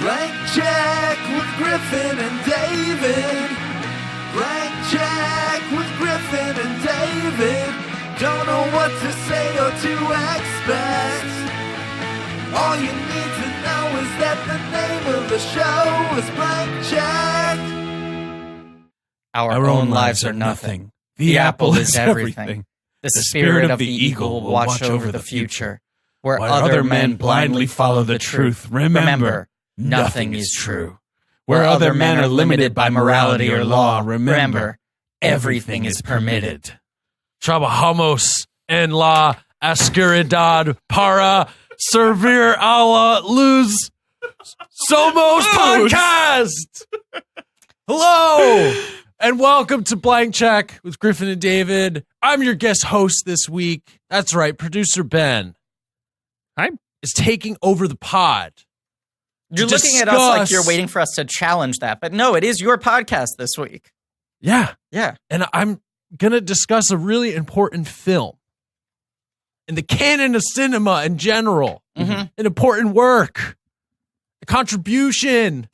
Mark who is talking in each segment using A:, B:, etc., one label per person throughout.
A: Blank check with Griffin and David. Blank check with Griffin and David. Don't know what to say or to expect. All you need to know is that the name of the show is Blank Check.
B: Our own lives are nothing. The apple is everything. The spirit of the eagle will watch over the future. Where other men blindly follow the truth, remember, nothing is true. Where other men are limited by morality or law, remember, everything is permitted.
C: Trabajamos en la oscuridad para servir a la luz. Somos Podcast! Hello! And welcome to Blank Check with Griffin and David. I'm your guest host this week. That's right, producer Ben. Is taking over the pod.
B: You're looking at us like you're waiting for us to challenge that, but no, it is your podcast this week.
C: Yeah.
B: Yeah.
C: And I'm going to discuss a really important film in the canon of cinema in general.
B: Mm-hmm.
C: An important work. A contribution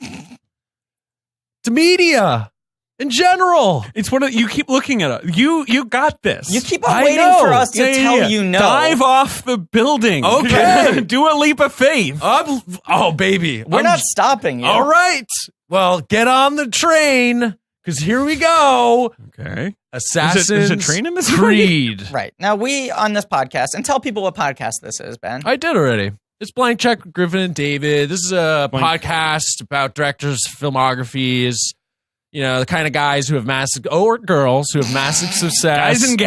C: to media in general.
D: It's one of you keep looking at it. You got this.
B: You keep on waiting for us to tell you no.
D: Dive off the building.
C: Okay.
D: Do a leap of faith.
C: Oh, baby.
B: We're not stopping you.
C: All right. Well, get on the train, because here we go.
D: Okay.
C: Assassin's
D: There's a train in this
C: Creed.
B: Right. Now, we on this podcast, and tell people what podcast this is, Ben.
C: I did already. It's Blank Check with Griffin and David. This is a podcast about directors' filmographies. You know, the kind of guys who have massive, or girls who have massive success.
D: Guys and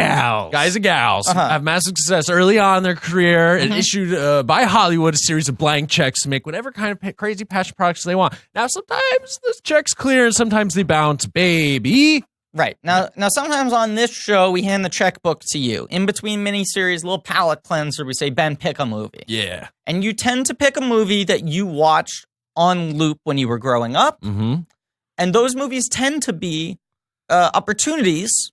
D: gals.
C: Have massive success early on in their career and issued by Hollywood a series of blank checks to make whatever kind of crazy passion products they want. Now, sometimes those checks clear and sometimes they bounce, baby.
B: Right. Now, sometimes on this show, we hand the checkbook to you. In between miniseries, a little palate cleanser, we say, Ben, pick a movie.
C: Yeah.
B: And you tend to pick a movie that you watched on loop when you were growing up.
C: Mm-hmm.
B: And those movies tend to be opportunities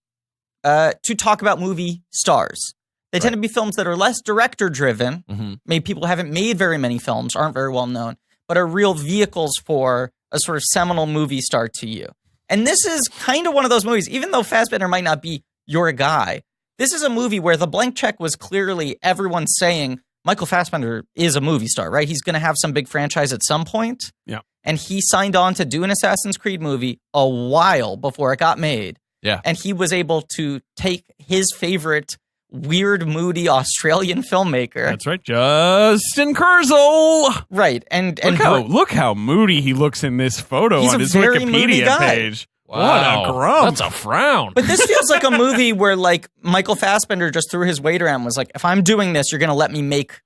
B: to talk about movie stars. They tend to be films that are less director-driven.
C: Mm-hmm.
B: Maybe people haven't made very many films, aren't very well known, but are real vehicles for a sort of seminal movie star to you. And this is kind of one of those movies, even though Fassbender might not be your guy. This is a movie where the blank check was clearly everyone saying Michael Fassbender is a movie star, right? He's going to have some big franchise at some point.
D: Yeah.
B: And he signed on to do an Assassin's Creed movie a while before it got made.
C: Yeah.
B: And he was able to take his favorite weird, moody Australian filmmaker.
D: That's right, Justin Kurzel.
B: Right. And
D: look how moody he looks in this photo
B: He's
D: on
B: a
D: his
B: very moody
D: Wikipedia
B: guy.
D: page.
C: Wow.
D: What a grump.
C: That's a frown.
B: But this feels like a movie where, like, Michael Fassbender just threw his weight around and was like, if I'm doing this, you're going to let me make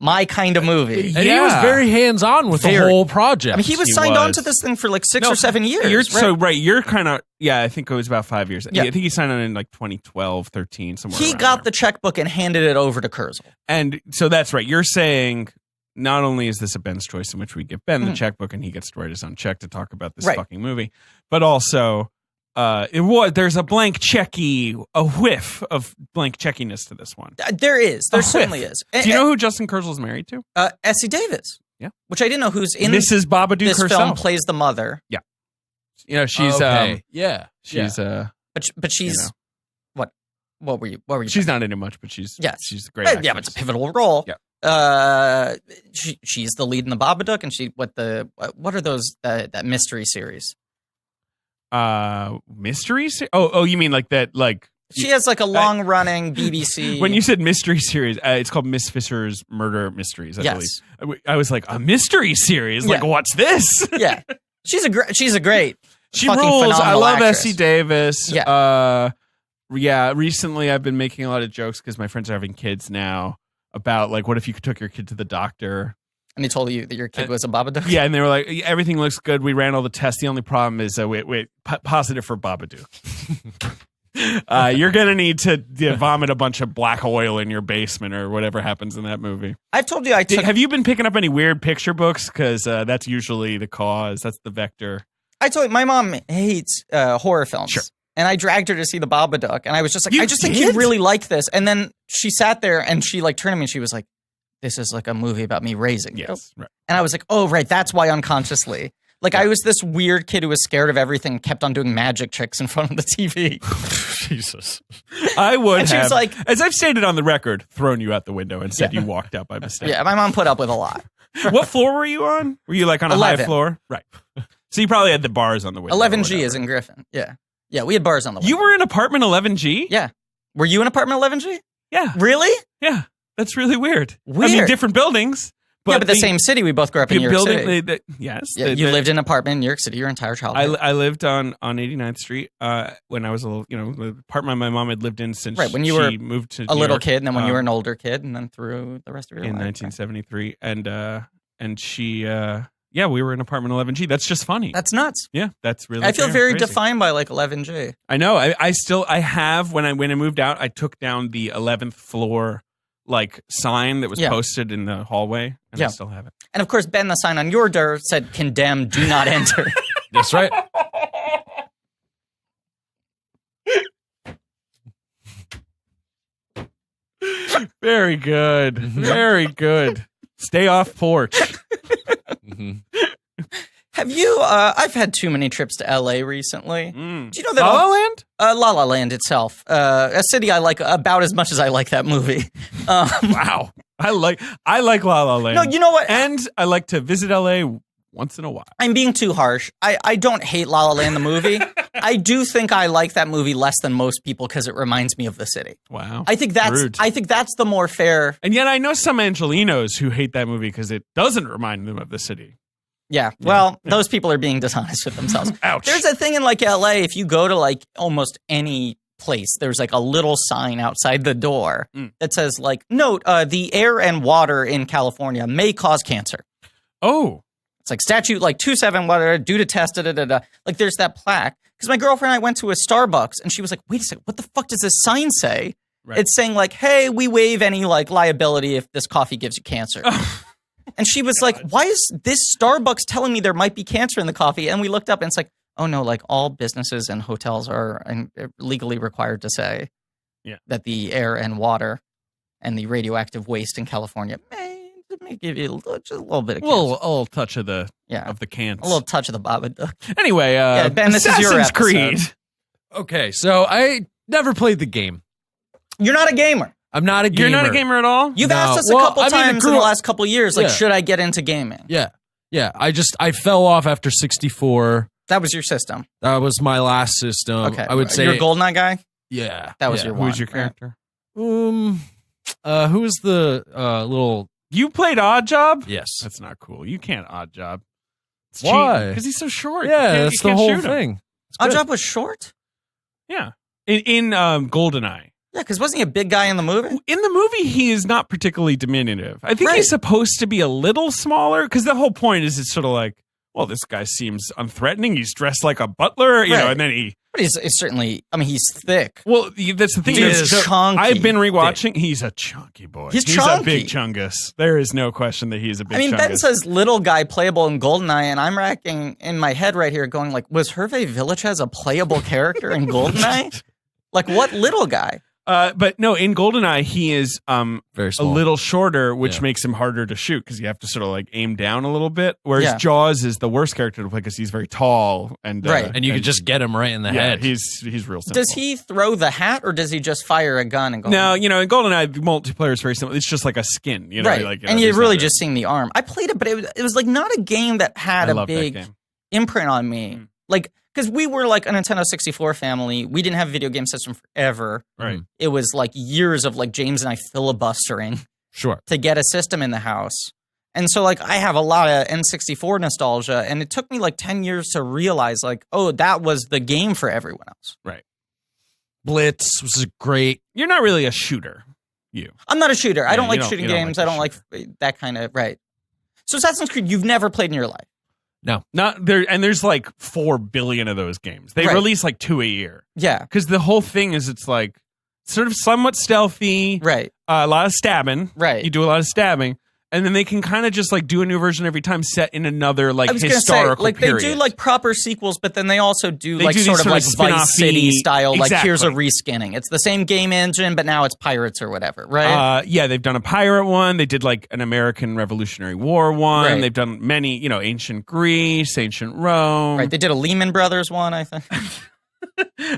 B: my kind of movie.
C: And he was very hands-on with the whole project.
B: I mean, he was signed on to this thing for like 6 or 7 years.
D: You're kind of, I think it was about 5 years.
B: Yeah.
D: I think he signed on in like 2012, 13, somewhere
B: He
D: around
B: got
D: there.
B: the checkbook and handed it over to Kurzel.
D: And so that's right. You're saying not only is this a Ben's choice in which we give Ben the checkbook and he gets to write his own check to talk about this fucking movie, but also there's a blank checky, a whiff of blank checkiness to this one.
B: There is. There certainly is.
D: Do you know who Justin Kurzel is married to?
B: Essie Davis.
D: Yeah.
B: Which I didn't know who's in
D: Mrs. Babadook
B: this
D: herself.
B: film plays the mother.
D: Yeah. You know, she's she's
B: but she's what were you
D: she's
B: saying?
D: not in it much, but she's a great
B: Yeah, but it's a pivotal role.
D: Yeah.
B: She's the lead in the Babadook, and what are those that mystery series?
D: Mystery series? Oh, you mean like that? Like
B: she has like a long-running BBC.
D: When you said mystery series, it's called Miss Fisher's Murder Mysteries. I believe. I was like, a mystery series. Like, what's this?
B: Yeah, she's a great.
D: She rules. I love
B: actress.
D: Essie Davis.
B: Yeah.
D: Recently I've been making a lot of jokes because my friends are having kids now about like, what if you took your kid to the doctor?
B: And they told you that your kid was a Babadook?
D: Yeah, and they were like, everything looks good. We ran all the tests. The only problem is, positive for Babadook. You're going to need to vomit a bunch of black oil in your basement or whatever happens in that movie.
B: I've told you
D: Have you been picking up any weird picture books? Because that's usually the cause. That's the vector.
B: I told you, my mom hates horror films.
D: Sure.
B: And I dragged her to see the Babadook. And I was just like, I just think you'd really like this. And then she sat there and she like turned to me and she was like, this is like a movie about me raising you.
D: Yes, right.
B: And I was like, oh, right, that's why unconsciously. Like, I was this weird kid who was scared of everything and kept on doing magic tricks in front of the TV.
C: Jesus.
D: I would
B: And she
D: have,
B: was like-
D: as I've stated on the record, thrown you out the window and said you walked out by mistake.
B: Yeah, my mom put up with a lot.
D: What floor were you on? Were you like on a
B: 11.
D: high floor? Right. So you probably had the bars on the window.
B: 11G is in Griffin. Yeah. Yeah, we had bars on the window.
D: You were in apartment 11G?
B: Yeah. Were you in apartment 11G?
D: Yeah.
B: Really?
D: Yeah. That's really weird. I mean,
B: Weird.
D: different buildings.
B: But the same city. We both grew up in New York City.
D: Yes.
B: Yeah, you lived in an apartment in New York City your entire childhood.
D: I lived on 89th Street when I was a little, the apartment my mom had lived in since
B: when you were
D: moved to
B: a
D: New
B: little
D: York,
B: kid, and then when you were an older kid, and then through the rest of your
D: in
B: life.
D: 1973. And she, we were in apartment 11G. That's just funny.
B: That's nuts.
D: Yeah, that's really
B: I feel very
D: crazy.
B: defined by like 11G.
D: I know. I have, when I moved out, I took down the 11th floor like sign that was posted in the hallway, and I still have it.
B: And of course, Ben, the sign on your door said "Condemned, do not enter."
C: That's right.
D: Very good. Very good. Stay off porch.
B: Have you? I've had too many trips to LA recently. Do you know that
D: La La Land?
B: La La Land itself, a city I like about as much as I like that movie.
D: Wow, I like La La Land.
B: No, you know what?
D: And I like to visit LA once in a while.
B: I'm being too harsh. I don't hate La La Land the movie. I do think I like that movie less than most people because it reminds me of the city.
D: Wow,
B: I think that's
D: rude.
B: I think that's the more fair.
D: And yet I know some Angelinos who hate that movie because it doesn't remind them of the city.
B: Yeah, well, those people are being dishonest with themselves.
D: Ouch.
B: There's a thing in like LA, if you go to like almost any place, there's like a little sign outside the door that says like, note, the air and water in California may cause cancer.
D: Oh.
B: It's like statute like 27, whatever, due to test, Like there's that plaque. Because my girlfriend and I went to a Starbucks and she was like, wait a second, what the fuck does this sign say? Right. It's saying like, hey, we waive any like liability if this coffee gives you cancer. And she was like, why is this Starbucks telling me there might be cancer in the coffee? And we looked up and it's like, oh no, like all businesses and hotels are legally required to say that the air and water and the radioactive waste in California may give you just a little bit of cancer.
D: A little touch of the cans.
B: A little touch of the Babadook.
D: Anyway,
B: Ben, this is your
D: Assassin's
B: episode.
D: Creed.
C: Okay, so I never played the game.
B: You're not a gamer.
C: I'm not a gamer.
D: You're not a gamer at all?
B: You've asked us a couple times in the last couple of years, like,
C: Yeah.
B: should I get into gaming?
C: Yeah. I fell off after 64.
B: That was your system.
C: That was my last system.
B: Okay.
C: I would say
B: You're a GoldenEye guy?
C: Yeah.
B: That was your
D: Who
B: one.
D: was your character?
C: Who was the little?
D: You played Odd Job?
C: Yes.
D: That's not cool. You can't Odd Job. It's
C: Why?
D: Because he's so short.
C: Yeah, that's the whole
D: shoot him.
C: thing.
B: Odd Job was short?
D: Yeah. In GoldenEye.
B: Yeah, because wasn't he a big guy in the movie?
D: In the movie, he is not particularly diminutive. I think he's supposed to be a little smaller because the whole point is it's sort of like, well, this guy seems unthreatening. He's dressed like a butler, you know, and then he...
B: But he's certainly, I mean, he's thick.
D: Well, that's the thing.
B: He's chunky.
D: I've been rewatching. He's a chunky boy.
B: He's
D: a
B: chunky.
D: big chungus. There is no question that he's a big chungus.
B: Ben says little guy playable in GoldenEye, and I'm racking in my head right here going like, was Hervé Villechaize a playable character in GoldenEye? Like, what little guy?
D: But no, in GoldenEye, he is
C: very
D: a little shorter, which makes him harder to shoot because you have to sort of like aim down a little bit. Whereas Jaws is the worst character to play because he's very tall and
C: and you could just get him right in the head.
D: He's real simple.
B: Does he throw the hat or does he just fire a gun and go?
D: No, in GoldenEye, the multiplayer is very simple. It's just like a skin,
B: right?
D: Like,
B: and you're really just seeing the arm. I played it, but it was like not a game that had a big imprint on me. Like, because we were like a Nintendo 64 family. We didn't have a video game system forever.
D: Right.
B: It was like years of like James and I filibustering to get a system in the house. And so like I have a lot of N64 nostalgia, and it took me like 10 years to realize like, oh, that was the game for everyone else.
D: Right.
C: Blitz was great.
D: You're not really a shooter.
B: I'm not a shooter. I don't like
D: you
B: shooting
D: don't
B: games.
D: like
B: I don't like that kind of, So Assassin's Creed, you've never played in your life.
C: No.
D: Not there, and there's like 4 billion of those games. They release like 2 a year.
B: Yeah.
D: Because the whole thing is it's like sort of somewhat stealthy.
B: Right.
D: A lot of stabbing.
B: Right.
D: You do a lot of stabbing. And then they can kind of just like do a new version every time set in another like
B: I was gonna
D: historical
B: say, like
D: period.
B: they do like proper sequels, but then they also do
D: They
B: like
D: do
B: sort
D: these
B: of like
D: spin-off-y-
B: Vice City style. Like here's a
D: Exactly.
B: reskinning. It's the same game engine, but now it's pirates or whatever, right?
D: Yeah, they've done a pirate one. They did like an American Revolutionary War one.
B: Right.
D: They've done many, ancient Greece, ancient Rome.
B: Right. They did a Lehman Brothers one, I think.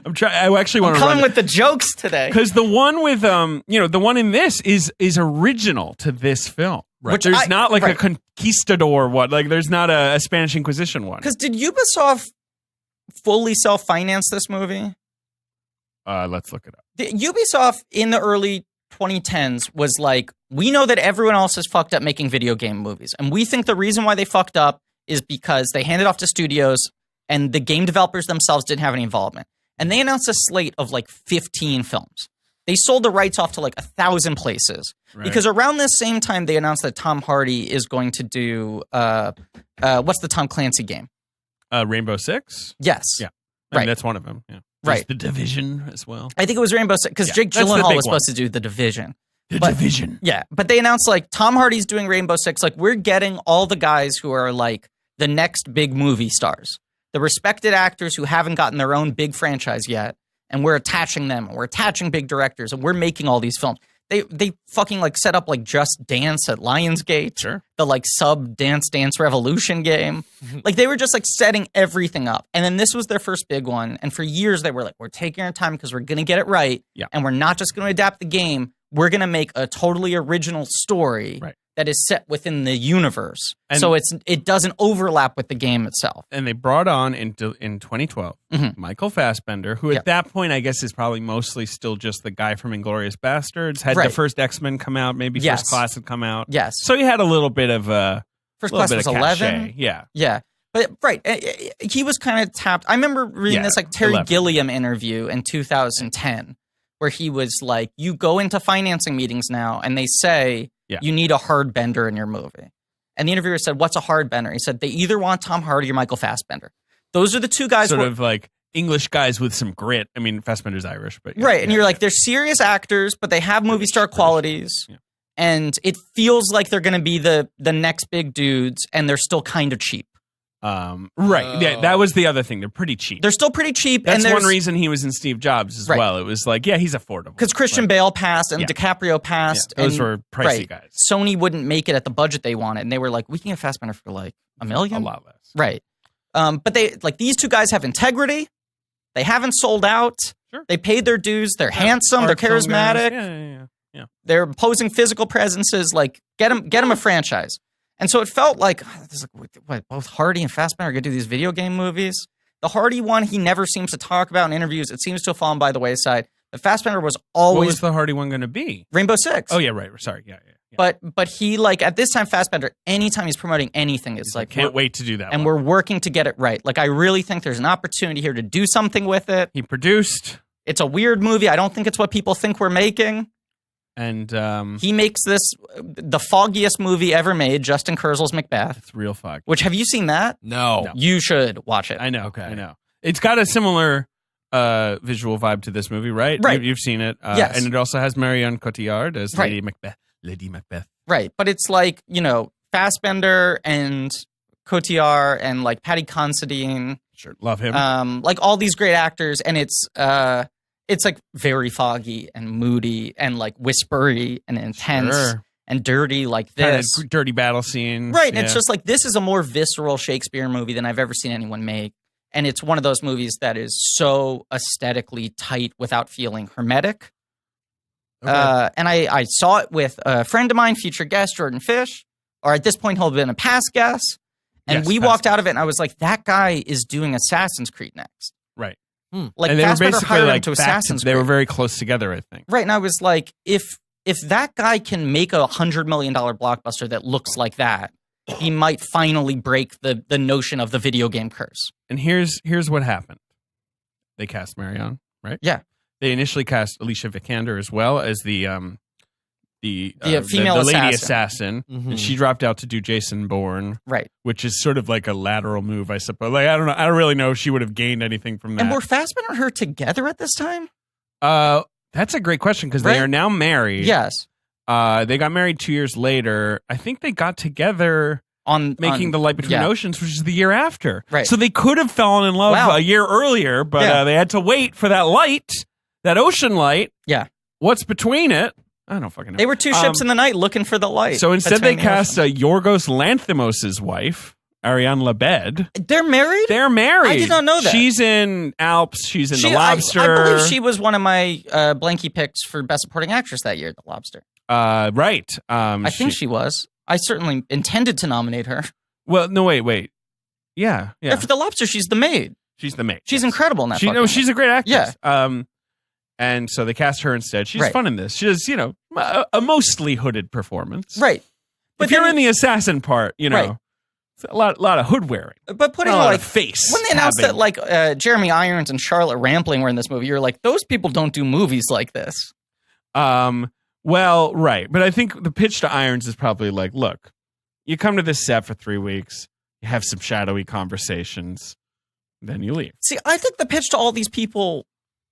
D: I'm trying. I actually want
B: I'm
D: to
B: coming
D: run
B: with the jokes today.
D: because the one with the one in this is original to this film. Right.
B: Which
D: There's not like a
B: right.
D: conquistador one. Like there's not a Spanish Inquisition one.
B: Because did Ubisoft fully self-finance this movie?
D: Let's look it up.
B: Ubisoft in the early 2010s was like, we know that everyone else has fucked up making video game movies. And we think the reason why they fucked up is because they handed off to studios and the game developers themselves didn't have any involvement. And they announced a slate of like 15 films. They sold the rights off to like 1,000 places.
D: Right.
B: Because around this same time, they announced that Tom Hardy is going to do, what's the Tom Clancy game?
D: Rainbow Six.
B: Yes.
D: Yeah.
B: Right.
D: That's one of them. Yeah.
B: Right.
D: There's The Division as well.
B: I think it was Rainbow Six, because
D: Yeah,
B: Jake
D: that's the
B: Gyllenhaal
D: big
B: was
D: one.
B: supposed to do The Division.
D: The
B: But-
D: Division.
B: Yeah, but they announced like Tom Hardy's doing Rainbow Six. Like we're getting all the guys who are like the next big movie stars, the respected actors who haven't gotten their own big franchise yet, and we're attaching them. And we're attaching big directors, and we're making all these films. They fucking like set up like Just Dance at Lionsgate,
D: Sure.
B: the like sub Dance Revolution game. Like they were just like setting everything up, and then this was their first big one. And for years they were like, we're taking our time because we're gonna get it right,
D: Yeah.
B: and we're not just gonna adapt the game. We're going to make a totally original story
D: Right.
B: that is set within the universe.
D: And-
B: So it doesn't overlap with the game itself.
D: And they brought on in 2012
B: Mhm.
D: Michael Fassbender, who
B: Yeah.
D: at that point I guess is probably mostly still just the guy from Inglourious Bastards. Had
B: Right.
D: the first X-Men come out, maybe
B: Yes.
D: First Class had come out.
B: Yes.
D: So he had a little bit of
B: First
D: little
B: Class
D: bit
B: was
D: of
B: 11.
D: cachet. Yeah.
B: Yeah. But right. He was kind of tapped. I remember reading
D: Yeah,
B: this like Terry
D: 11.
B: Gilliam interview in 2010 where he was like, you go into financing meetings now and they say
D: Yeah.
B: you need a hard bender in your movie. And the interviewer said, what's a hard bender? He said, they either want Tom Hardy or Michael Fassbender. Those are the two guys.
D: Sort of like English guys with some grit. I mean, Fassbender's Irish, but yeah,
B: Right. And
D: yeah,
B: you're
D: yeah.
B: like, they're serious actors, but they have movie star qualities.
D: Yeah.
B: And it feels like they're going to be the next big dudes, and they're still kind of cheap.
D: Right. Yeah, that was the other thing. They're pretty cheap.
B: They're still pretty cheap.
D: That's
B: and
D: one reason he was in Steve Jobs as
B: Right.
D: well. It was like, yeah, he's affordable.
B: Because Christian Bale passed and
D: Yeah.
B: DiCaprio passed.
D: Yeah, those
B: and,
D: were pricey
B: right,
D: guys.
B: Sony wouldn't make it at the budget they wanted. And they were like, we can get Fassbender for like $1 million.
D: A lot less.
B: Right. But they like these two guys have integrity. They haven't sold out.
D: Sure.
B: They paid their dues. They're handsome. They're
D: Art film guys.
B: charismatic.
D: Yeah.
B: They're imposing physical presences. Like get them a franchise. And so it felt like, this is like both Hardy and Fassbender are going to do these video game movies. The Hardy one, he never seems to talk about in interviews. It seems to have fallen by the wayside. But Fassbender was
D: What
B: always
D: was the Hardy one going to be?
B: Rainbow Six.
D: Oh, yeah, right. Sorry. Yeah.
B: But he like at this time Fassbender, anytime he's promoting anything, it's like
D: Can't wait to do that
B: and
D: one.
B: we're working to get it right. Like I really think there's an opportunity here to do something with it.
D: He produced
B: It's a weird movie. I don't think it's what people think we're making.
D: and
B: He makes this the foggiest movie ever made, Justin Kurzel's Macbeth.
D: it's real fog.
B: Which have you seen that?
C: No.
B: You should watch it.
D: I know.
C: Okay.
D: I know. It's got a similar visual vibe to this movie, right?
B: Right.
D: You've seen it.
B: Yes.
D: And it also has Marion Cotillard as
B: Right.
D: Lady Macbeth.
B: Right. But it's like, Fassbender and Cotillard and like Patty Considine,
D: Sure. Love him.
B: like all these great actors, and it's like very foggy and moody and like whispery and intense
D: Sure.
B: and dirty like
D: Kind
B: this.
D: of dirty battle scenes.
B: Right. And
D: Yeah.
B: it's just like this is a more visceral Shakespeare movie than I've ever seen anyone make. And it's one of those movies that is so aesthetically tight without feeling hermetic. And I saw it with a friend of mine, future guest Jordan Fish, or at this point he'll have been a past guest. And
D: Yes,
B: we
D: past
B: walked out of it and I was like, that guy is doing Assassin's Creed next.
D: Right.
B: Like
D: And they were
B: Fassbender
D: basically
B: hired him
D: like
B: to
D: back
B: Assassin's
D: they
B: Creed.
D: were very close together, I think.
B: Right. And I was like, if that guy can make a $100 million blockbuster that looks like that, he might finally break the notion of the video game curse.
D: And here's what happened. They cast Marion, right?
B: Yeah.
D: They initially cast Alicia Vikander as well as the
B: female
D: lady
B: assassin.
D: and she dropped out to do Jason Bourne,
B: Right.
D: which is sort of like a lateral move, I suppose. Like I don't know, I don't really know if she would have gained anything from that.
B: And were Fassbender and her together at this time?
D: That's a great question because
B: Right?
D: they are now married.
B: Yes.
D: They got married 2 years later. I think they got together on Making the Light Between Oceans, which is the year after.
B: Right.
D: So they could have fallen in love a year earlier, but they had to wait for that light, that ocean light.
B: Yeah.
D: What's between it? I don't fucking know.
B: They were two ships in the night looking for the light.
D: So instead they cast Yorgos Lanthimos' wife, Ariane Labed.
B: They're married?
D: They're married.
B: I did not know that.
D: She's in Alps. She's in The Lobster.
B: I believe she was one of my blankie picks for Best Supporting Actress that year, The Lobster.
D: Right.
B: I think she was. I certainly intended to nominate her.
D: Well, no, wait. Yeah.
B: For The Lobster, she's the maid.
D: She's the maid.
B: She's incredible in that.
D: She's a great actress.
B: Yeah.
D: And so they cast her instead. She's fun in this. She does, a mostly hooded performance.
B: Right.
D: But if you're in the assassin part, it's a lot of hood wearing.
B: But putting
D: face.
B: When they announced that Jeremy Irons and Charlotte Rampling were in this movie, you're like, those people don't do movies like this.
D: Well, right. But I think the pitch to Irons is probably like, look, you come to this set for 3 weeks, you have some shadowy conversations, then you leave.
B: See, I think the pitch to all these people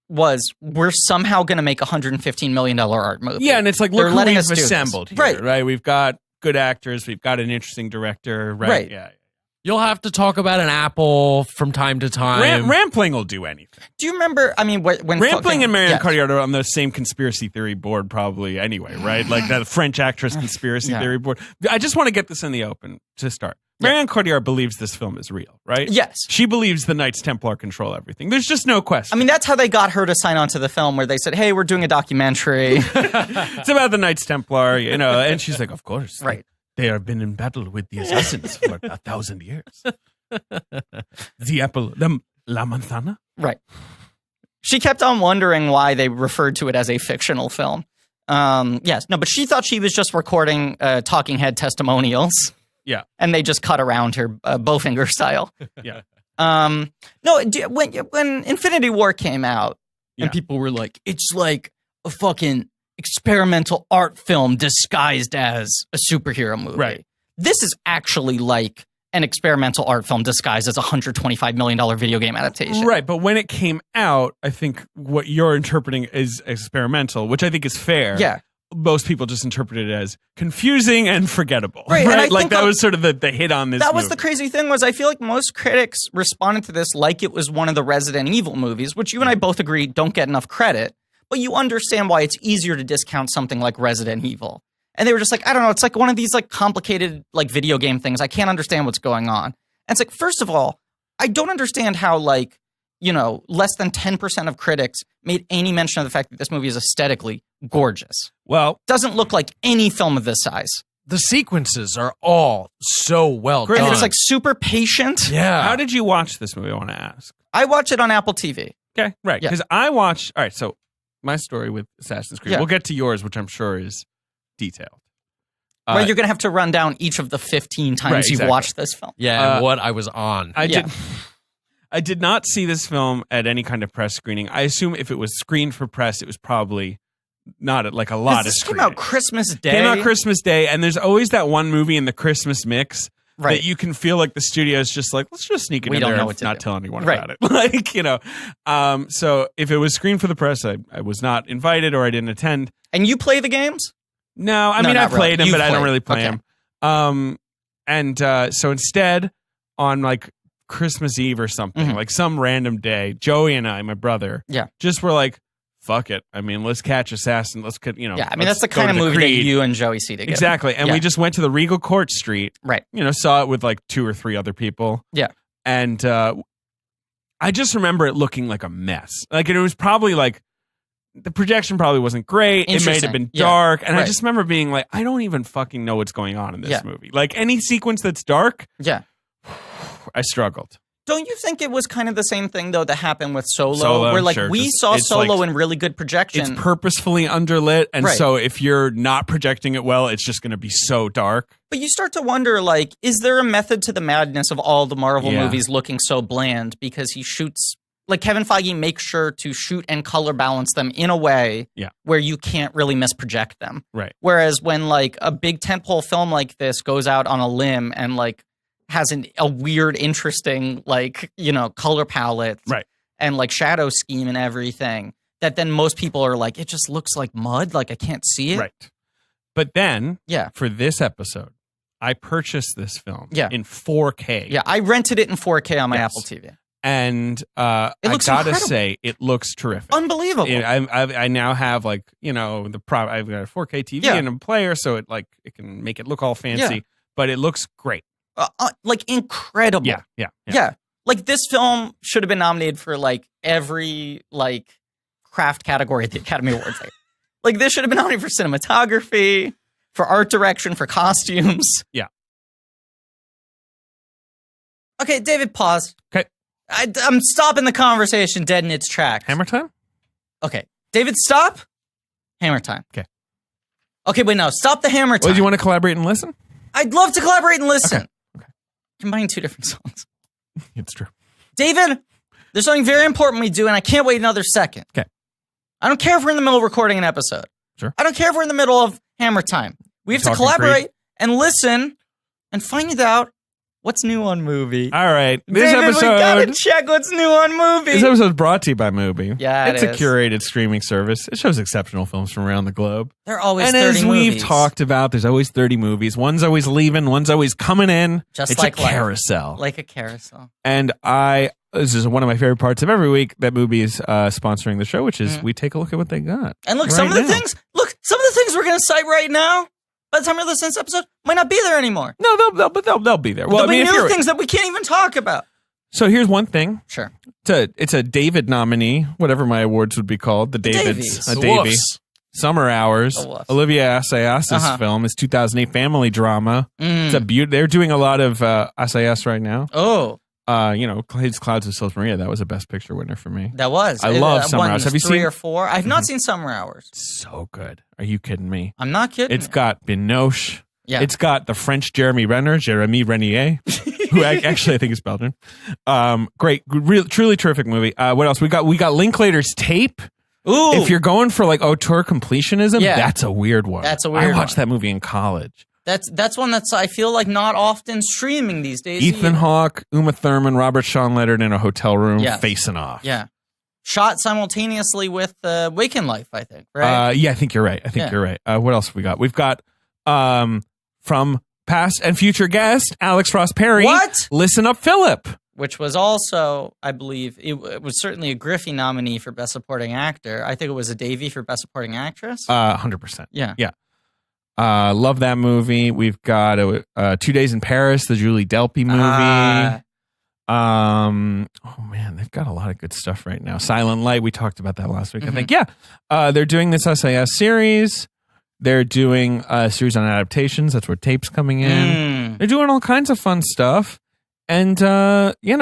B: was, we're somehow going to make a $115 million art movie.
D: Yeah, and it's like, look who we've assembled here,
B: right?
D: We've got good actors, we've got an interesting director, right? Yeah.
C: You'll have to talk about an apple from time to time.
D: Rampling will do anything.
B: Do you remember, when
D: Rampling and Marion Cotillard are on the same conspiracy theory board probably anyway, right? Like that French actress conspiracy theory board. I just want to get this in the open to start. Marion Cotillard believes this film is real, right?
B: Yes.
D: She believes the Knights Templar control everything. There's just no question.
B: That's how they got her to sign on to the film, where they said, hey, we're doing a documentary.
D: It's about the Knights Templar, and she's like, of course.
B: Right.
D: They have been in battle with the assassins for 1,000 years. The apple, la manzana?
B: Right. She kept on wondering why they referred to it as a fictional film. But she thought she was just recording talking head testimonials.
D: Yeah.
B: And they just cut around her, Bowfinger style.
D: Yeah.
B: When Infinity War came out, and people were like, it's like a fucking experimental art film disguised as a superhero movie.
D: Right.
B: This is actually like an experimental art film disguised as a $125 million video game adaptation.
D: Right, but when it came out, I think what you're interpreting is experimental, which I think is fair.
B: Yeah.
D: Most people just interpret it as confusing and forgettable.
B: Right. And I
D: like that was sort of the hit on this
B: That
D: movie.
B: was the crazy thing, was I feel like most critics responded to this like it was one of the Resident Evil movies, which you and I both agree don't get enough credit. But you understand why it's easier to discount something like Resident Evil. And they were just like, I don't know, it's like one of these like complicated like video game things. I can't understand what's going on. And it's like, first of all, I don't understand how less than 10% of critics made any mention of the fact that this movie is aesthetically gorgeous.
D: Well,
B: doesn't look like any film of this size.
C: The sequences are all so well done.
B: And it's like super patient.
C: Yeah.
D: How did you watch this movie, I want to ask?
B: I watched it on Apple TV.
D: Okay, right. Because I watched, all right, so my story with Assassin's Creed. We'll get to yours, which I'm sure is detailed.
B: You're going to have to run down each of the 15 times you've watched this film.
C: Yeah, and what I was on.
D: I did not see this film at any kind of press screening. I assume if it was screened for press, it was probably not at like a lot of screening.
B: Came out Christmas Day.
D: Came out Christmas Day, and there's always that one movie in the Christmas mix that you can feel like the studio is just like, let's just sneak it in there and not tell anyone about it. So if it was screened for the press, I was not invited or I didn't attend.
B: And you play the games?
D: No, I mean, I played them, but I don't really play them. So instead, on like Christmas Eve or something, like some random day, Joey and I, my brother, just were like, fuck it. I mean, let's catch Assassin. Let's
B: that's the kind of movie that you and Joey see together.
D: Exactly. And we just went to the Regal Court Street.
B: Right.
D: Saw it with like 2 or 3 other people.
B: Yeah.
D: And I just remember it looking like a mess. Like, it was probably like, the projection probably wasn't great. It may have been dark. And I just remember being like, I don't even fucking know what's going on in this movie. Like, any sequence that's dark, I struggled.
B: Don't you think it was kind of the same thing, though, that happened with Solo? Where, like, we saw Solo in really good projection.
D: It's purposefully underlit, and so if you're not projecting it well, it's just going to be so dark.
B: But you start to wonder, like, is there a method to the madness of all the Marvel movies looking so bland? Because he shoots... Like, Kevin Feige makes sure to shoot and color balance them in a way where you can't really misproject them.
D: Right.
B: Whereas when, like, a big tentpole film like this goes out on a limb and, like, has a weird, interesting, like, color palette and, like, shadow scheme and everything, that then most people are like, it just looks like mud, like, I can't see it.
D: Right. But then,
B: Yeah.
D: for this episode, I purchased this film in 4K.
B: Yeah, I rented it in 4K on my
D: Yes.
B: Apple TV.
D: And
B: It
D: I
B: looks
D: gotta
B: incredible.
D: say, it looks terrific.
B: Unbelievable.
D: I now have I've got a 4K TV
B: Yeah.
D: and a player, so it can make it look all fancy,
B: Yeah.
D: but it looks great.
B: Like incredible.
D: Yeah.
B: Like this film should have been nominated for like every like craft category at the Academy Awards. Like this should have been nominated for cinematography, for art direction, for costumes.
D: Yeah.
B: Okay, David, pause.
D: Okay.
B: I'm stopping the conversation dead in its tracks.
D: Hammer time?
B: Okay, David, stop. Hammer time.
D: Okay.
B: Okay, wait, no, stop the hammer time.
D: Well, do you want to collaborate and listen?
B: I'd love to collaborate and listen.
D: Okay.
B: Combine two different songs.
D: It's true.
B: David, there's something very important we do, and I can't wait another second.
D: Okay.
B: I don't care if we're in the middle of recording an episode.
D: Sure.
B: I don't care if we're in the middle of hammer time. We have to
D: Talking
B: collaborate and listen and find out what's new on movie.
D: All right. This
B: David,
D: episode.
B: we gotta check what's new on movie.
D: This episode is brought to you by Mubi.
B: Yeah, it
D: it's a
B: is.
D: curated streaming service. It shows exceptional films from around the globe.
B: There are always
D: And
B: 30
D: as
B: movies.
D: we've talked about, there's always 30 movies. One's always leaving, one's always coming in.
B: Just
D: it's
B: like
D: a
B: life.
D: carousel.
B: Like a carousel.
D: And this is one of my favorite parts of every week that Mubi is sponsoring the show, which is we take a look at what they got.
B: And look,
D: right
B: some of the
D: now.
B: things we're going to cite right now, by the time you listen to this episode, might not be there anymore.
D: No, they'll be there. Well,
B: There'll be
D: if
B: new
D: you're-
B: things that we can't even talk about.
D: So here's one thing.
B: Sure.
D: It's a David nominee, whatever my awards would be called. The Davids.
B: Davies.
D: A
C: The
D: Davy.
C: Woofs.
D: Summer Hours.
B: The Woofs.
D: Olivia Assayas's
B: Uh-huh.
D: film is 2008 family drama. It's a beauty. They're doing a lot of Assayas right now.
B: Oh,
D: His Clouds of South Maria. That was a Best Picture winner for me.
B: that was.
D: I love Summer
B: won
D: Hours. Have you
B: 3
D: seen-
B: or 4? I've not seen Summer Hours.
D: So good. Are you kidding me?
B: I'm not kidding.
D: It's got Binoche.
B: Yeah.
D: It's got the French Jeremy Renier, who actually I think is Belgian. Great, truly terrific movie. What else? We got Linklater's Tape.
B: Ooh.
D: If you're going for like auteur completionism,
B: Yeah.
D: that's a weird one.
B: That's a weird
D: I watched
B: one.
D: that movie in college.
B: That's one that's I feel like not often streaming these days.
D: Ethan
B: either.
D: Hawke, Uma Thurman, Robert Sean Leonard in a hotel room
B: Yeah.
D: facing off.
B: Yeah. Shot simultaneously with Waking Life, I think, right?
D: Yeah, I think you're right. You're right. What else we got? We've got from past and future guest Alex Ross Perry.
B: What?
D: Listen Up, Philip.
B: Which was also, I believe, it was certainly a Griffey nominee for Best Supporting Actor. I think it was a Davey for Best Supporting Actress.
D: 100%.
B: Yeah.
D: Love that movie. We've got 2 Days in Paris, the Julie Delpy movie. Oh man, they've got a lot of good stuff right now. Silent Light, we talked about that last week. I think. They're doing this SAS series. They're doing a series on adaptations. That's where Tape's coming in. They're doing all kinds of fun stuff. And all you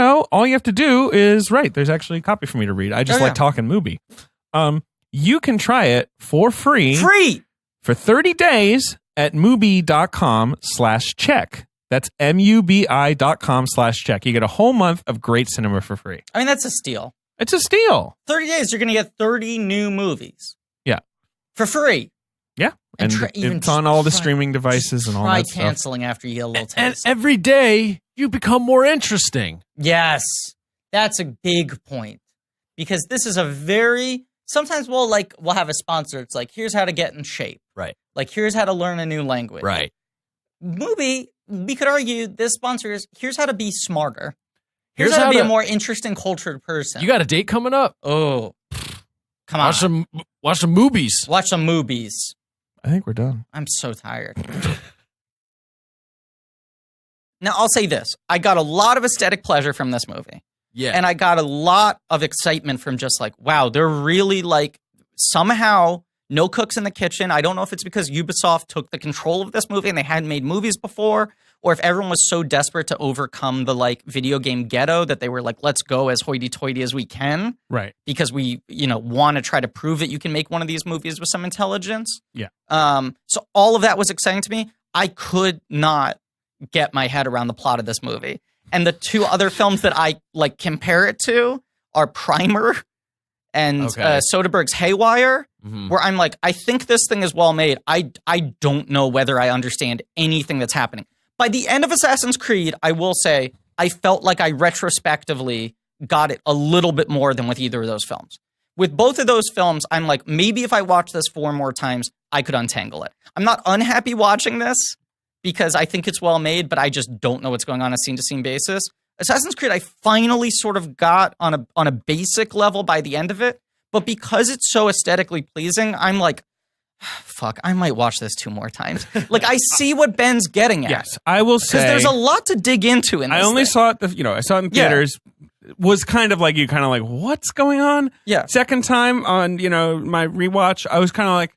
D: have to do is there's actually a copy for me to read. I just like talking movie. You can try it for free for 30 days at Mubi.com/check. That's MUBI.com/check. You get a whole month of great cinema for free.
B: I mean, that's a steal.
D: It's a steal.
B: 30 days, you're going to get 30 new movies.
D: Yeah.
B: For free.
D: Yeah.
B: And
D: it's on all the streaming devices and all
B: Try
D: that stuff.
B: canceling after you get a little
C: And
B: taste.
C: every day you become more interesting.
B: Yes. That's a big point. Because this is a very... Sometimes we'll have a sponsor. It's like, here's how to get in shape.
C: Right.
B: Like, here's how to learn a new language.
C: Right.
B: Movie, we could argue this sponsor is, here's how to be smarter.
C: Here's
B: how to
C: how
B: be a
C: to-
B: more interesting, cultured person.
C: You got a date coming up?
B: Oh. Come on.
C: Watch some movies.
B: Watch some movies.
D: I think we're done.
B: I'm so tired. Now, I'll say this. I got a lot of aesthetic pleasure from this movie.
C: Yeah.
B: And I got a lot of excitement from just wow, they're really somehow no cooks in the kitchen. I don't know if it's because Ubisoft took the control of this movie and they hadn't made movies before, or if everyone was so desperate to overcome the video game ghetto that they were let's go as hoity-toity as we can.
D: Right.
B: Because we, want to try to prove that you can make one of these movies with some intelligence.
D: Yeah.
B: So all of that was exciting to me. I could not get my head around the plot of this movie. And the two other films that I compare it to are Primer and Soderbergh's Haywire, where I'm I think this thing is well made. I don't know whether I understand anything that's happening. By the end of Assassin's Creed, I will say I felt like I retrospectively got it a little bit more than with either of those films. With both of those films, I'm like, maybe if I watch this 4 more times, I could untangle it. I'm not unhappy watching this because I think it's well made, but I just don't know what's going on a scene-to-scene basis. Assassin's Creed, I finally sort of got on a basic level by the end of it, but because it's so aesthetically pleasing, I'm like, fuck, I might watch this 2 more times. Like, I see what Ben's getting at.
D: Yes, I will say.
B: Because there's a lot to dig into in this
D: I only
B: thing.
D: saw it, I saw it in theaters. Was kind of like you, kind of like, what's going on?
B: Yeah.
D: Second time on, my rewatch, I was kind of like,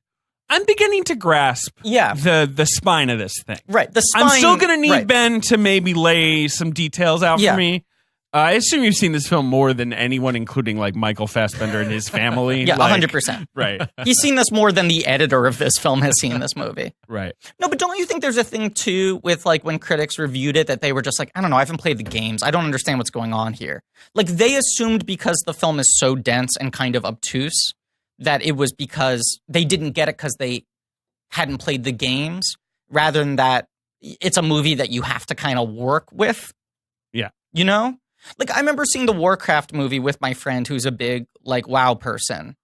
D: I'm beginning to grasp the spine of this thing.
B: Right. The spine.
D: I'm still going to need Ben to maybe lay some details out for me. I assume you've seen this film more than anyone, including like Michael Fassbender and his family.
B: Yeah, 100%.
D: Right.
B: He's seen this more than the editor of this film has seen this movie.
D: Right.
B: No, but don't you think there's a thing too with like when critics reviewed it that they were just like, I don't know, I haven't played the games. I don't understand what's going on here. Like they assumed because the film is so dense and kind of obtuse that it was because they didn't get it because they hadn't played the games rather than that it's a movie that you have to kind of work with.
D: Yeah.
B: You know? Like, I remember seeing the Warcraft movie with my friend who's a big, like, WoW person.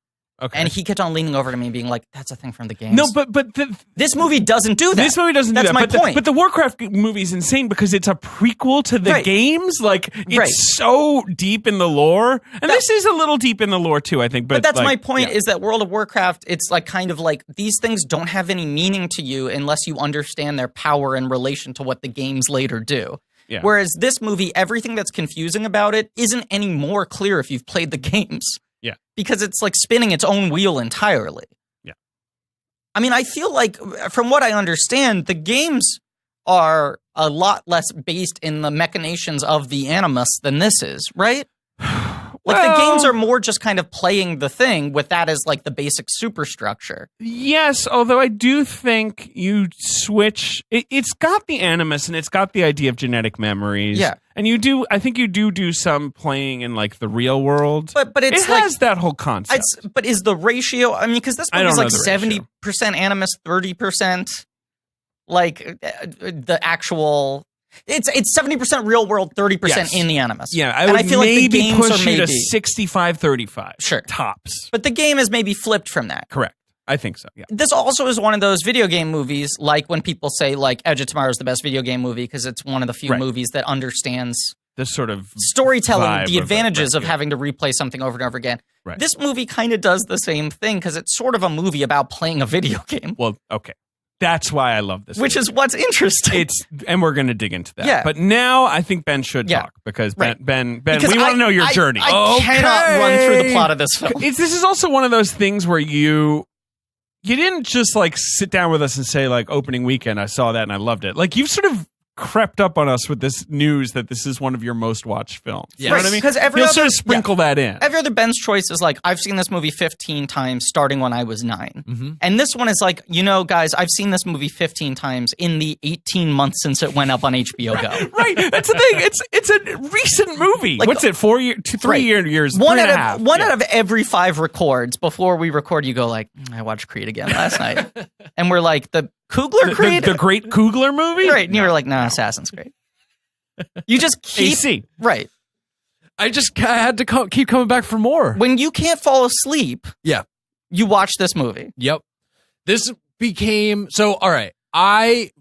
D: Okay.
B: And he kept on leaning over to me and being like, that's a thing from the games.
D: No, but
B: this movie doesn't do that.
D: This movie doesn't do that.
B: That's my point.
D: But the Warcraft movie is insane because it's a prequel to the games. Like, it's so deep in the lore. And this is a little deep in the lore, too, I think. But
B: that's my point, is that World of Warcraft, it's like kind of like these things don't have any meaning to you unless you understand their power in relation to what the games later do. Yeah. Whereas this movie, everything that's confusing about it isn't any more clear if you've played the games.
D: Yeah.
B: Because it's like spinning its own wheel entirely.
D: Yeah.
B: I mean, I feel like, from what I understand, the games are a lot less based in the machinations of the Animus than this is, right? Like, the games are more just kind of playing the thing with that as, like, the basic superstructure.
D: Yes, although I do think you switch... It's got the Animus, and it's got the idea of genetic memories.
B: Yeah.
D: And I think you do some playing in, like, the real world.
B: But it
D: has that whole concept.
B: But is the ratio... I mean, because this movie is, like, 70% Animus, 30%, like, the actual... It's 70% real world, 30% in the Animus.
D: Yeah, I feel
B: like the games
D: push
B: are
D: you to 65-35.
B: Sure.
D: Tops.
B: But the game is maybe flipped from that.
D: Correct. I think so, yeah.
B: This also is one of those video game movies, like when people say, like, Edge of Tomorrow is the best video game movie because it's one of the few movies that understands
D: this sort of
B: storytelling, the advantages of having to replay something over and over again.
D: Right.
B: This movie kind of does the same thing because it's sort of a movie about playing a video game.
D: Well, okay. That's why I love this.
B: Which is what's interesting.
D: And we're going to dig into that.
B: Yeah.
D: But now I think Ben should talk because Ben, because we want to know your journey.
B: I cannot run through the plot of this film.
D: This is also one of those things where you didn't just like sit down with us and say like opening weekend, I saw that and I loved it. Like you've sort of crept up on us with this news that this is one of your most watched films.
B: Yeah.
D: You know what I mean?
B: Because
D: you'll sort of sprinkle that in.
B: Every other Ben's choice is like, I've seen this movie 15 times starting when I was 9.
C: Mm-hmm.
B: And this one is like, guys, I've seen this movie 15 times in the 18 months since it went up on HBO Go.
D: Right. That's the thing. It's a recent movie. Like, what's it, 4 years, 3 years,
B: one out of every 5 records before we record, you go like, I watched Creed again last night. And we're like, the Coogler Creed?
D: The great Coogler movie?
B: Right. And you were like, no, Assassin's Creed. You just keep...
D: AC.
B: Right.
C: I had to keep coming back for more.
B: When you can't fall asleep, you watch this movie.
C: Yep. This became... So, all right. I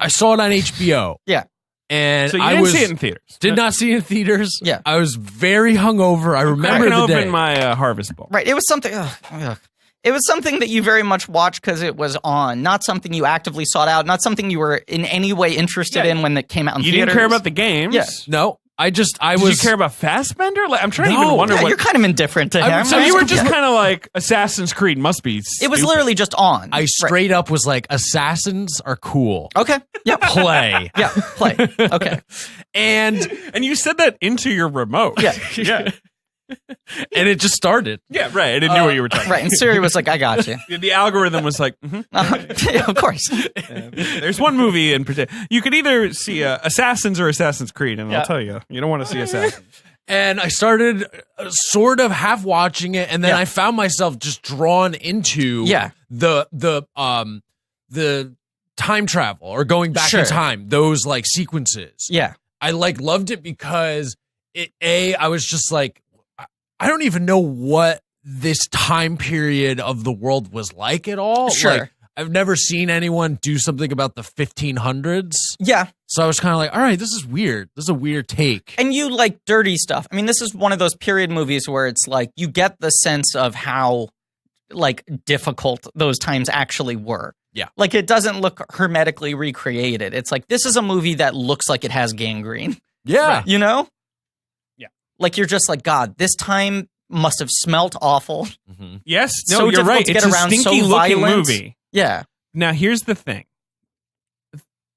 C: saw it on HBO.
B: Yeah.
C: And
D: so you didn't see it in theaters?
C: Did not see it in theaters.
B: Yeah.
C: I was very hungover. I remember the day.
D: Open my Harvest Bowl.
B: Right. It was something... It was something that you very much watched because it was on, not something you actively sought out, not something you were in any way interested in when it came out in theaters.
D: You didn't care about the games?
B: Yeah.
C: No. Did
D: you care about Fassbender? Like, I'm trying to even wonder what...
B: You're kind of indifferent to him.
D: So you were just kind of like, Assassin's Creed must be stupid.
B: It was literally just on.
C: I straight up was like, Assassins are cool.
B: Okay. Yeah.
C: Play.
B: Yeah. Play. Okay.
D: And you said that into your remote.
B: Yeah.
D: Yeah.
C: And it just started.
D: Yeah, right. I didn't know what you were talking about.
B: Right. And Siri was like, I got you.
D: The algorithm was like,
B: yeah, of course.
D: There's one movie in particular. You could either see Assassins or Assassin's Creed, and I'll tell you, you don't want to see Assassins.
C: And I started sort of half watching it, and then I found myself just drawn into the time travel or going back in time, those like sequences.
B: Yeah.
C: I loved it because I was just like, I don't even know what this time period of the world was like at all.
B: Sure.
C: Like, I've never seen anyone do something about the 1500s.
B: Yeah.
C: So I was kind of like, all right, this is weird. This is a weird take.
B: And you like dirty stuff. I mean, this is one of those period movies where it's like you get the sense of how like difficult those times actually were.
C: Yeah.
B: Like it doesn't look hermetically recreated. It's like this is a movie that looks like it has gangrene.
C: Yeah.
B: You know?
D: Yeah.
B: Like you're just like, God, this time must have smelt awful.
C: Mm-hmm.
D: Yes. No,
B: So
D: you're
B: difficult
D: right.
B: to
D: It's
B: get
D: a
B: around,
D: stinky
B: so
D: looking
B: violent.
D: movie.
B: Yeah.
D: Now, here's the thing.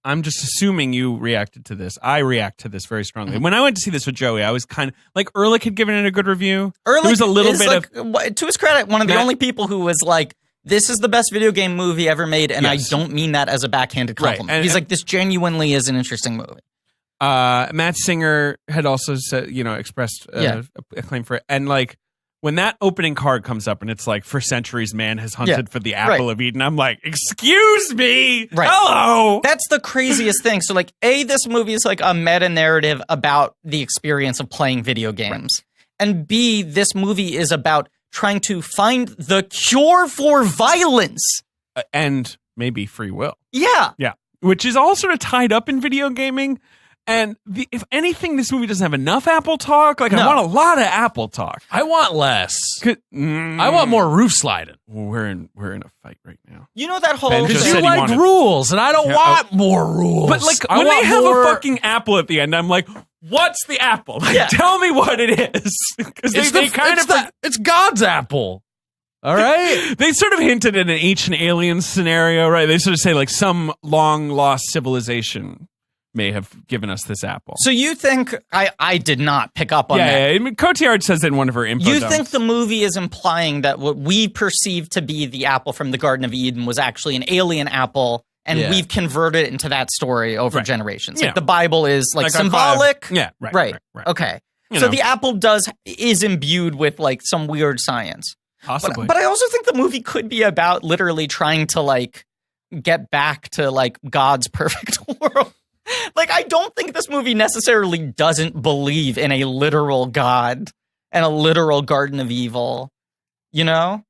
D: I'm just assuming you reacted to this. I react to this very strongly. When I went to see this with Joey, I was kind of like Ehrlich had given it a good review.
B: Ehrlich
D: there was a little
B: is
D: bit
B: like, to his credit, one of the
D: Matt-
B: only people who was like, this is the best video game movie ever made, and
D: Yes.
B: I don't mean that as a backhanded
D: Right.
B: compliment.
D: And-
B: He's like, this genuinely is an interesting movie.
D: Matt Singer had also said, expressed acclaim for it. And like when that opening card comes up and it's like, for centuries, man has hunted for the apple of Eden. I'm like, excuse me.
B: Right.
D: Hello.
B: That's the craziest thing. So like, this movie is like a meta narrative about the experience of playing video games. Right. And B, this movie is about trying to find the cure for violence.
D: And maybe free will.
B: Yeah.
D: Yeah. Which is all sort of tied up in video gaming. And if anything, this movie doesn't have enough Apple talk. Like, I
B: No.
D: want a lot of Apple talk.
C: I want less. I want more roof sliding.
D: We're in a fight right now.
B: You know that whole
D: Ben just
C: Because
D: said
C: you
D: he
C: like
D: wanted-
C: rules, and I don't
D: Yeah,
C: want more rules.
D: But like
C: I
D: when they
C: want
D: have
C: more-
D: a fucking apple at the end, I'm like, what's the apple? Like,
B: Yeah.
D: tell me what it is. Because
C: it's God's apple. All right.
D: they sort of hinted at an ancient alien scenario, right? They sort of say like some long lost civilization may have given us this apple.
B: So you think I did not pick up on that?
D: Yeah. I mean, Cotillard says that in one of her info
B: You
D: dumps.
B: think the movie is implying that what we perceive to be the apple from the Garden of Eden was actually an alien apple, and
C: Yeah.
B: we've converted it into that story over
D: Right.
B: generations?
D: Yeah.
B: Like the Bible is like
D: Like
B: symbolic.
D: yeah, right.
B: Okay.
D: You
B: So
D: know.
B: the apple is imbued with like some weird science.
D: Possibly.
B: But I also think the movie could be about literally trying to like get back to like God's perfect world. Like, I don't think this movie necessarily doesn't believe in a literal God and a literal Garden of Evil, you know?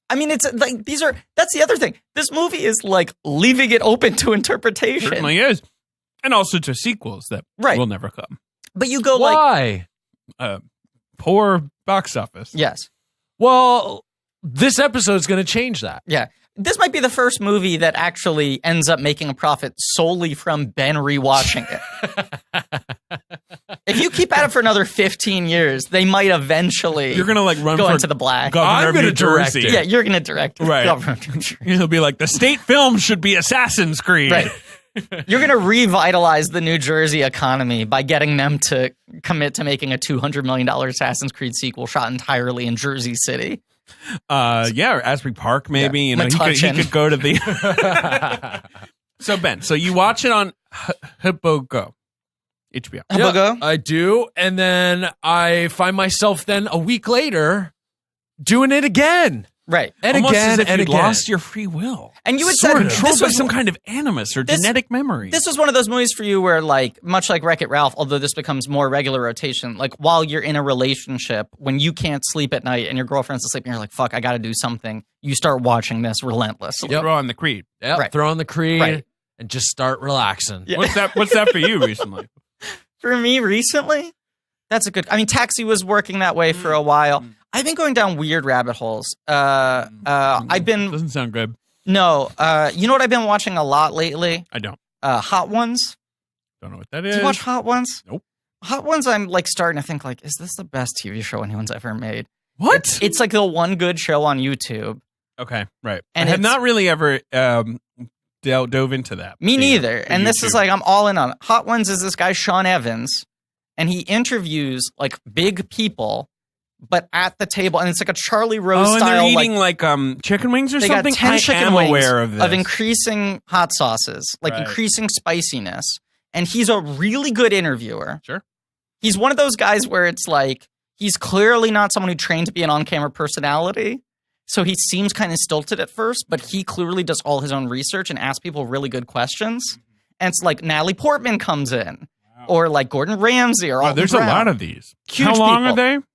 B: I mean, it's like, that's the other thing. This movie is like leaving it open to interpretation.
D: Certainly is. And also to sequels that will never come.
B: But you go
C: Why?
D: Poor box office.
B: Yes.
C: Well, this episode's going to change that.
B: Yeah. This might be the first movie that actually ends up making a profit solely from Ben rewatching it. If you keep at it for another 15 years, they might eventually
D: You're going to like run
B: go
D: for
B: into the black.
D: governor
C: I'm
D: of
C: gonna
D: New
C: direct
D: Jersey.
C: it.
B: Yeah, you're going to direct
D: Right.
B: Governor of New Jersey.
D: He'll be like, the state film should be Assassin's Creed.
B: Right. You're going to revitalize the New Jersey economy by getting them to commit to making a $200 million Assassin's Creed sequel shot entirely in Jersey City.
D: Yeah, or Asbury Park, maybe.
B: Yeah.
D: You know, he
B: Metuchen.
D: could go to the. So Ben, so you watch it on HBO.
B: Go.
C: I do. And then I find myself then a week later doing it again.
B: Right.
C: And
D: Almost
C: again
D: as if
C: and
D: you'd
C: again.
D: lost your free will.
B: And you had
C: Sort
B: said
C: of.
D: Controlled
B: this
D: by
B: was
D: some kind of animus or genetic memory.
B: This was one of those movies for you where, like, much like Wreck-It Ralph, although this becomes more regular rotation, like, while you're in a relationship, when you can't sleep at night and your girlfriend's asleep and you're like, fuck, I gotta do something, you start watching this relentlessly.
C: Yep.
D: Throw on the Creed.
C: Yep,
B: Right.
C: throw on the Creed
B: Right.
C: and just start relaxing.
B: Yeah.
D: What's that for you recently?
B: For me, recently, that's a good... I mean, Taxi was working that way for a while. I've been going down weird rabbit holes. I've been...
D: Doesn't sound good.
B: No, you know what I've been watching a lot lately?
D: I don't.
B: Hot Ones.
D: Don't know what that
B: Do
D: is.
B: you watch Hot Ones?
D: Nope.
B: Hot Ones, I'm like starting to think like, is this the best TV show anyone's ever made?
D: What?
B: It's like the one good show on YouTube.
D: Okay, right.
B: And
D: I have
B: it's-
D: not really ever dove into that.
B: Me
D: The,
B: neither.
D: the
B: And this is
D: YouTube.
B: like, I'm all in on it. Hot Ones is this guy, Sean Evans, and he interviews like big people, but at the table, and it's like a Charlie Rose
D: and
B: style.
D: they're eating
B: like,
D: chicken wings or
B: they
D: something.
B: got 10
D: I
B: chicken
D: am
B: wings
D: aware of this.
B: of increasing hot sauces, like
D: Right.
B: increasing spiciness. And he's a really good interviewer.
D: Sure.
B: He's one of those guys where it's like, he's clearly not someone who trained to be an on-camera personality. So he seems kind of stilted at first, but he clearly does all his own research and asks people really good questions. And it's like Natalie Portman comes in, or like Gordon Ramsay, or
D: Wow,
B: Alton
D: there's
B: Brown.
D: a lot of these.
B: Huge
D: How long
B: people.
D: are they?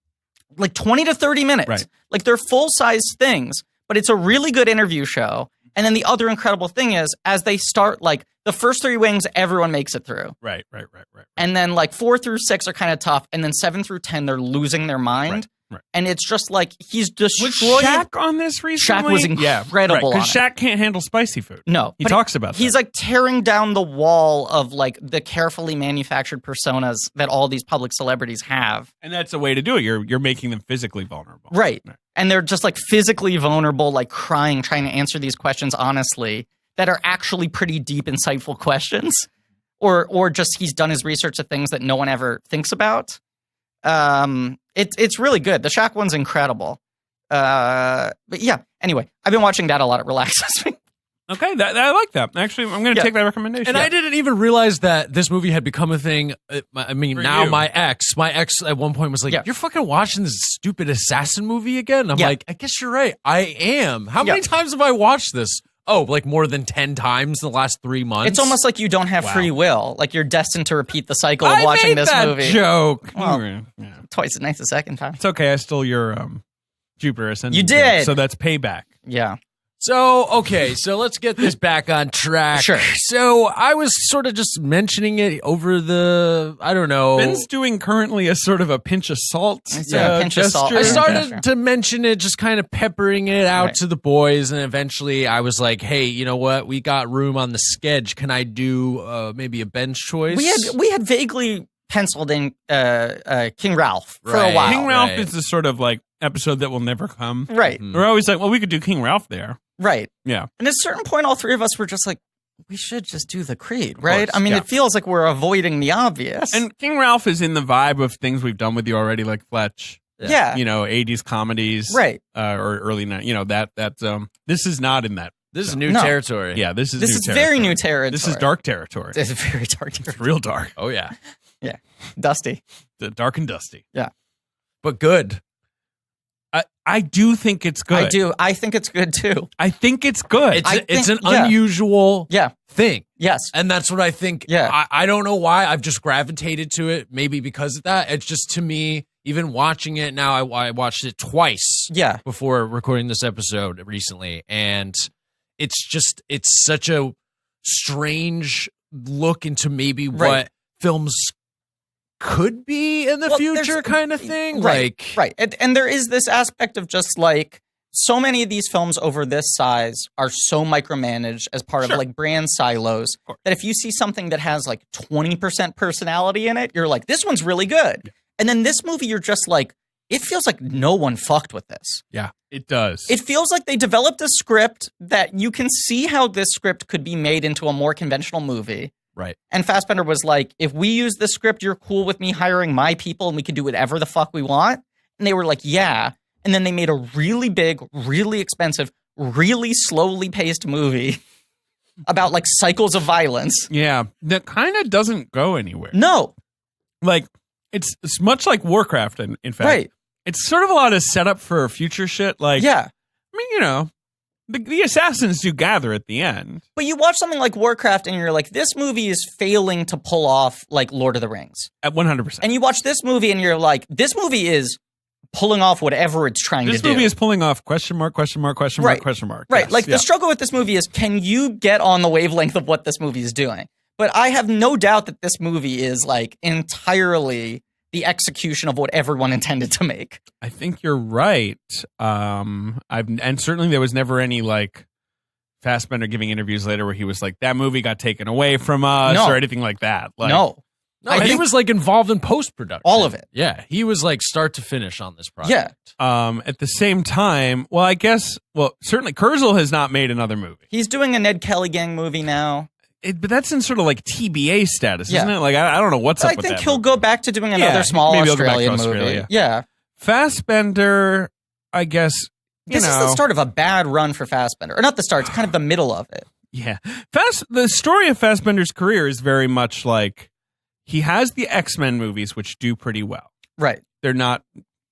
B: like 20 to 30 minutes.
D: Right.
B: Like they're full-size things, but it's a really good interview show. And then the other incredible thing is, as they start, like the first 3 wings, everyone makes it through.
D: Right.
B: And then like 4 through 6 are kind of tough. And then 7 through 10, they're losing their mind.
D: Right.
B: And it's just like he's
D: Was
B: destroying.
D: Shaq on this recently?
B: Shaq was incredible.
D: Because Shaq can't handle spicy food.
B: No.
D: He talks about that.
B: He's like tearing down the wall of like the carefully manufactured personas that all these public celebrities have.
D: And that's a way to do it. You're making them physically vulnerable.
B: Right. And they're just like physically vulnerable, like crying, trying to answer these questions honestly that are actually pretty deep, insightful questions. Or just he's done his research of things that no one ever thinks about. It's really good. The Shaq one's incredible. But yeah, anyway, I've been watching that a lot. It relaxes me.
D: Okay, I like that. Actually, I'm going to take that recommendation.
C: And I didn't even realize that this movie had become a thing. I mean,
D: For
C: now
D: you.
C: my ex at one point was like, "You're fucking watching this stupid assassin movie again?" I'm like, "I guess you're right. I am. How many times have I watched this? Oh, like more than 10 times in the last 3 months."
B: It's almost like you don't have free will. Like you're destined to repeat the cycle of watching this movie.
D: Joke.
B: Well, twice as nice the second time.
D: It's okay. I stole your Jupiter Ascendant.
B: You did.
D: So that's payback.
B: Yeah.
C: So, okay, so let's get this back on track.
B: Sure.
C: So I was sort of just mentioning it over I don't know.
D: Ben's doing currently a sort of a pinch of salt.
B: Pinch of salt.
C: I
B: Yeah.
C: started to mention it, just kind of peppering it out to the boys, and eventually I was like, "Hey, you know what? We got room on the sketch. Can I do maybe a bench choice?"
B: We had vaguely penciled in King Ralph for a while.
D: King Ralph is the sort of like episode that will never come.
B: Right.
D: We're always like, well, we could do King Ralph there.
B: Right.
D: Yeah.
B: And at a certain point, all three of us were just like, we should just do the Creed, right?
D: course,
B: I mean,
D: yeah.
B: it feels like we're avoiding the obvious.
D: And King Ralph is in the vibe of things we've done with you already, like Fletch.
B: Yeah.
D: You know, 80s comedies.
B: Right.
D: Or early, you know, that this is not in that.
C: This is new territory.
D: Yeah, this is
B: very new territory.
D: This is dark territory.
B: This is very dark territory.
D: It's real dark.
C: Oh, yeah.
B: Yeah. Dusty.
D: Dark and dusty.
B: Yeah.
C: But good.
D: I do think it's good.
B: I do. I think it's good, too.
D: I think it's good.
C: It's an unusual thing.
B: Yes.
C: And that's what I think.
B: Yeah.
C: I don't know why. I've just gravitated to it, maybe because of that. It's just, to me, even watching it now, I watched it twice before recording this episode recently. And it's such a strange look into maybe what films could be in the future kind of thing.
B: Right. And there is this aspect of just like, so many of these films over this size are so micromanaged as part of like brand silos that if you see something that has like 20% personality in it, you're like, this one's really good. Yeah. And then this movie, you're just like, it feels like no one fucked with this.
D: Yeah, it does.
B: It feels like they developed a script that you can see how this script could be made into a more conventional movie.
C: Right.
B: And Fassbender was like, if we use this script, you're cool with me hiring my people and we can do whatever the fuck we want? And they were like, yeah. And then they made a really big, really expensive, really slowly paced movie about like cycles of violence.
D: Yeah. That kind of doesn't go anywhere.
B: No.
D: Like, it's much like Warcraft, in fact.
B: Right.
D: It's sort of a lot of setup for future shit. Like,
B: yeah.
D: I mean, you know, the assassins do gather at the end.
B: But you watch something like Warcraft and you're like, this movie is failing to pull off like Lord of the Rings.
D: At 100%.
B: And you watch this movie and you're like, this movie is pulling off whatever it's trying to do.
D: This movie is pulling off question mark.
B: Right.
D: Yes,
B: like the struggle with this movie is, can you get on the wavelength of what this movie is doing? But I have no doubt that this movie is like entirely the execution of what everyone intended to make.
D: I think you're right. And certainly there was never any like Fassbender giving interviews later where he was like, that movie got taken away from us or anything like that. Like,
B: no,
C: he was like involved in post-production.
B: All of it.
C: Yeah. He was like start to finish on this project.
B: Yeah.
D: At the same time, certainly Kurzel has not made another movie.
B: He's doing a Ned Kelly Gang movie now.
D: But that's in sort of like TBA status, isn't it? Like, I don't know what's up with that.
B: I think he'll go back to doing another small Australian movie. Yeah.
D: Fassbender, I guess,
B: This is the start of a bad run for Fassbender. Or not the start, it's kind of the middle of it.
D: Yeah. The story of Fassbender's career is very much like he has the X-Men movies, which do pretty well.
B: Right.
D: They're not,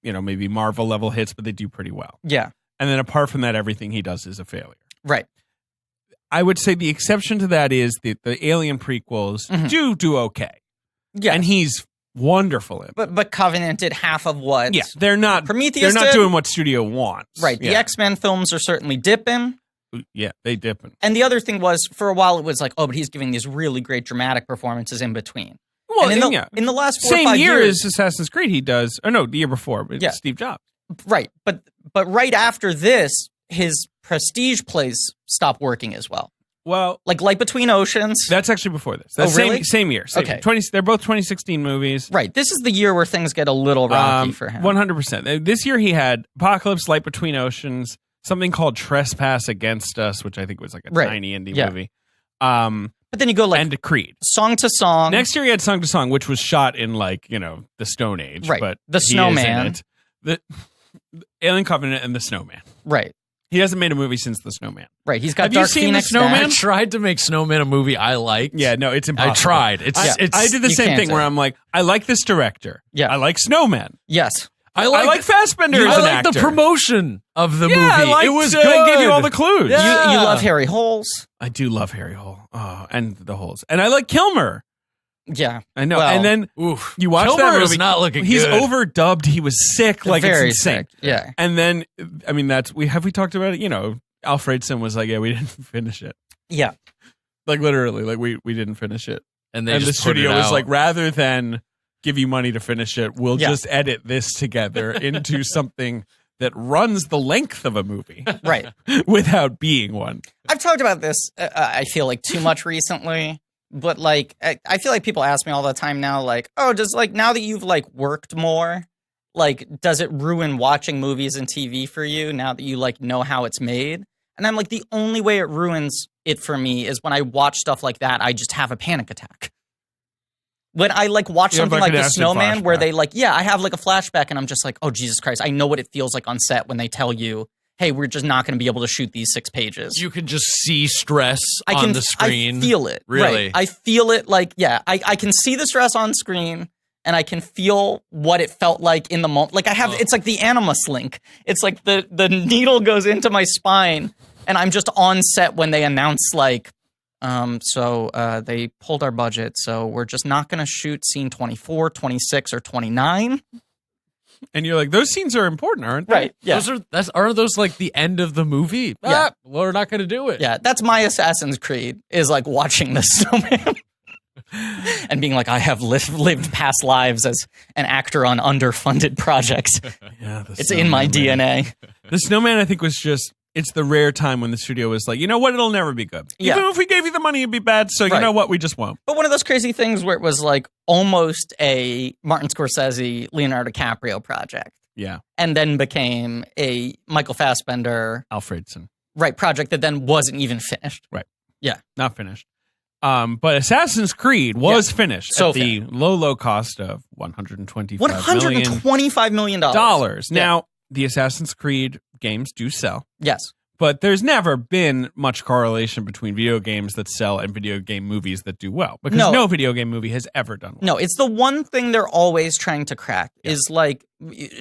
D: maybe Marvel level hits, but they do pretty well.
B: Yeah.
D: And then apart from that, everything he does is a failure.
B: Right.
D: I would say the exception to that is the Alien prequels do okay.
B: Yeah.
D: And he's wonderful input.
B: But Covenant did half of what?
D: Yeah, they're not
B: Prometheus
D: They're not
B: did.
D: doing what studio wants.
B: Right. The X-Men films are certainly dipping.
D: Yeah, they dipping.
B: And the other thing was, for a while, it was like, oh, but he's giving these really great dramatic performances in between.
D: Well,
B: and in the last 4 or 5
D: year
B: years,
D: as Assassin's Creed, he does. Or no, the year before, but
B: Yeah.
D: Steve Jobs.
B: right. But right after this, his prestige plays stopped working as well.
D: Well,
B: Like Light Between Oceans.
D: that's actually before this. That's
B: really?
D: Same year. Same
B: Okay.
D: year. 20. They're both 2016 movies.
B: Right. This is the year where things get a little rocky for him.
D: 100%. This year he had Apocalypse, Light Between Oceans, something called Trespass Against Us, which I think was like a
B: Right.
D: tiny indie
B: Yeah.
D: movie.
B: But then you go like
D: And Creed.
B: song to song.
D: Next year he had Song to Song, which was shot in like, the Stone Age.
B: Right.
D: But
B: The
D: he is
B: Snowman.
D: in it. The Alien Covenant and The Snowman.
B: Right.
D: He hasn't made a movie since The Snowman.
B: Right. He's got
D: Have you
B: Dark
D: seen The
B: Phoenix
D: Snowman?
C: I
B: back.
C: tried to make Snowman a movie I liked.
D: Yeah, no, it's impossible.
C: I tried. It's
D: I did the
B: you
D: same
B: can't
D: thing
B: do
D: where
B: it.
D: I'm like, I like this director.
B: Yeah.
D: I like Snowman.
B: Yes.
C: I
D: I like Fassbender as
C: I
D: an
C: like
D: actor.
C: the promotion of the
D: Yeah,
C: movie.
D: I liked,
C: it was
D: I
C: good.
D: gave you all the clues.
C: Yeah.
B: You love Harry Holes.
D: I do love Harry Hole. Oh, and the Holes. And I like Kilmer.
B: Yeah.
D: I know.
B: Well,
D: and then
C: Oof.
D: you watch
C: Kilmer
D: that movie.
C: is not looking
D: He's
C: good.
D: overdubbed. He was sick. Like
B: Very
D: it's insane.
B: sick. Yeah.
D: And then, I mean, we talked about it. Alfredson was like, yeah, we didn't finish it.
B: Yeah.
D: Like literally, like we didn't finish it.
C: And they
D: And the
C: just put
D: studio
C: it
D: was
C: out.
D: like, rather than give you money to finish it, we'll
B: Yeah.
D: just edit this together into something that runs the length of a movie
B: Right.
D: without being one.
B: I've talked about this, I feel like, too much recently. But, like, I feel like people ask me all the time now, like, oh, does, like, now that you've, like, worked more, like, does it ruin watching movies and TV for you now that you, like, know how it's made? And I'm like, the only way it ruins it for me is when I watch stuff like that, I just have a panic attack. When I, like, watch
D: You have,
B: something
D: like,
B: like
D: an
B: The
D: acid
B: Snowman where
D: flashback.
B: they, like, I have, like, a flashback and I'm just like, oh, Jesus Christ, I know what it feels like on set when they tell you, hey, we're just not going to be able to shoot these 6 pages.
C: You can just see stress
B: I
C: on the screen.
B: I feel it.
C: Really?
B: Right. I feel it like, I can see the stress on screen and I can feel what it felt like in the moment. Like it's like the Animus link. It's like the needle goes into my spine and I'm just on set when they announce like, they pulled our budget. So we're just not going to shoot scene 24, 26, or 29.
D: And you're like, those scenes are important, aren't they?
B: Right. Yeah.
C: Aren't those like the end of the movie?
B: Yeah.
C: We're not going to do it.
B: Yeah. That's my Assassin's Creed is like watching The Snowman. And being like, I have lived past lives as an actor on underfunded projects.
D: Yeah,
B: It's in my DNA.
D: The Snowman, I think, was just, it's the rare time when the studio was like, you know what, it'll never be good.
B: Yeah.
D: Even if we gave you the money, it'd be bad. So you
B: Right.
D: know what, we just won't.
B: But one of those crazy things where it was like almost a Martin Scorsese, Leonardo DiCaprio project.
D: Yeah.
B: And then became a Michael Fassbender,
D: Alfredson.
B: right, project that then wasn't even finished.
D: Right.
B: Yeah.
D: Not finished. But Assassin's Creed was finished
B: So
D: at the low cost of $125
B: $125 million.
D: dollars.
B: Yeah.
D: Now, the Assassin's Creed games do sell,
B: Yes.
D: but there's never been much correlation between video games that sell and video game movies that do well, because
B: No.
D: no video game movie has ever done well.
B: No, it's the one thing they're always trying to crack is like,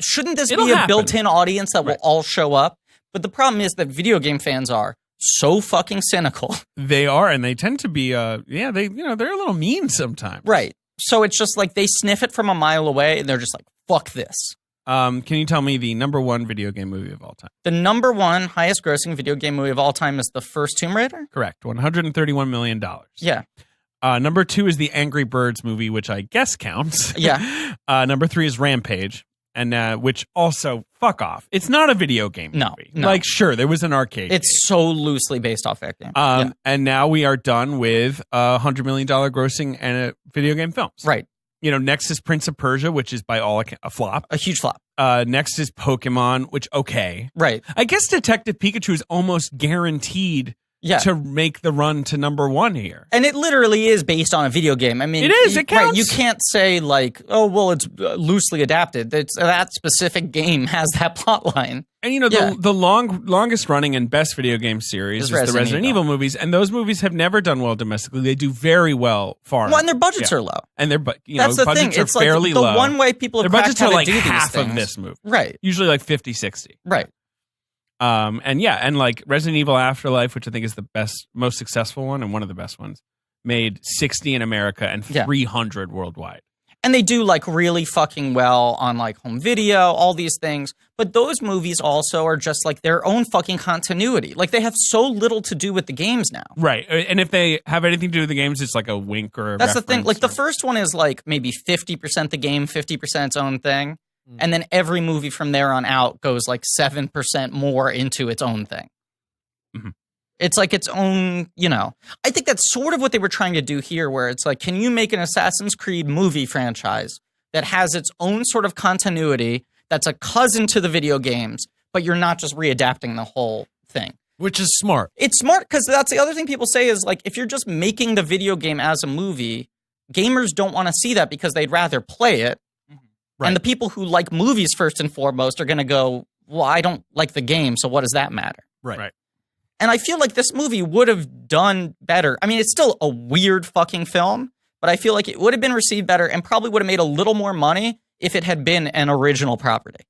B: shouldn't this
D: It'll
B: be a
D: happen.
B: built-in audience that will
D: Right.
B: all show up? But the problem is that video game fans are so fucking cynical.
D: They are, and they tend to be, they're a little mean sometimes.
B: Right. So it's just like they sniff it from a mile away and they're just like, fuck this.
D: Can you tell me the number one video game movie of all time?
B: The number one highest grossing video game movie of all time is the first Tomb Raider?
D: Correct. $131 million.
B: Yeah.
D: Number 2 is the Angry Birds movie, which I guess counts.
B: Yeah.
D: Number 3 is Rampage, and which also, fuck off. It's not a video game movie.
B: No.
D: Like, sure, there was an arcade game.
B: It's so loosely based off that game. Yeah.
D: And now we are done with $100 million grossing and video game films.
B: Right.
D: Next is Prince of Persia, which is by all a flop.
B: A huge flop.
D: Next is Pokemon, which, okay.
B: Right.
D: I guess Detective Pikachu is almost guaranteed
B: Yeah.
D: to make the run to number 1 here.
B: And it literally is based on a video game. I mean,
D: It is. It
B: Right,
D: counts.
B: you can't say like, oh, well, it's loosely adapted. That specific game has that plot line.
D: And
B: Yeah.
D: the longest running and best video game series is the Resident Evil movies, and those movies have never done well domestically. They do very well foreign.
B: Well, and their budgets are low.
D: And their
B: That's the thing.
D: budgets are
B: It's like
D: fairly
B: the
D: low.
B: one way people have
D: Their
B: cracked
D: budgets
B: how
D: are
B: to
D: like
B: do these
D: half of
B: things.
D: this movie.
B: Right.
D: Usually like 50-60.
B: Right.
D: And like Resident Evil Afterlife, which I think is the most successful one and one of the best ones, made 60 in America and
B: Yeah.
D: 300 worldwide.
B: And they do like really fucking well on like home video, all these things. But those movies also are just like their own fucking continuity. Like they have so little to do with the games now.
D: Right. And if they have anything to do with the games, it's like a wink or a
B: That's the thing.
D: reference
B: Like the first one is like maybe 50% the game, 50% its own thing. And then every movie from there on out goes like 7% more into its own thing.
D: Mm-hmm.
B: It's like its own, you know. I think that's sort of what they were trying to do here, where it's like, can you make an Assassin's Creed movie franchise that has its own sort of continuity, that's a cousin to the video games, but you're not just readapting the whole thing.
C: Which is smart.
B: It's smart because that's the other thing people say is like, if you're just making the video game as a movie, gamers don't want to see that because they'd rather play it.
C: Right.
B: And the people who like movies first and foremost are going to go, well, I don't like the game, so what does that matter?
C: Right.
B: And I feel like this movie would have done better. I mean, it's still a weird fucking film, but I feel like it would have been received better and probably would have made a little more money if it had been an original property.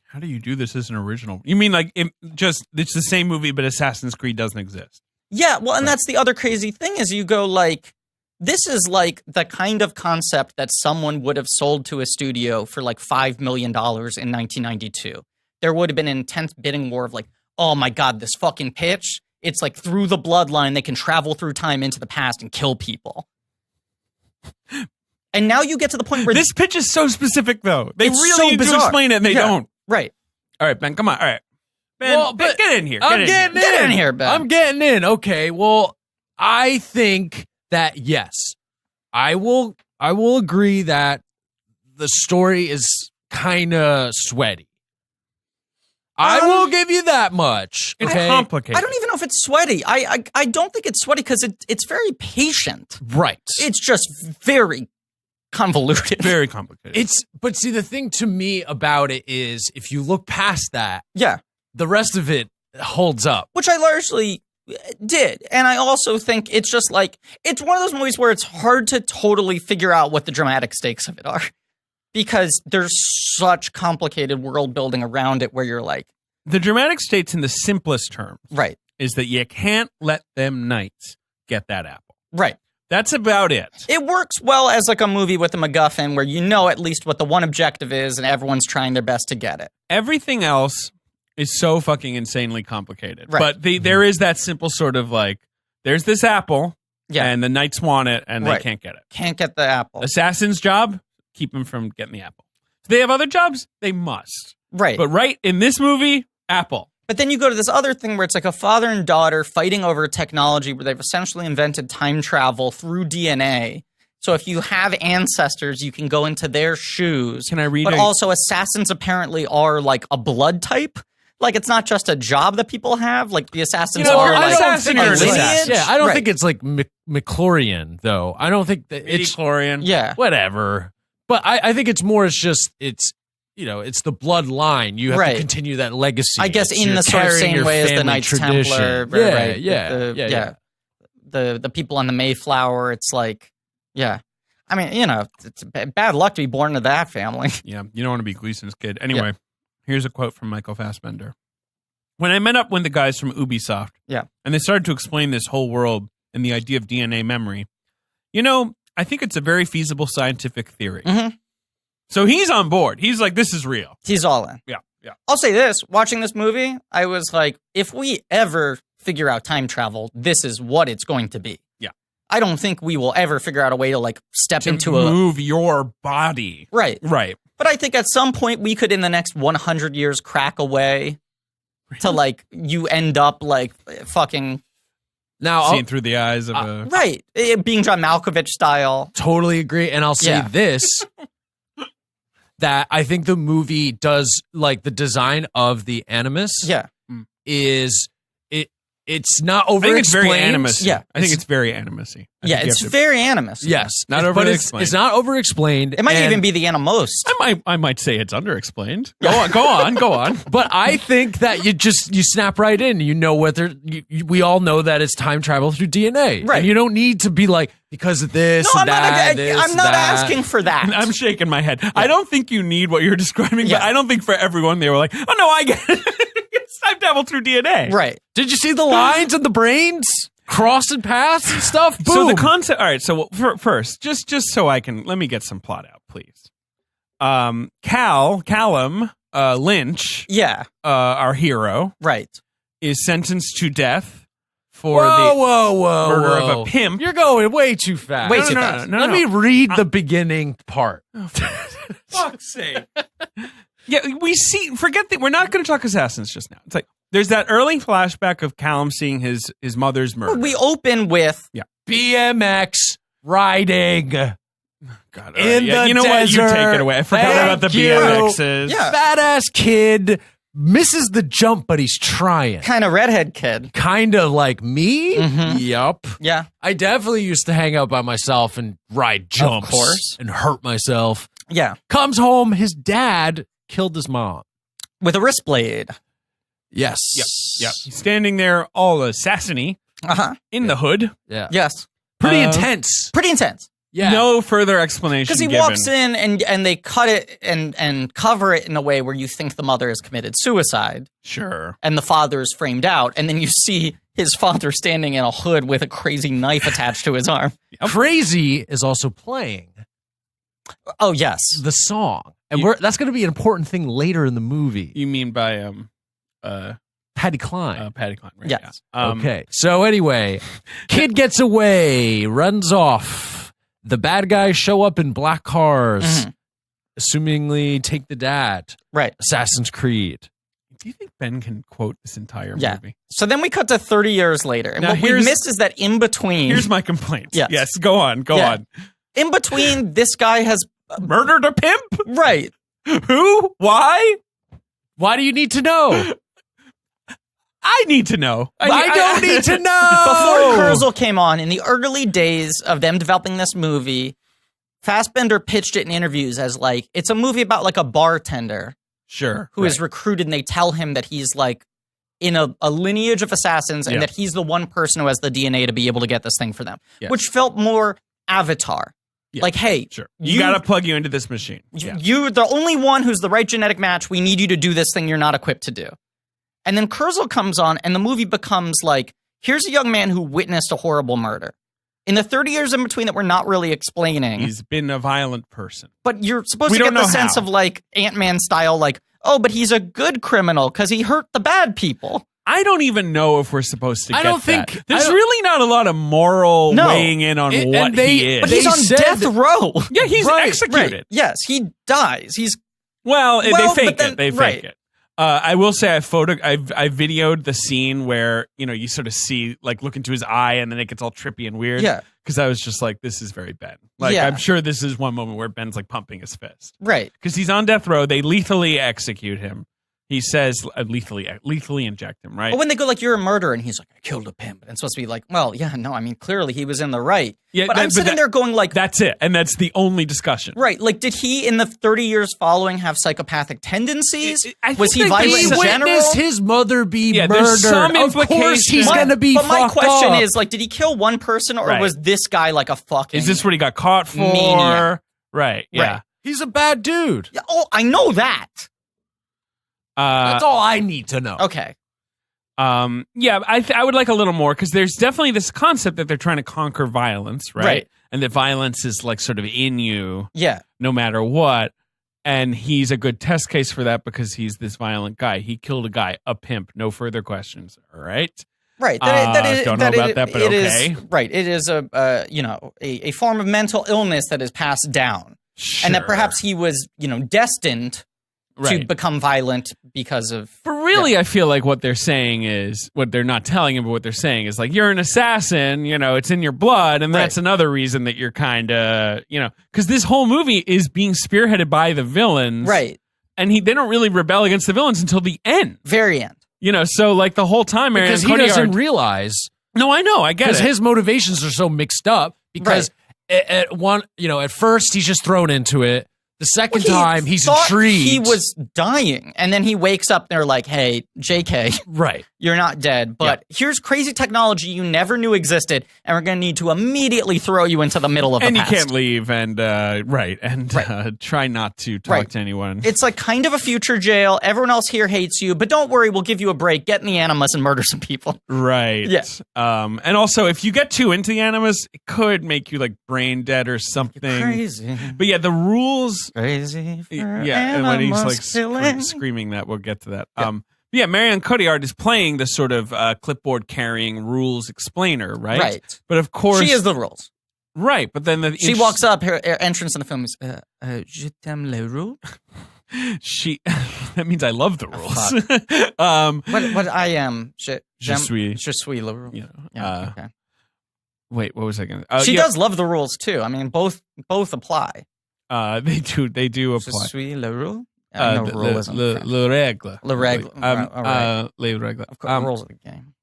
D: How do you do this as an original? You mean like it's the same movie, but Assassin's Creed doesn't exist?
B: Yeah, well, and that's the other crazy thing is you go like, this is like the kind of concept that someone would have sold to a studio for like $5 million in 1992. There would have been an intense bidding war of like, oh my God, this fucking pitch. It's like through the bloodline, they can travel through time into the past and kill people. And now you get to the point where
D: this pitch is so specific, though. They
B: it's
D: really
B: so
D: need to
B: bizarre.
D: explain it, and they don't.
B: Right.
D: All right, Ben, come on. All right. Ben,
C: Well, but
D: get in here.
C: I'm getting in.
B: Get in here, Ben.
C: I'm getting in. Okay. Well, I think that yes, I will agree that the story is kind of sweaty. I will give you that much.
D: It's
C: Okay.
D: complicated.
B: I don't even know if it's sweaty. I don't think it's sweaty because it's very patient.
C: Right.
B: It's just very convoluted.
D: Very complicated.
C: But see, the thing to me about it is if you look past that,
B: Yeah.
C: the rest of it holds up.
B: Which I largely did. And I also think it's just like, it's one of those movies where it's hard to totally figure out what the dramatic stakes of it are. Because there's such complicated world building around it where you're like...
D: The dramatic states in the simplest terms
B: Right.
D: is that you can't let them knights get that apple.
B: Right.
D: That's about it.
B: It works well as like a movie with a MacGuffin where you know at least what the one objective is and everyone's trying their best to get it.
D: Everything else is so fucking insanely complicated.
B: Right.
D: But there is that simple sort of like, there's this apple,
B: Yeah.
D: and the knights want it, and they
B: Right.
D: can't get it.
B: Can't get the apple.
D: Assassin's job, keep them from getting the apple. If they have other jobs, they must.
B: Right.
D: But right in this movie, apple.
B: But then you go to this other thing where it's like a father and daughter fighting over technology where they've essentially invented time travel through DNA. So if you have ancestors, you can go into their shoes.
D: Can I read
B: But
D: a-
B: also assassins apparently are like a blood type. Like it's not just a job that people have. Like the assassins are
D: you're an
B: like
D: assassin,
B: a
D: you're an
B: lineage.
D: assassin.
C: Yeah, I don't
B: Right.
C: think it's like McClorian, though. I don't think that it's
D: Chlorian.
B: Yeah.
C: whatever. But I think it's more, it's the bloodline. You have
B: Right.
C: to continue that legacy.
B: I guess
C: It's
B: in
C: you're
B: the sort of
C: carrying
B: same
C: your
B: way as the
C: family
B: Knights
C: tradition.
B: Templar.
C: Yeah,
B: right.
C: yeah.
B: The people on the Mayflower, it's like, yeah. I mean, you know, it's bad luck to be born into that family.
D: Yeah, you don't want to be Gleason's kid. Anyway, here's a quote from Michael Fassbender. When I met up with the guys from Ubisoft,
B: Yeah.
D: and they started to explain this whole world and the idea of DNA memory, I think it's a very feasible scientific theory.
B: Mhm.
D: So he's on board. He's like, this is real.
B: He's all in.
D: Yeah.
B: I'll say this, watching this movie, I was like, if we ever figure out time travel, this is what it's going to be.
D: Yeah.
B: I don't think we will ever figure out a way to like step
D: To
B: into a...
D: move your body.
B: Right.
D: Right.
B: But I think at some point we could in the next 100 years crack a way to like, you end up like fucking...
C: Now,
D: Seen through the eyes of a...
B: Right. Being John Malkovich style.
C: totally agree. And I'll say
B: Yeah.
C: this, that I think the movie does, like, the design of the Animus
B: Yeah.
C: is, it's not
D: I
C: over
D: think it's very animus.
B: Yeah.
D: I think it's very animus-y. I
B: Yeah,
D: think you
B: it's
D: have to-
B: very animus.
C: Yes.
D: Not
C: but
D: overly
C: it's
D: explained.
C: not over explained.
B: It might even be the Animmost.
D: I might say it's underexplained. Go on.
C: But I think that you snap right in. You know whether we all know that it's time travel through DNA,
B: Right.
C: And you don't need to be like because of this.
B: No,
C: and
B: I'm not
C: that.
B: asking for that.
D: I'm shaking my head. I don't think you need what you're describing,
B: Yeah.
D: but I don't think for everyone they were like, oh no, I get it. It's time travel through DNA.
B: Right.
C: Did you see the lines and the brains? crossing paths and stuff. Boom.
D: So the concept. All right. So first, just so I can let me get some plot out, please. Callum Lynch, our hero,
B: right,
D: is sentenced to death for
C: whoa,
D: murder of a pimp.
C: You're going way too fast.
B: Way too fast.
C: Let me read the beginning part.
D: Oh, for fuck's sake. Yeah, we see. Forget that we're not going to talk assassins just now. It's like there's that early flashback of Callum seeing his mother's murder.
B: We open with
C: BMX riding.
D: God,
C: in the
D: you know
C: desert.
D: What? You take it away. I forgot about the BMXs.
B: Yeah.
C: Fat ass kid misses the jump, but he's trying.
B: Kind of redhead kid.
C: Kind of like me.
B: Mhm.
C: Yup.
B: Yeah.
C: I definitely used to hang out by myself and ride jumps.
B: Of course.
C: And hurt myself.
B: Yeah.
C: Comes home, his dad killed his mom.
B: With a wrist blade.
C: Yes.
D: Yep. He's standing there all assassiny in the hood.
C: Yeah.
B: Yes.
C: Pretty intense.
B: Pretty intense.
C: Yeah.
D: No further explanation
B: Because he
D: given.
B: walks in and they cut it and cover it in a way where you think the mother has committed suicide.
D: Sure.
B: And the father is framed out. And then you see his father standing in a hood with a crazy knife attached to his arm.
C: Yep. Crazy is also playing.
B: Oh, yes.
C: The song. And that's going to be an important thing later in the movie.
D: You mean by
C: Patty Klein.
D: Patty Klein, right?
B: Yes.
D: Yeah.
C: Okay. So anyway, kid gets away, runs off. The bad guys show up in black cars, assumingly take the dad.
B: Right.
C: Assassin's Creed.
D: Do you think Ben can quote this entire
B: Yeah.
D: movie?
B: So then we cut to 30 years later. And
D: Now
B: what we missed is that in between.
D: Here's my complaint.
B: Yes.
D: Go on.
B: In between, this guy has
D: murdered a pimp?
B: Right.
D: Who? Why?
C: Why do you need to know?
D: I need to know.
C: I don't need to know.
B: Before Kurzel came on, in the early days of them developing this movie, Fassbender pitched it in interviews as like, it's a movie about like a bartender.
D: Sure.
B: Who is recruited and they tell him that he's like in a lineage of assassins and that he's the one person who has the DNA to be able to get this thing for them. Yes. Which felt more Avatar. Yeah. Like, hey,
D: sure. You got to plug you into this machine.
B: You're the only one who's the right genetic match. We need you to do this thing you're not equipped to do. And then Kurzel comes on, and the movie becomes like, here's a young man who witnessed a horrible murder. In the 30 years in between that we're not really explaining.
D: He's been a violent person.
B: But you're supposed to get the sense of like Ant-Man style, like, oh, but he's a good criminal because he hurt the bad people.
D: I don't even know if we're supposed to get
C: think
D: there's really not a lot of moral weighing in on what he is.
B: But he's on death row.
D: Yeah, he's executed.
B: Right. Yes, he dies. He's
D: they fake it. They fake it. I will say I videoed the scene where, you sort of see, like, look into his eye and then it gets all trippy and weird. Yeah. Because I was just like, this is very Ben. Like, I'm sure this is one moment where Ben's, like, pumping his fist.
B: Right.
D: Because he's on death row. They lethally execute him. He says lethally inject him, right?
B: But when they go like, you're a murderer, and he's like, I killed a pimp. And it's supposed to be like, well, yeah, no, I mean, clearly he was in the right. Yeah, but I'm sitting there going like...
D: That's it. And that's the only discussion.
B: Right. Like, did he, in the 30 years following, have psychopathic tendencies? Was he violent in general?
C: He witnessed his mother be murdered.
D: There's some
C: of course he's going to be fucked up.
B: But my question is, like, did he kill one person, or was this guy like a fucking...
D: Is this what he got caught for?
B: Maniac?
D: Right. Yeah.
C: Right. He's a bad dude.
B: Yeah, oh, I know that.
C: That's all I need to know.
B: Okay.
D: Yeah, I would like a little more because there's definitely this concept that they're trying to conquer violence, right? And that violence is like sort of in you, no matter what. And he's a good test case for that because he's this violent guy. He killed a guy, a pimp, no further questions. All right.
B: Right.
D: Don't know about that, but okay.
B: Right. It is a form of mental illness that is passed down, and that perhaps he was destined. To become violent because of...
D: But really, I feel like what they're saying is... What they're not telling him, but what they're saying is like, you're an assassin, it's in your blood, and that's another reason that you're kind of, Because this whole movie is being spearheaded by the villains.
B: Right.
D: And they don't really rebel against the villains until the end.
B: Very end.
D: So like the whole time...
C: Because he doesn't realize...
D: No, I know, I get it.
C: Because his motivations are so mixed up. Because at first, he's just thrown into it. The second
B: He
C: time, he's
B: thought
C: intrigued.
B: he was dying, and then he wakes up and they're like, hey, JK,
C: right.
B: you're not dead, but here's crazy technology you never knew existed, and we're going to need to immediately throw you into the middle of
D: and
B: the
D: you
B: past.
D: can't leave, and try not to talk to anyone.
B: It's like kind of a future jail. Everyone else here hates you, but don't worry, we'll give you a break. Get in the Animus and murder some people.
D: Right.
B: Yeah.
D: And also, if you get too into the Animus, it could make you like brain dead or something.
B: Crazy.
D: But yeah, the rules.
B: Crazy.
D: And when he's like screaming that, we'll get to that. Yeah. Marianne Cotillard is playing the sort of clipboard carrying rules explainer, right?
B: Right.
D: But of course,
B: she is the rules.
D: Right. But then
B: she walks up. Her entrance in the film is "Je t'aime les rules."
D: That means I love the rules.
B: What I am. Je suis le rule.
D: You know,
B: Yeah, okay.
D: Wait, what was I going to?
B: She does love the rules too. I mean, both apply.
D: They do apply.
B: Je suis le rule. No, rule isn't
D: le règle.
B: Le règle. Right.
D: Le règle.
B: Of course, rules of the game.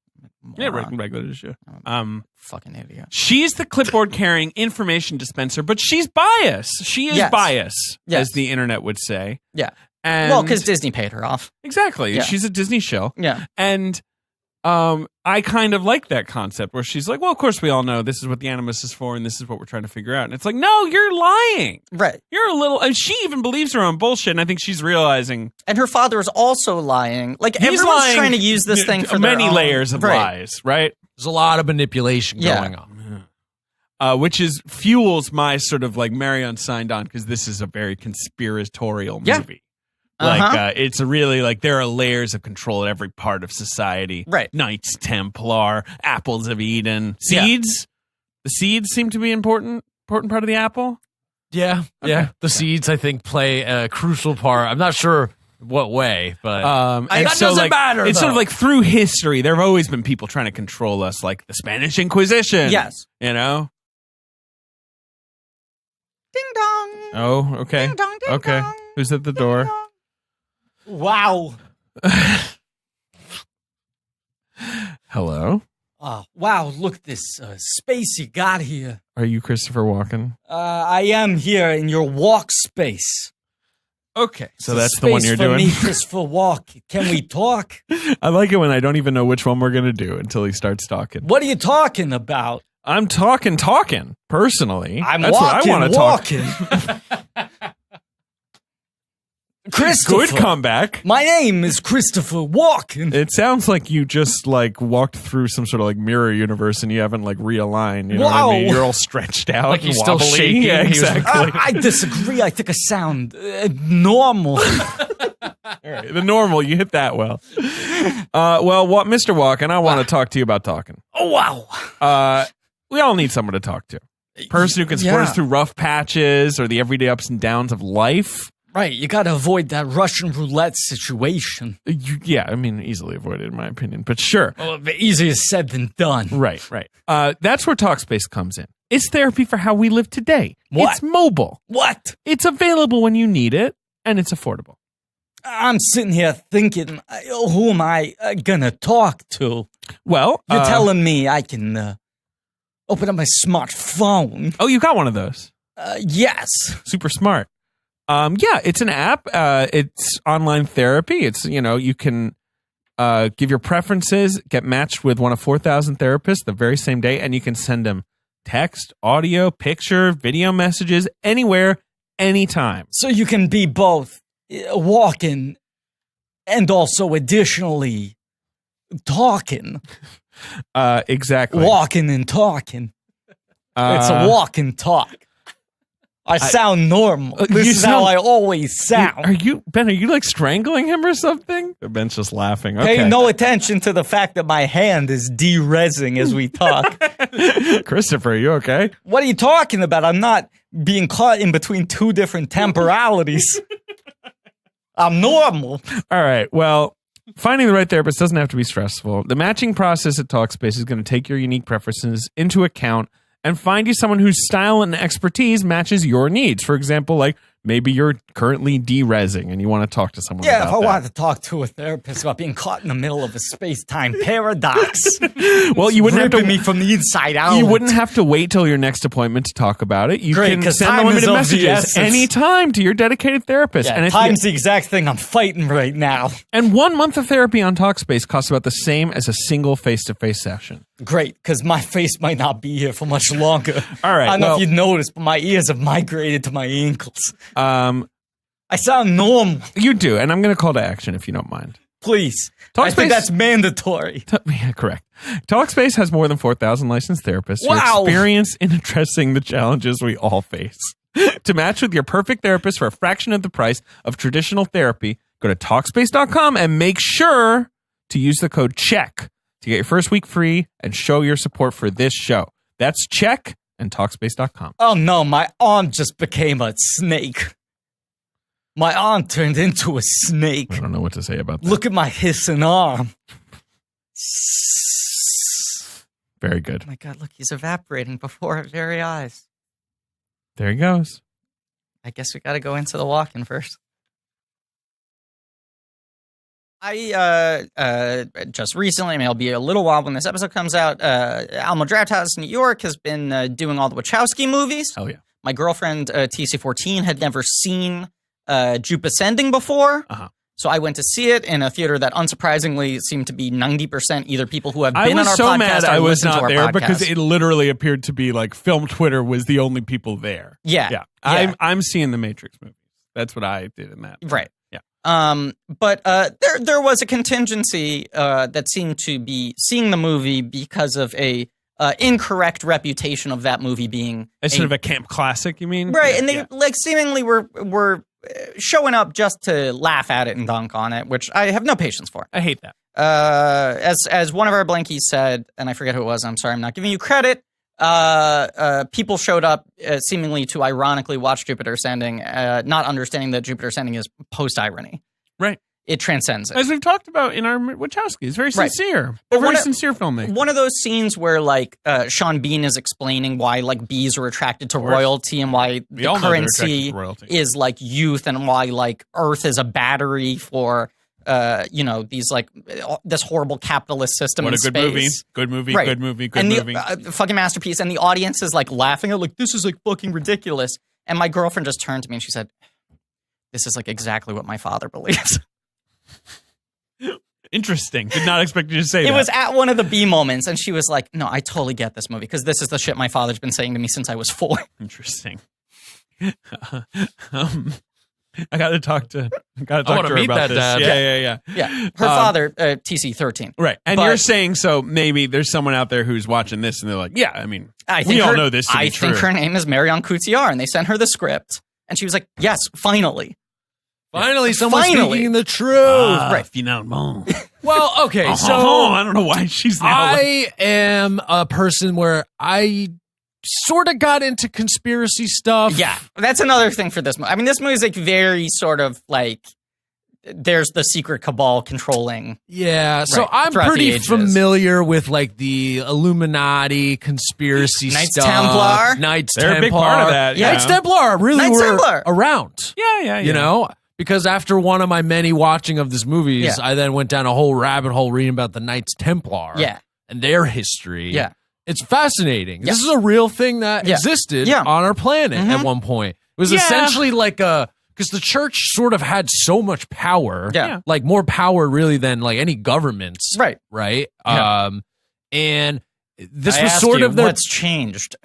D: Yeah, regular issue.
B: Fucking idiot.
D: She's the clipboard carrying information dispenser, but she's biased. She is biased, as the internet would say.
B: Yeah.
D: And
B: well, because Disney paid her off.
D: Exactly.
B: Yeah.
D: She's a Disney shill.
B: Yeah.
D: And I kind of like that concept where she's like, well, of course we all know this is what the Animus is for and this is what we're trying to figure out. And it's like, no, you're lying.
B: Right.
D: You're a little, and she even believes her own bullshit. And I think she's realizing.
B: And her father is also lying. Like,
D: He's
B: everyone's
D: lying
B: trying to use this thing for
D: many
B: their own
D: layers of lies, right?
C: There's a lot of manipulation going on.
D: Which fuels my sort of like Marion signed on because this is a very conspiratorial movie. Like it's really like there are layers of control at every part of society.
B: Right.
D: Knights Templar, apples of Eden, seeds. The seeds seem to be important part of the apple.
C: Yeah. Okay. Yeah. The seeds, I think, play a crucial part. I'm not sure what way, but that doesn't matter.
D: It's sort of like through history, there have always been people trying to control us, like the Spanish Inquisition.
B: Yes.
D: You know?
B: Ding dong.
D: Oh, okay.
B: Ding dong, ding
D: okay.
B: dong.
D: Who's at the door?
E: Wow.
D: Hello?
E: Wow, look at this space you got here.
D: Are you Christopher Walken?
E: I am here in your walk space.
D: Okay. So
E: It's a
D: that's the one
E: space
D: you're
E: for
D: doing?
E: me, Christopher Walk. Can we talk?
D: I like it when I don't even know which one we're going to do until he starts talking.
E: What are you talking about?
D: I'm talking, personally.
E: I'm
D: That's
E: walking,
D: what I want to
E: walking. Christopher.
D: Good comeback.
E: My name is Christopher Walken.
D: It sounds like you just like walked through some sort of like mirror universe and you haven't like realigned. You know what I mean? You're all stretched out.
C: Like he's
D: and
C: still
D: wobbly.
C: shaking.
D: Yeah,
C: He was-
D: exactly.
E: I disagree. I think I sound normal.
D: All right, the normal, you hit that well. What, Mr. Walken, I want to talk to you about talking.
E: Oh, wow.
D: We all need someone to talk to. Person who can support us through rough patches or the everyday ups and downs of life.
E: Right, you got to avoid that Russian roulette situation.
D: I mean, easily avoided in my opinion, but sure.
E: Well, easier said than done.
D: Right. That's where Talkspace comes in. It's therapy for how we live today.
E: What?
D: It's mobile.
E: What?
D: It's available when you need it, and it's affordable.
E: I'm sitting here thinking, who am I gonna talk to?
D: Well,
E: You're telling me I can open up my smartphone?
D: Oh, you got one of those.
E: Yes.
D: Super smart. It's an app. It's online therapy. It's, you can give your preferences, get matched with one of 4,000 therapists the very same day, and you can send them text, audio, picture, video messages, anywhere, anytime.
E: So you can be both walking and also additionally talking.
D: Exactly.
E: Walking and talking. It's a walk and talk. I sound normal. This is how I always sound.
D: Are you like strangling him or something? Ben's just laughing. Okay.
E: Pay no attention to the fact that my hand is de-rezzing as we talk.
D: Christopher, are you okay?
E: What are you talking about? I'm not being caught in between two different temporalities. I'm normal.
D: All right. Well, finding the right therapist doesn't have to be stressful. The matching process at Talkspace is going to take your unique preferences into account and find you someone whose style and expertise matches your needs. For example, like Maybe you're currently de-resing and you want to talk to someone
E: Yeah,
D: about
E: if I
D: that.
E: wanted to talk to a therapist about being caught in the middle of a space-time paradox.
D: Well, you wouldn't have to
E: ripping me from the inside out.
D: You wouldn't have to wait till your next appointment to talk about it. You
E: Great,
D: can
E: 'cause
D: send
E: time is
D: unlimited
E: of the
D: messages
E: essence.
D: anytime to your dedicated therapist.
E: Yeah,
D: and if
E: time's the exact thing I'm fighting right now.
D: and 1 month of therapy on Talkspace costs about the same as a single face-to-face session.
E: Great, because my face might not be here for much longer.
D: All right,
E: I don't know
D: well-
E: if you'd noticed, but my ears have migrated to my ankles. I sound normal.
D: You do, and I'm going to call to action if you don't mind.
E: Please.
D: Talkspace-
E: I think that's mandatory.
D: Yeah, correct. Talkspace has more than 4,000 licensed therapists who are
E: Wow.
D: experienced in addressing the challenges we all face. To match with your perfect therapist for a fraction of the price of traditional therapy, go to Talkspace.com and make sure to use the code CHECK to get your first week free and show your support for this show. That's CHECK and Talkspace.com.
E: Oh no, my arm just became a snake. My arm turned into a snake.
D: I don't know what to say about that.
E: Look at my hissing arm.
D: Very good.
B: Oh my God, look, he's evaporating before our very eyes.
D: There he goes.
B: I guess we got to go into the walk-in first. I just recently, I mean, it'll be a little while when this episode comes out. Alamo Drafthouse, New York, has been doing all the Wachowski movies.
D: Oh, yeah.
B: My girlfriend, TC14, had never seen Jupe Ascending before.
D: Uh-huh.
B: So I went to see it in a theater that unsurprisingly seemed to be 90% either people who have been
D: I
B: on
D: was
B: our
D: so
B: podcast
D: mad
B: or
D: I was
B: listened to
D: not
B: our
D: there
B: podcast.
D: because it literally appeared to be like film Twitter was the only people there.
B: Yeah.
D: I'm seeing the Matrix movies. That's what I did in that.
B: Right.
D: Yeah.
B: But there was a contingency that seemed to be seeing the movie because of a incorrect reputation of that movie being
D: It's sort of a camp classic, you mean?
B: right,
D: Yeah,
B: and they
D: yeah.
B: like seemingly were showing up just to laugh at it and dunk on it, which I have no patience for.
D: I hate that.
B: As one of our blankies said, and I forget who it was. I'm sorry, I'm not giving you credit. People showed up seemingly to ironically watch Jupiter Ascending, not understanding that Jupiter Ascending is post-irony.
D: Right.
B: It transcends it.
D: As we've talked about in our Wachowski, it's very
B: Right.
D: sincere.
B: But
D: A very
B: one of-
D: sincere filmmaker.
B: One of those scenes where like Sean Bean is explaining why like bees are attracted to
D: course.
B: royalty and why
D: We
B: the
D: all know they're
B: currency
D: attracted to royalty.
B: is like youth and why like Earth is a battery for these like this horrible capitalist system
D: What
B: in
D: a good
B: space.
D: movie. Good movie,
B: Right.
D: good movie, good
B: and
D: movie.
B: the fucking masterpiece, and the audience is like laughing at like this is like fucking ridiculous. And my girlfriend just turned to me and she said, "This is like exactly what my father believes."
D: Interesting. Did not expect you to say
B: It
D: that.
B: was at one of the B moments, and she was like, "No, I totally get this movie because this is the shit my father's been saying to me since I was 4."
D: Interesting. I got to talk to
C: wanna
D: her
C: meet
D: about
C: that
D: this.
C: dad.
D: Yeah.
B: Yeah, her father, TC13.
D: Right. And
B: But-
D: you're saying, so maybe there's someone out there who's watching this and they're like, yeah, I mean,
B: I
D: we all
B: her-
D: know this to
B: I
D: be
B: think
D: true.
B: her name is Marion Cotillard, and they sent her the script, and she was like, "Yes, finally."
C: Finally, someone
B: Finally.
C: speaking the truth.
B: Right.
D: Finalement.
C: Well, okay, so
D: I don't know why she's now like,
C: I am a person where I sort of got into conspiracy stuff.
B: Yeah, that's another thing for this movie. I mean, this movie is like very sort of like there's the secret cabal controlling.
C: Yeah, so
B: Right,
C: I'm
B: throughout the
C: pretty
B: ages.
C: familiar with like the Illuminati conspiracy
B: Knights
C: stuff.
B: Templar.
C: Knights
D: They're a
C: Templar.
D: big part of that,
C: Knights
D: you know.
C: Templar really
B: Knights
C: were
B: Templar.
C: around.
D: yeah.
C: You know? Because after one of my many watching of these movies,
B: Yeah.
C: I then went down a whole rabbit hole reading about the Knights Templar
B: Yeah.
C: and their history.
B: Yeah.
C: It's fascinating.
B: Yeah.
C: This is a real thing that
B: Yeah.
C: existed
B: Yeah.
C: on our planet
B: Mhm.
C: at one point. It was
D: Yeah.
C: essentially like because the church sort of had so much power,
B: Yeah.
C: like more power really than like any governments,
B: Right.
C: right?
B: Yeah.
C: And this
B: I
C: was
B: ask
C: sort
B: you,
C: of their
B: what's changed.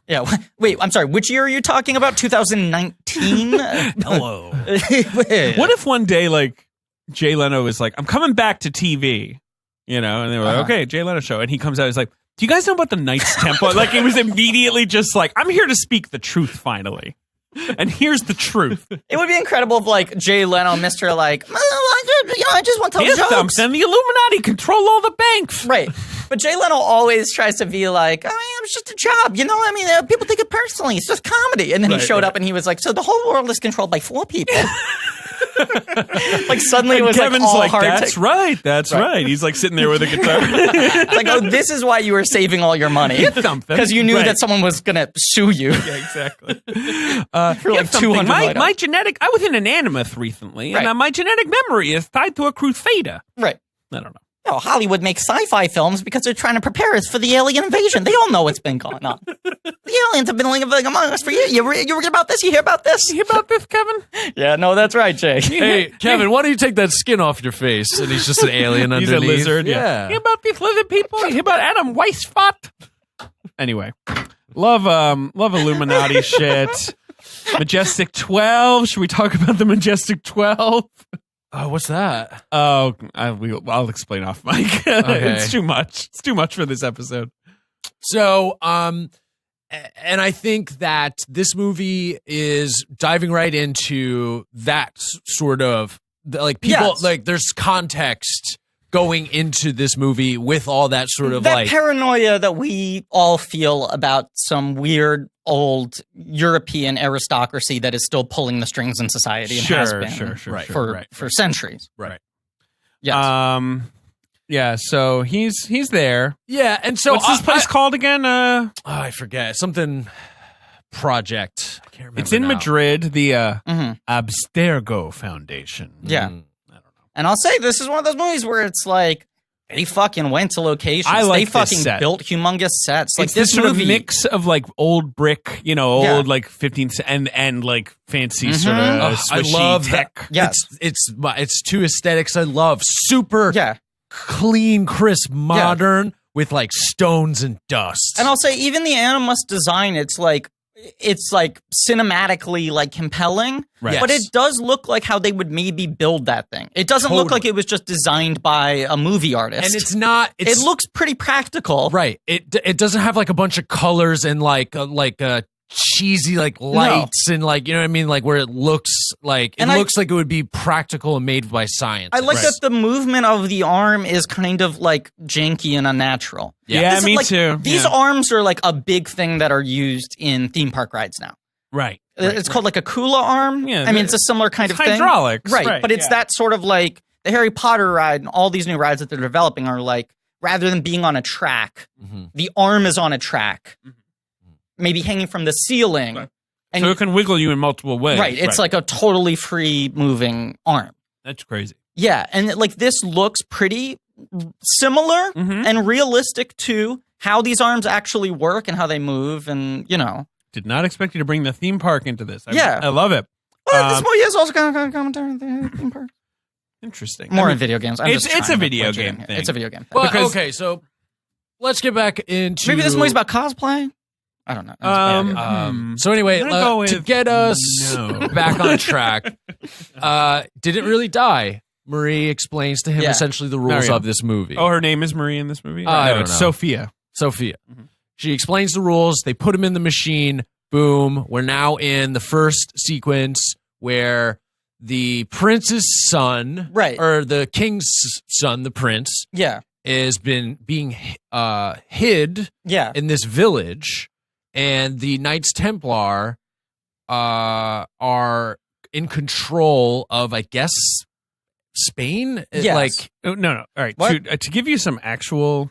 B: Yeah. Wait. I'm sorry. Which year are you talking about? 2019.
C: hello.
D: What if one day, like, Jay Leno is like, I'm coming back to TV, you know? And they were like,
B: Uh-huh.
D: okay, Jay Leno show. And he comes out, he's like, do you guys know about the Knights Templar? Like, it was immediately just like, I'm here to speak the truth finally. And here's the truth.
B: It would be incredible if like Jay Leno, Mr. like, I just want to tell
D: If
B: jokes.
D: Thumpson, the Illuminati control all the banks.
B: Right. But Jay Leno always tries to be like, I mean, it was just a job, you know? I mean, people take it personally. It's just comedy. And then he
D: Right,
B: showed
D: right.
B: up and he was like, so the whole world is controlled by 4 people. Like suddenly it was
D: Kevin's
B: like all
D: like,
B: hard.
D: that's right. That's right. He's like sitting there with a guitar.
B: Like, oh, this is why you were saving all your money.
D: Something.
B: Because you knew
D: Right.
B: that someone was going to sue you.
D: Yeah, exactly.
B: For like 200
D: my genetic, I was in an animus recently, and
B: Right.
D: my genetic memory is tied to a crusader.
B: Right.
D: I don't know.
B: No, Hollywood makes sci-fi films because they're trying to prepare us for the alien invasion. They all know what's been going on. The aliens have been living among us for years. You read about this? You hear about this?
D: You hear about this, Kevin?
B: Yeah, no, that's right, Jake.
C: Hey, Kevin, why don't you take that skin off your face? And he's just an alien
D: He's
C: underneath.
D: a lizard. Yeah. You hear about these lizard people? You hear about Adam Weishaupt? Anyway, love Illuminati shit. Majestic 12. Should we talk about the Majestic 12?
C: Oh, what's that?
D: Oh, I'll explain off mic.
C: Okay.
D: It's too much. It's too much for this episode.
C: So, and I think that this movie is diving right into that sort of like people
B: Yes.
C: like there's context going into this movie with all that sort of
B: that
C: like
B: paranoia that we all feel about some weird old European aristocracy that is still pulling the strings in society and has been
C: Right.
B: for centuries.
C: Right.
B: Yes.
D: Yeah, so he's there.
C: Yeah, and so
D: What's this place called again?
C: I forget. Something project. I can't remember.
D: It's in
C: now.
D: Madrid, the
B: Mhm.
D: Abstergo Foundation.
B: Yeah.
C: Mm.
D: I don't know.
B: And I'll say this is one of those movies where it's like they fucking went to locations.
D: I like
B: they
D: this
B: fucking
D: set.
B: built humongous sets. Like
D: It's this sort
B: movie,
D: of mix of like old brick, old
B: Yeah.
D: like 15th and like fancy
B: Mhm.
D: sort of
C: I
D: swishy
C: love
D: tech.
C: that.
B: Yes.
C: It's two aesthetics I love. Super
B: Yeah.
C: clean, crisp, modern with like stones and dust.
B: And I'll say even the Animus design, it's like cinematically like compelling,
D: Right.
B: but
C: Yes.
B: it does look like how they would maybe build that thing. It doesn't look
C: Totally.
B: like it was just designed by a movie artist.
C: And it's not.
B: it looks pretty practical.
C: right. It doesn't have like a bunch of colors and like cheesy like lights and like, you know what I mean, like where it looks like
B: And
C: looks like it would be practical and made by science.
B: I like
D: Right.
B: that the movement of the arm is kind of like janky and unnatural.
D: Yeah,
B: This is
D: me
B: like-
D: too.
B: These
D: Yeah.
B: arms are like a big thing that are used in theme park rides now.
D: Right.
B: It's called like a Kula arm.
D: Yeah,
B: I mean, it's a similar kind
D: It's
B: of thing.
D: hydraulics.
B: Right, but it's
D: yeah.
B: that sort of like the Harry Potter ride and all these new rides that they're developing are like, rather than being on a track,
C: Mhm.
B: the arm is on a track, maybe hanging from the ceiling.
D: Right.
B: And
D: So it can wiggle you in multiple ways.
B: right, it's like a totally free moving arm.
D: That's crazy.
B: Yeah, and like this looks pretty similar
D: Mhm.
B: and realistic to how these arms actually work and how they move, and
D: Did not expect you to bring the theme park into this.
B: Yeah.
D: I love it.
B: Well, this movie is also kind of commentary on the theme park.
D: Interesting.
B: More
D: I
B: in
D: mean,
B: video games. I'm
D: it's-
B: just
D: it's
B: trying
D: a
B: to
D: video
B: put you
D: game
B: in here.
D: thing.
B: It's a video game.
C: Well,
D: because-
C: okay, so let's get back into
B: Maybe this movie's about cosplay. I don't know.
C: So anyway,
D: I'm gonna go
C: to
D: with
C: get us
D: no.
C: back on track, didn't really die. Marie explains to him
B: Yeah.
C: essentially the rules
D: Mario.
C: of this movie.
D: Oh, her name is Marie in this movie?
C: I
D: No,
C: don't
D: it's
C: know.
D: Sophia.
C: Sophia. She explains the rules. They put him in the machine. Boom. We're now in the first sequence where the prince's son,
B: Right.
C: or the king's son, the prince,
B: Yeah.
C: is being hid
B: Yeah.
C: in this village, and the Knights Templar are in control of, I guess, Spain.
B: Yes.
C: Like,
D: Oh, no. All right.
B: What?
D: To give you some actual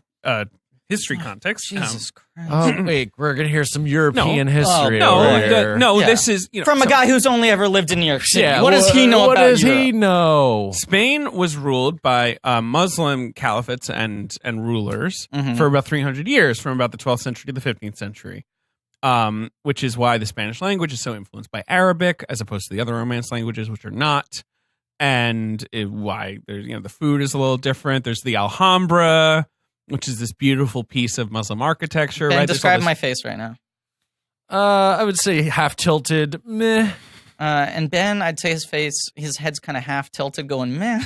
D: history context.
B: Jesus Christ.
C: oh wait, we're gonna hear some European
D: No.
C: history.
D: no,
C: over here.
B: Yeah.
D: this is
B: From a guy who's only ever lived in New York City.
C: Yeah,
B: what does he know
C: what
B: about
C: does
B: Europe?
C: he know?
D: Spain was ruled by Muslim caliphates and rulers
B: Mhm.
D: for about 300 years, from about the 12th century to the 15th century, which is why the Spanish language is so influenced by Arabic as opposed to the other Romance languages, which are not, and why there's the food is a little different. There's the Alhambra, which is this beautiful piece of Muslim architecture.
B: Ben,
D: Right? There's all
B: describe
D: this-
B: my face right now.
C: I would say half tilted. Meh.
B: And Ben, I'd say his head's kind of half tilted, going meh.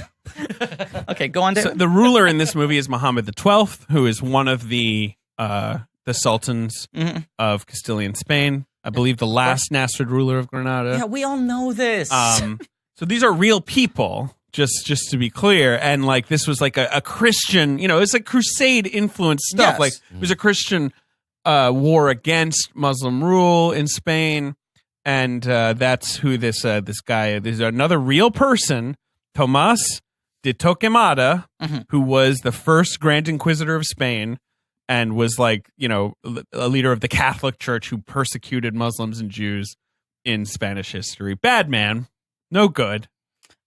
B: Okay, go on,
D: So
B: David.
D: the ruler in this movie is Muhammad XII, who is one of the sultans
B: Mhm.
D: of Castilian Spain. I believe the last Nasrid ruler of Granada.
B: Yeah, we all know this.
D: So these are real people, just to be clear. And like this was like a Christian, it's like crusade influenced stuff.
B: Yes.
D: Like it was a Christian war against Muslim rule in Spain. and that's who this guy. There's another real person, Tomás de Torquemada, who was the first Grand Inquisitor of Spain, and was like, you know, a leader of the Catholic Church who persecuted Muslims and Jews in Spanish history. Bad man, no good.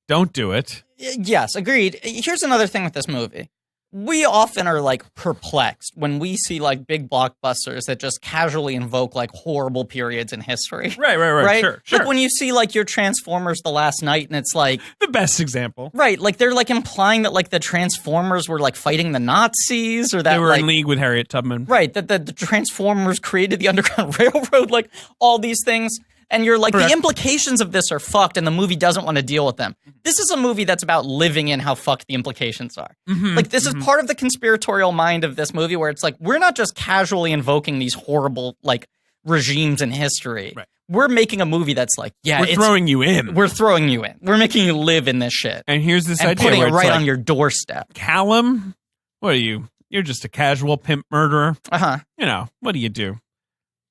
D: Don't do it.
B: Yes, agreed. Here's another thing with this movie. We often are like perplexed when we see like big blockbusters that just casually invoke like horrible periods in history.
D: Right. Sure.
B: Like when you see like your Transformers The Last Night and it's like
D: the best example.
B: Right, like they're like implying that like the Transformers were like fighting the Nazis or that
D: they were
B: like,
D: in league with Harriet Tubman.
B: Right, that the Transformers created the Underground Railroad, like all these things. And you're like, the implications of this are fucked, and the movie doesn't want to deal with them. This is a movie that's about living in how fucked the implications are. Like, this is part of the conspiratorial mind of this movie, where it's like, we're not just casually invoking these horrible, like, regimes in history. Right. We're making a movie that's like, yeah,
D: we're throwing you in.
B: We're throwing you in. We're making you live in this shit.
D: And here's this idea
B: putting
D: where
B: it right
D: like,
B: on your doorstep.
D: Callum, what are you? You're just a casual pimp murderer. You know, what do?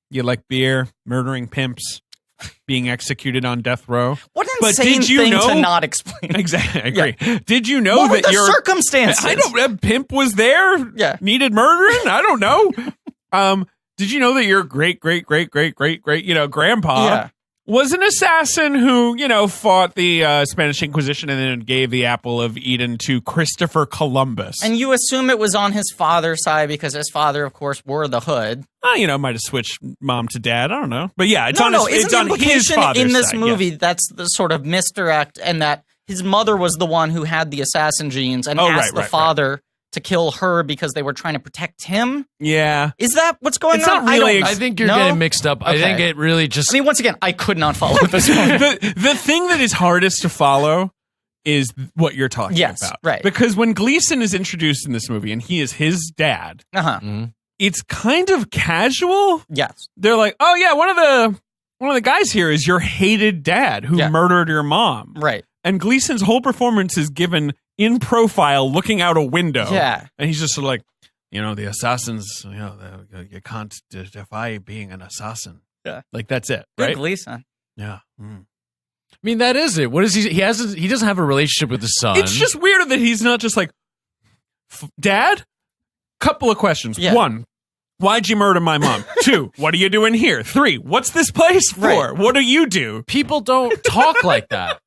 D: You like beer, murdering pimps, being executed on death row.
B: What an insane thing to not explain.
D: Exactly, I agree. Yeah. Did you know
B: what
D: that
B: were the circumstances?
D: A pimp was there?
B: Yeah.
D: Needed murdering? I don't know. Did you know that your great, you know, grandpa was an assassin who, you know, fought the Spanish Inquisition and then gave the apple of Eden to Christopher Columbus?
B: And you assume it was on his father's side because his father, of course, wore the hood.
D: You know, might have switched mom to dad. I don't know. But yeah, it's on his father's
B: in this
D: side,
B: movie, that's the sort of misdirect, and that his mother was the one who had the assassin genes and asked the father to kill her because they were trying to protect him.
D: Yeah.
B: Is that what's going on?
D: It's not really.
C: I think you're getting mixed up. Okay. I think it really just...
B: I mean, once again, I could not follow this movie.
D: The thing that is hardest to follow is what you're talking about.
B: Right.
D: Because when Gleason is introduced in this movie and he is his dad, it's kind of casual.
B: Yes.
D: They're like, oh yeah, one of the guys here is your hated dad who murdered your mom.
B: Right.
D: And Gleason's whole performance is given in profile looking out a window.
B: Yeah.
D: And he's just sort of like, you know, the assassins, you know, you can't defy being an assassin.
B: Yeah.
D: Like, that's it.
B: Good
D: right?
B: Gleason.
D: Yeah.
C: I mean, that is it. What is he? He doesn't have a relationship with his son.
D: It's just weird that he's not just like, Dad? Couple of questions.
B: Yeah.
D: 1, why'd you murder my mom? 2, what are you doing here? 3, what's this place for?
B: Right.
D: What do you do?
C: People don't talk like that.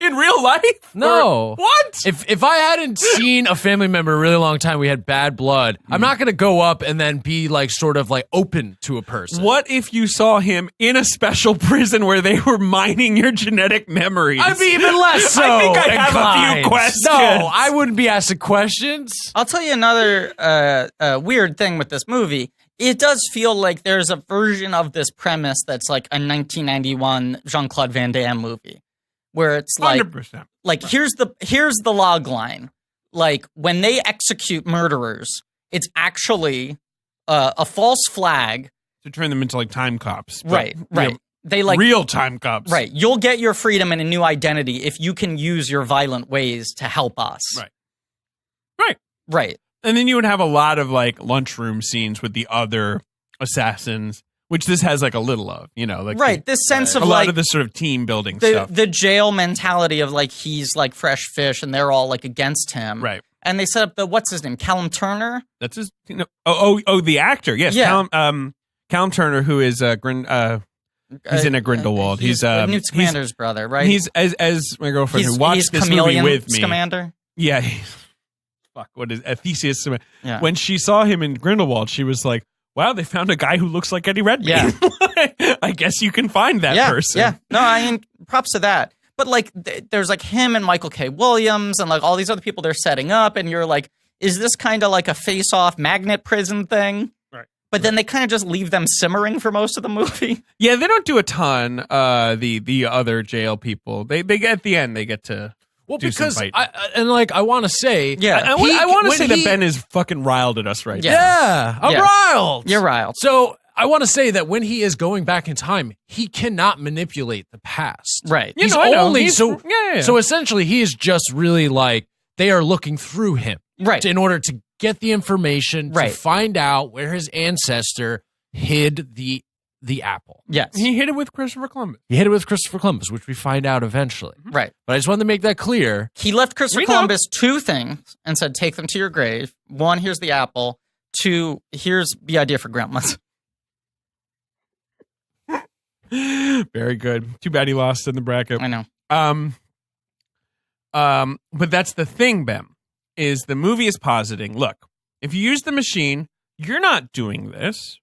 D: In real life?
C: No.
D: Or what?
C: If I hadn't seen a family member a really long time, we had bad blood, I'm not going to go up and then be like sort of like open to a person.
D: What if you saw him in a special prison where they were mining your genetic memories?
C: I'd be even less so.
D: I think I have
C: inclined.
D: a few questions.
C: No, I wouldn't be asking questions.
B: I'll tell you another weird thing with this movie. It does feel like there's a version of this premise that's like a 1991 Jean-Claude Van Damme movie. Where it's like,
D: 100%.
B: Like here's the log line. Like when they execute murderers, it's actually a false flag
D: to turn them into like time cops.
B: Right.
D: You know,
B: they like
D: real time cops.
B: Right. You'll get your freedom and a new identity if you can use your violent ways to help us. Right.
D: And then you would have a lot of like lunchroom scenes with the other assassins. Which this has like a little of, you know, like
B: this sense of
D: a
B: like
D: lot of this sort of team building stuff.
B: The jail mentality of like he's like fresh fish and they're all like against him,
D: right?
B: And they set up the what's his name, Callum Turner.
D: That's his. You know, the actor, yes,
B: yeah.
D: Callum Turner, who is he's in a Grindelwald. He's
B: Newt Scamander's brother, right?
D: He's as my girlfriend who watched this movie with me.
B: Scamander.
D: Yeah, fuck. What is Theseus?
B: Yeah.
D: When she saw him in Grindelwald, she was like, wow, they found a guy who looks like Eddie Redmayne.
B: Yeah.
D: I guess you can find that person.
B: Yeah. No, I mean, props to that. But like, there's like him and Michael K. Williams and like all these other people they're setting up. And you're like, is this kind of like a face-off magnet prison thing?
D: Right.
B: But then they kind of just leave them simmering for most of the movie.
D: Yeah, they don't do a ton. The other jail people, they get at the end, they get to.
C: Well, because I want to say,
D: I want to say that Ben is fucking riled at us right now.
C: Yeah, I'm riled.
B: You're riled.
C: So I want to say that when he is going back in time, he cannot manipulate the past.
B: Right.
C: He's only so essentially he is just really like they are looking through him,
B: right,
C: in order to get the information
B: right,
C: to find out where his ancestor hid the the apple.
B: Yes.
D: He hit it with Christopher Columbus.
C: He hit it with Christopher Columbus, which we find out eventually.
B: Right.
C: But I just wanted to make that clear.
B: He left Christopher
D: We know.
B: Columbus 2 things and said, take them to your grave. 1, here's the apple. 2, here's the idea for grandmas.
D: Very good. Too bad he lost in the bracket.
B: I know.
D: But that's the thing, Ben, is the movie is positing, look, if you use the machine, you're not doing this.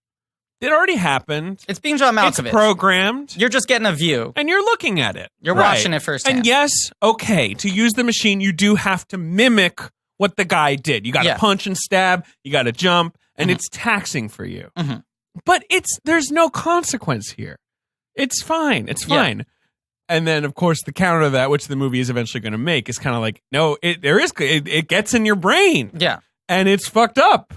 D: It already happened.
B: It's being John Malkovich.
D: It's programmed.
B: You're just getting a view.
D: And you're looking at it.
B: You're watching it firsthand.
D: And yes, okay, to use the machine, you do have to mimic what the guy did. You got to punch and stab. You got to jump. And it's taxing for you. But there's no consequence here. It's fine. It's fine. Yeah. And then, of course, the counter to that, which the movie is eventually going to make, is kind of like, no, it gets in your brain.
B: Yeah.
D: And it's fucked up.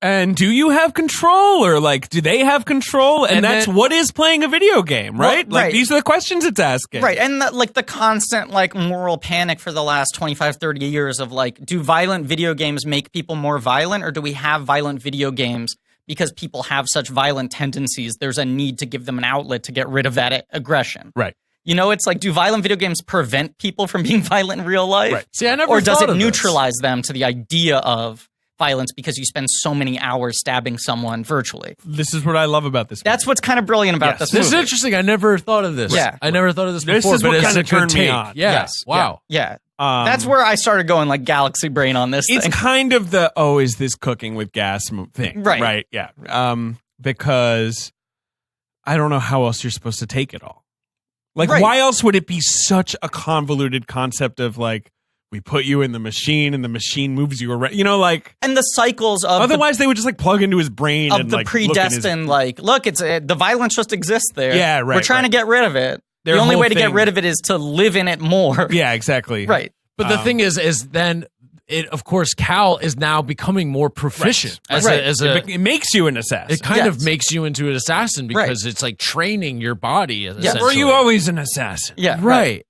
D: And do you have control, or like, do they have control? And that's what is playing a video game, right?
B: Well, right.
D: These are the questions it's asking.
B: Right. And the constant moral panic for the last 25, 30 years of do violent video games make people more violent, or do we have violent video games because people have such violent tendencies? There's a need to give them an outlet to get rid of that aggression.
D: Right.
B: You know, it's do violent video games prevent people from being violent in real life?
D: Right.
C: See, I never
B: Or does
C: thought
B: it
C: of
B: neutralize them to the idea of violence because you spend so many hours stabbing someone virtually?
D: This is what I love about this movie.
B: That's what's kind of brilliant about this movie.
C: This is interesting. I never thought of this.
B: Yeah.
C: I never thought of this
D: This
C: before.
D: is what
C: but
D: kind
C: it's
D: of
C: a good
D: turned me
C: take.
D: on.
C: Yeah.
B: Yes.
C: Wow.
B: Yeah. That's where I started going galaxy brain on this
D: It's
B: thing.
D: kind of the, is this cooking with gas thing.
B: Right.
D: Right. Yeah. Because I don't know how else you're supposed to take it all. Why else would it be such a convoluted concept of we put you in the machine and the machine moves you around,
B: and the cycles of
D: otherwise they would just plug into his brain
B: of
D: and
B: the predestined, look, it's the violence just exists there.
D: Yeah, right.
B: We're trying to get rid of it.
D: Their
B: the only
D: whole
B: way to get
D: thing-
B: rid of it is to live in it more.
D: Yeah, exactly.
B: Right.
C: But the thing is then it, of course, Cal is now becoming more proficient
D: It makes you an assassin.
C: It kind of makes you into an assassin because it's training your body.
B: Yeah.
D: Were you always an assassin?
B: Yeah.
C: Right.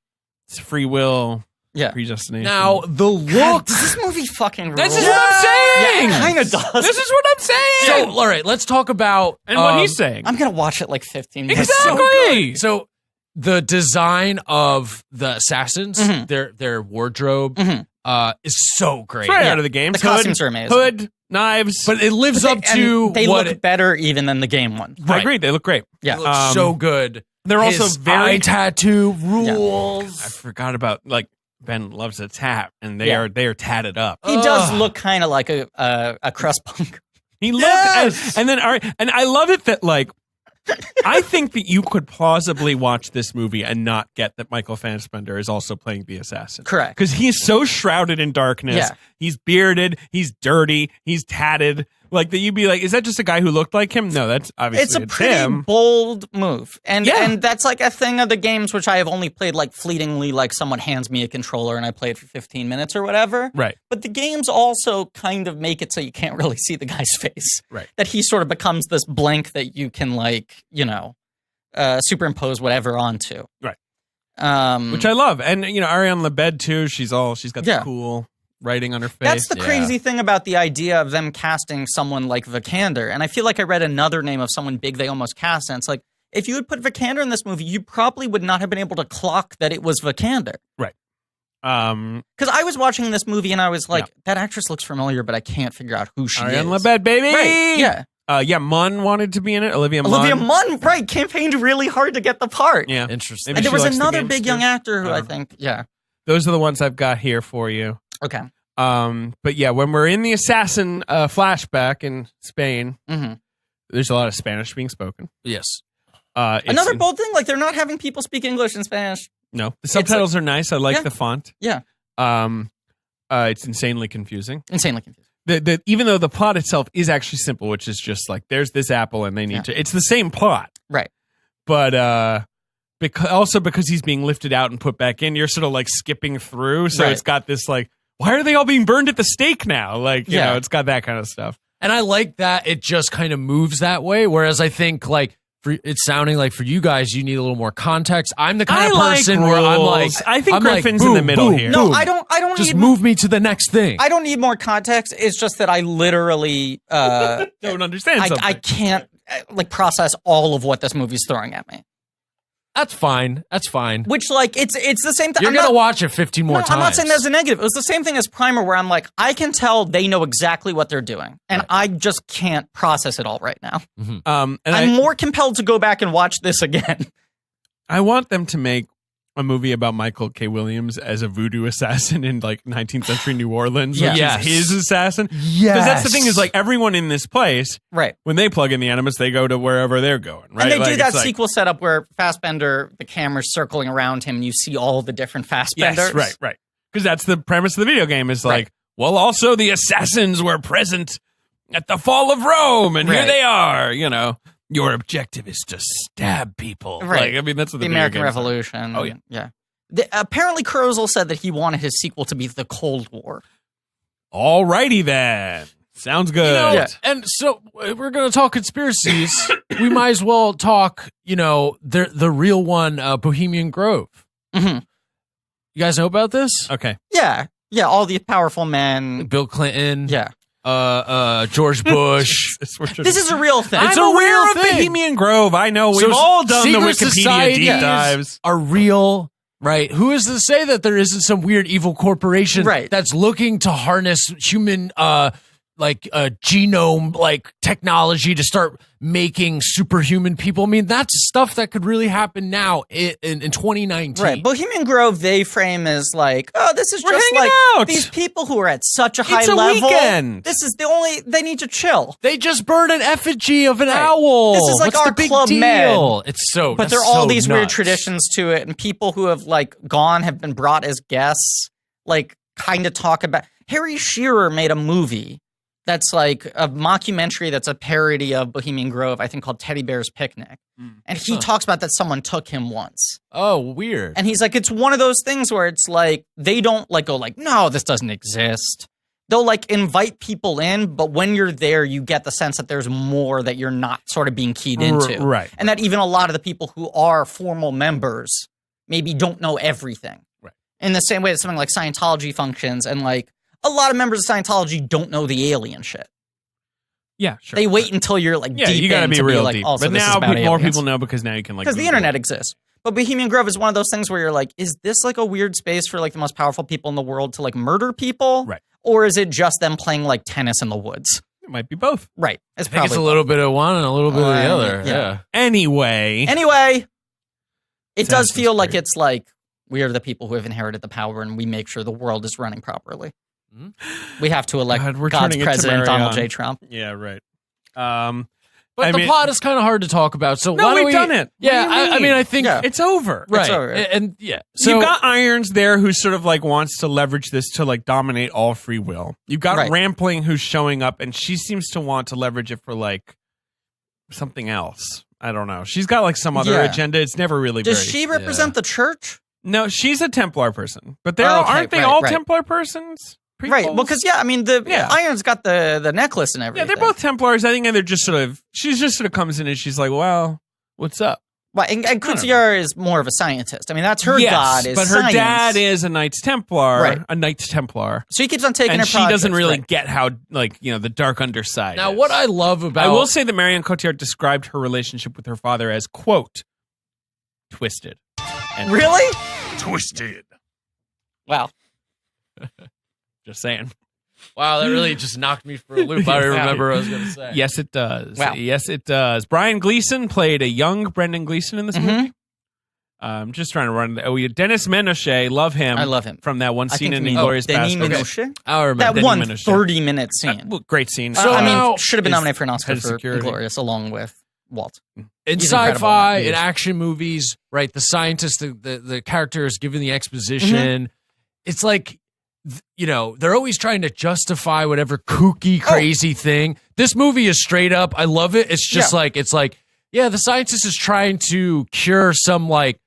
D: It's free will.
B: Yeah.
D: Predestination.
C: Now the look.
B: God, does this movie fucking rule?
D: This is what I'm saying.
B: Yeah, it kind of does.
D: This is what I'm saying.
C: So, all right, let's talk about
D: what he's saying.
B: I'm gonna watch it 15 minutes.
D: Exactly.
C: So the design of the assassins, their wardrobe, is so great.
D: It's right out of the game.
B: The costumes are amazing.
D: Hood, knives.
C: But it lives up to
B: they
C: what
B: look better even than the game one.
D: I agree. They look great.
B: Yeah.
C: it looks so good.
D: They're also
C: His
D: very
C: eye tattoo rules.
D: I forgot about Ben loves a tat, and they are tatted up.
B: He does look kind of like a crust punk.
D: He looks, and I love it that I think that you could plausibly watch this movie and not get that Michael Fassbender is also playing the assassin.
B: Correct.
D: Because he's so shrouded in darkness.
B: Yeah.
D: He's bearded. He's dirty. He's tatted. That you'd be is that just a guy who looked like him? No, that's obviously
B: It's a pretty
D: him.
B: bold move. And that's a thing of the games which I have only played fleetingly, someone hands me a controller and I play it for 15 minutes or whatever.
D: Right.
B: But the games also kind of make it so you can't really see the guy's face.
D: Right.
B: That he sort of becomes this blank that you can superimpose whatever onto.
D: Right.
B: Which
D: Which I love. And Ariane Lebed too, she's got the cool writing on her face.
B: That's the crazy thing about the idea of them casting someone like Vikander. And I feel like I read another name of someone big they almost cast, and it's if you had put Vikander in this movie, you probably would not have been able to clock that it was Vikander.
D: Right.
B: Because I was watching this movie and I was that actress looks familiar, but I can't figure out who she
D: Ariane
B: is.
D: Lebed, baby!
B: Right, yeah.
D: Munn wanted to be in it. Olivia
B: Munn, right, campaigned really hard to get the part.
D: Yeah.
C: Interesting.
B: And
D: Maybe
B: there
D: she
B: was
D: likes the
B: another
D: games
B: big
D: too.
B: young actor who I think,
D: Those are the ones I've got here for you.
B: Okay.
D: But yeah, when we're in the assassin flashback in Spain, there's a lot of Spanish being spoken.
C: Yes.
B: Another bold thing, they're not having people speak English and Spanish.
D: No, the subtitles are nice. I like the font.
B: Yeah.
D: It's insanely confusing.
B: Insanely confusing.
D: Even though the plot itself is actually simple, which is just there's this apple and they need to. It's the same plot,
B: right?
D: But because he's being lifted out and put back in, you're sort of skipping through. So it's got this why are they all being burned at the stake now? You know, it's got that kind of stuff.
C: And I like that it just kind of moves that way. Whereas I think it's sounding like for you guys, you need a little more context. I'm the kind of person where I'm
D: I think
C: I'm
D: Griffin's in the middle here.
B: No,
C: boom.
B: I don't
C: Just
B: need
C: move me to the next thing.
B: I don't need more context. It's just that I literally
D: don't understand something.
B: I can't like process all of what this movie's throwing at me.
C: That's fine. That's fine.
B: Which, like, it's the same thing.
C: You're going to watch it 15 more times.
B: I'm not saying that's a negative. It was the same thing as Primer, where I'm like, I can tell they know exactly what they're doing, and I just can't process it all right now.
C: Mm-hmm.
B: I'm more compelled to go back and watch this again.
D: I want them to make a movie about Michael K. Williams as a voodoo assassin in like 19th century New Orleans, which is his assassin.
C: Yes.
D: Because that's the thing is like everyone in this place,
B: right?
D: When they plug in the animus, they go to wherever they're going, right?
B: And they
D: like,
B: do that sequel setup where Fassbender, the camera's circling around him, and you see all the different Fassbenders.
D: Yes, right. Because that's the premise of the video game is like, well, also the assassins were present at the fall of Rome, and here they are, you know. Your objective is to stab people.
B: Right.
D: Like, I mean, that's what
B: the American Revolution.
D: Oh, yeah.
B: Yeah. Apparently, Kurzel said that he wanted his sequel to be the Cold War.
D: All righty then. Sounds good.
C: You know, and so we're going to talk conspiracies. We might as well talk, you know, the real one, Bohemian Grove.
B: Mm-hmm.
C: You guys know about this?
D: Okay.
B: Yeah. Yeah, all these powerful men.
C: Bill Clinton.
B: Yeah.
C: George Bush.
B: This is a real thing.
C: It's
D: I'm
C: a real
D: aware of
C: thing.
D: Bohemian Grove. I know we've all done the Wikipedia deep dives.
C: Are real, right? Who is to say that there isn't some weird evil corporation that's looking to harness human genome like technology to start making superhuman people? I mean, that's stuff that could really happen now in 2019.
B: Right. Bohemian Grove, they frame as like, oh, this is just like these people who are at such a high level.
D: Weekend.
B: This is they need to chill.
C: They just burned an effigy of an owl.
B: This is like
C: What's
B: our
C: the big
B: Club
C: deal?
B: Med.
C: It's so,
B: but there are all these weird
C: nuts.
B: traditions to it, and people who have like gone have been brought as guests, like kind of talk about. Harry Shearer made a movie that's like a mockumentary that's a parody of Bohemian Grove, I think called Teddy Bear's Picnic. And he talks about that someone took him once.
C: Oh, weird.
B: And he's like, it's one of those things where it's like, they don't like go like, no, this doesn't exist. They'll like invite people in, but when you're there, you get the sense that there's more that you're not sort of being keyed into.
D: Right.
B: And that even a lot of the people who are formal members maybe don't know everything.
D: Right.
B: In the same way that something like Scientology functions, and like, a lot of members of Scientology don't know the alien shit.
D: Yeah, sure.
B: They wait until you're like deep
D: you gotta
B: in
D: be
B: to
D: real
B: be like,
D: deep.
B: also,
D: but
B: this is
D: now
B: about
D: more
B: aliens.
D: people know because now you can like
B: because the internet exists. But Bohemian Grove is one of those things where you're like, is this like a weird space for like the most powerful people in the world to like murder people?
D: Right.
B: Or is it just them playing like tennis in the woods?
D: It might be both.
B: Right.
C: I think it's a little bit of one and a little bit of the other. Yeah.
D: Anyway,
B: it does feel like it's like we are the people who have inherited the power, and we make sure the world is running properly. We have to elect God's president, Donald J. Trump.
D: Yeah, right.
C: But the plot is kind of hard to talk about. So
D: no,
C: why don't
D: we've done it.
C: Yeah, I mean, I think
D: it's over.
C: Right.
B: It's over.
C: And yeah.
D: So you've got Irons there who sort of like wants to leverage this to like dominate all free will. You've got Rampling who's showing up, and she seems to want to leverage it for like something else. I don't know. She's got like some other agenda. It's never really
B: Does she represent the church?
D: No, she's a Templar person. But aren't they all Templar persons? Prequels?
B: Right. Well, because I mean, Iron's got the necklace and everything.
D: Yeah, they're both Templars. I think they're just she just sort of comes in and she's like, well, what's up?
B: Well, and Coutier is more of a scientist. I mean, that's her god is
D: but her
B: science.
D: dad is a Knights Templar,
B: Right.
D: a Knights Templar.
B: So he keeps on taking
D: and
B: her
D: she
B: projects,
D: doesn't really get how, like, you know, the dark underside
C: Now,
D: is.
C: what I love about...
D: I will say that Marion Cotillard described her relationship with her father as, quote, twisted. And
B: Really?
D: twisted.
B: Wow.
D: Just saying.
C: Wow, that really just knocked me for a loop. I don't remember what I was going to say.
D: Yes, it does.
B: Wow.
D: Yes, it does. Brian Gleason played a young Brendan Gleeson in this movie. I'm just trying to run. Dennis Menochet, love him.
B: I love him.
D: From that one
B: I
D: scene
B: think
D: in
B: you mean
D: Inglourious
B: Denis
D: Basterds.
B: Menochet?
C: I remember.
B: That one
D: Menochet.
B: 30-minute scene.
D: Great scene.
C: So
B: I
C: now-
B: mean, should have been nominated for an Oscar
D: Head of
B: for
D: Security.
B: Inglourious along with Walt.
C: In
B: He's incredible
C: sci-fi,
B: in that.
C: in action movies, right, the scientist, the character is given the exposition. It's like, you know, they're always trying to justify whatever kooky, crazy thing. This movie is straight up. I love it. It's just it's like, yeah, the scientist is trying to cure some like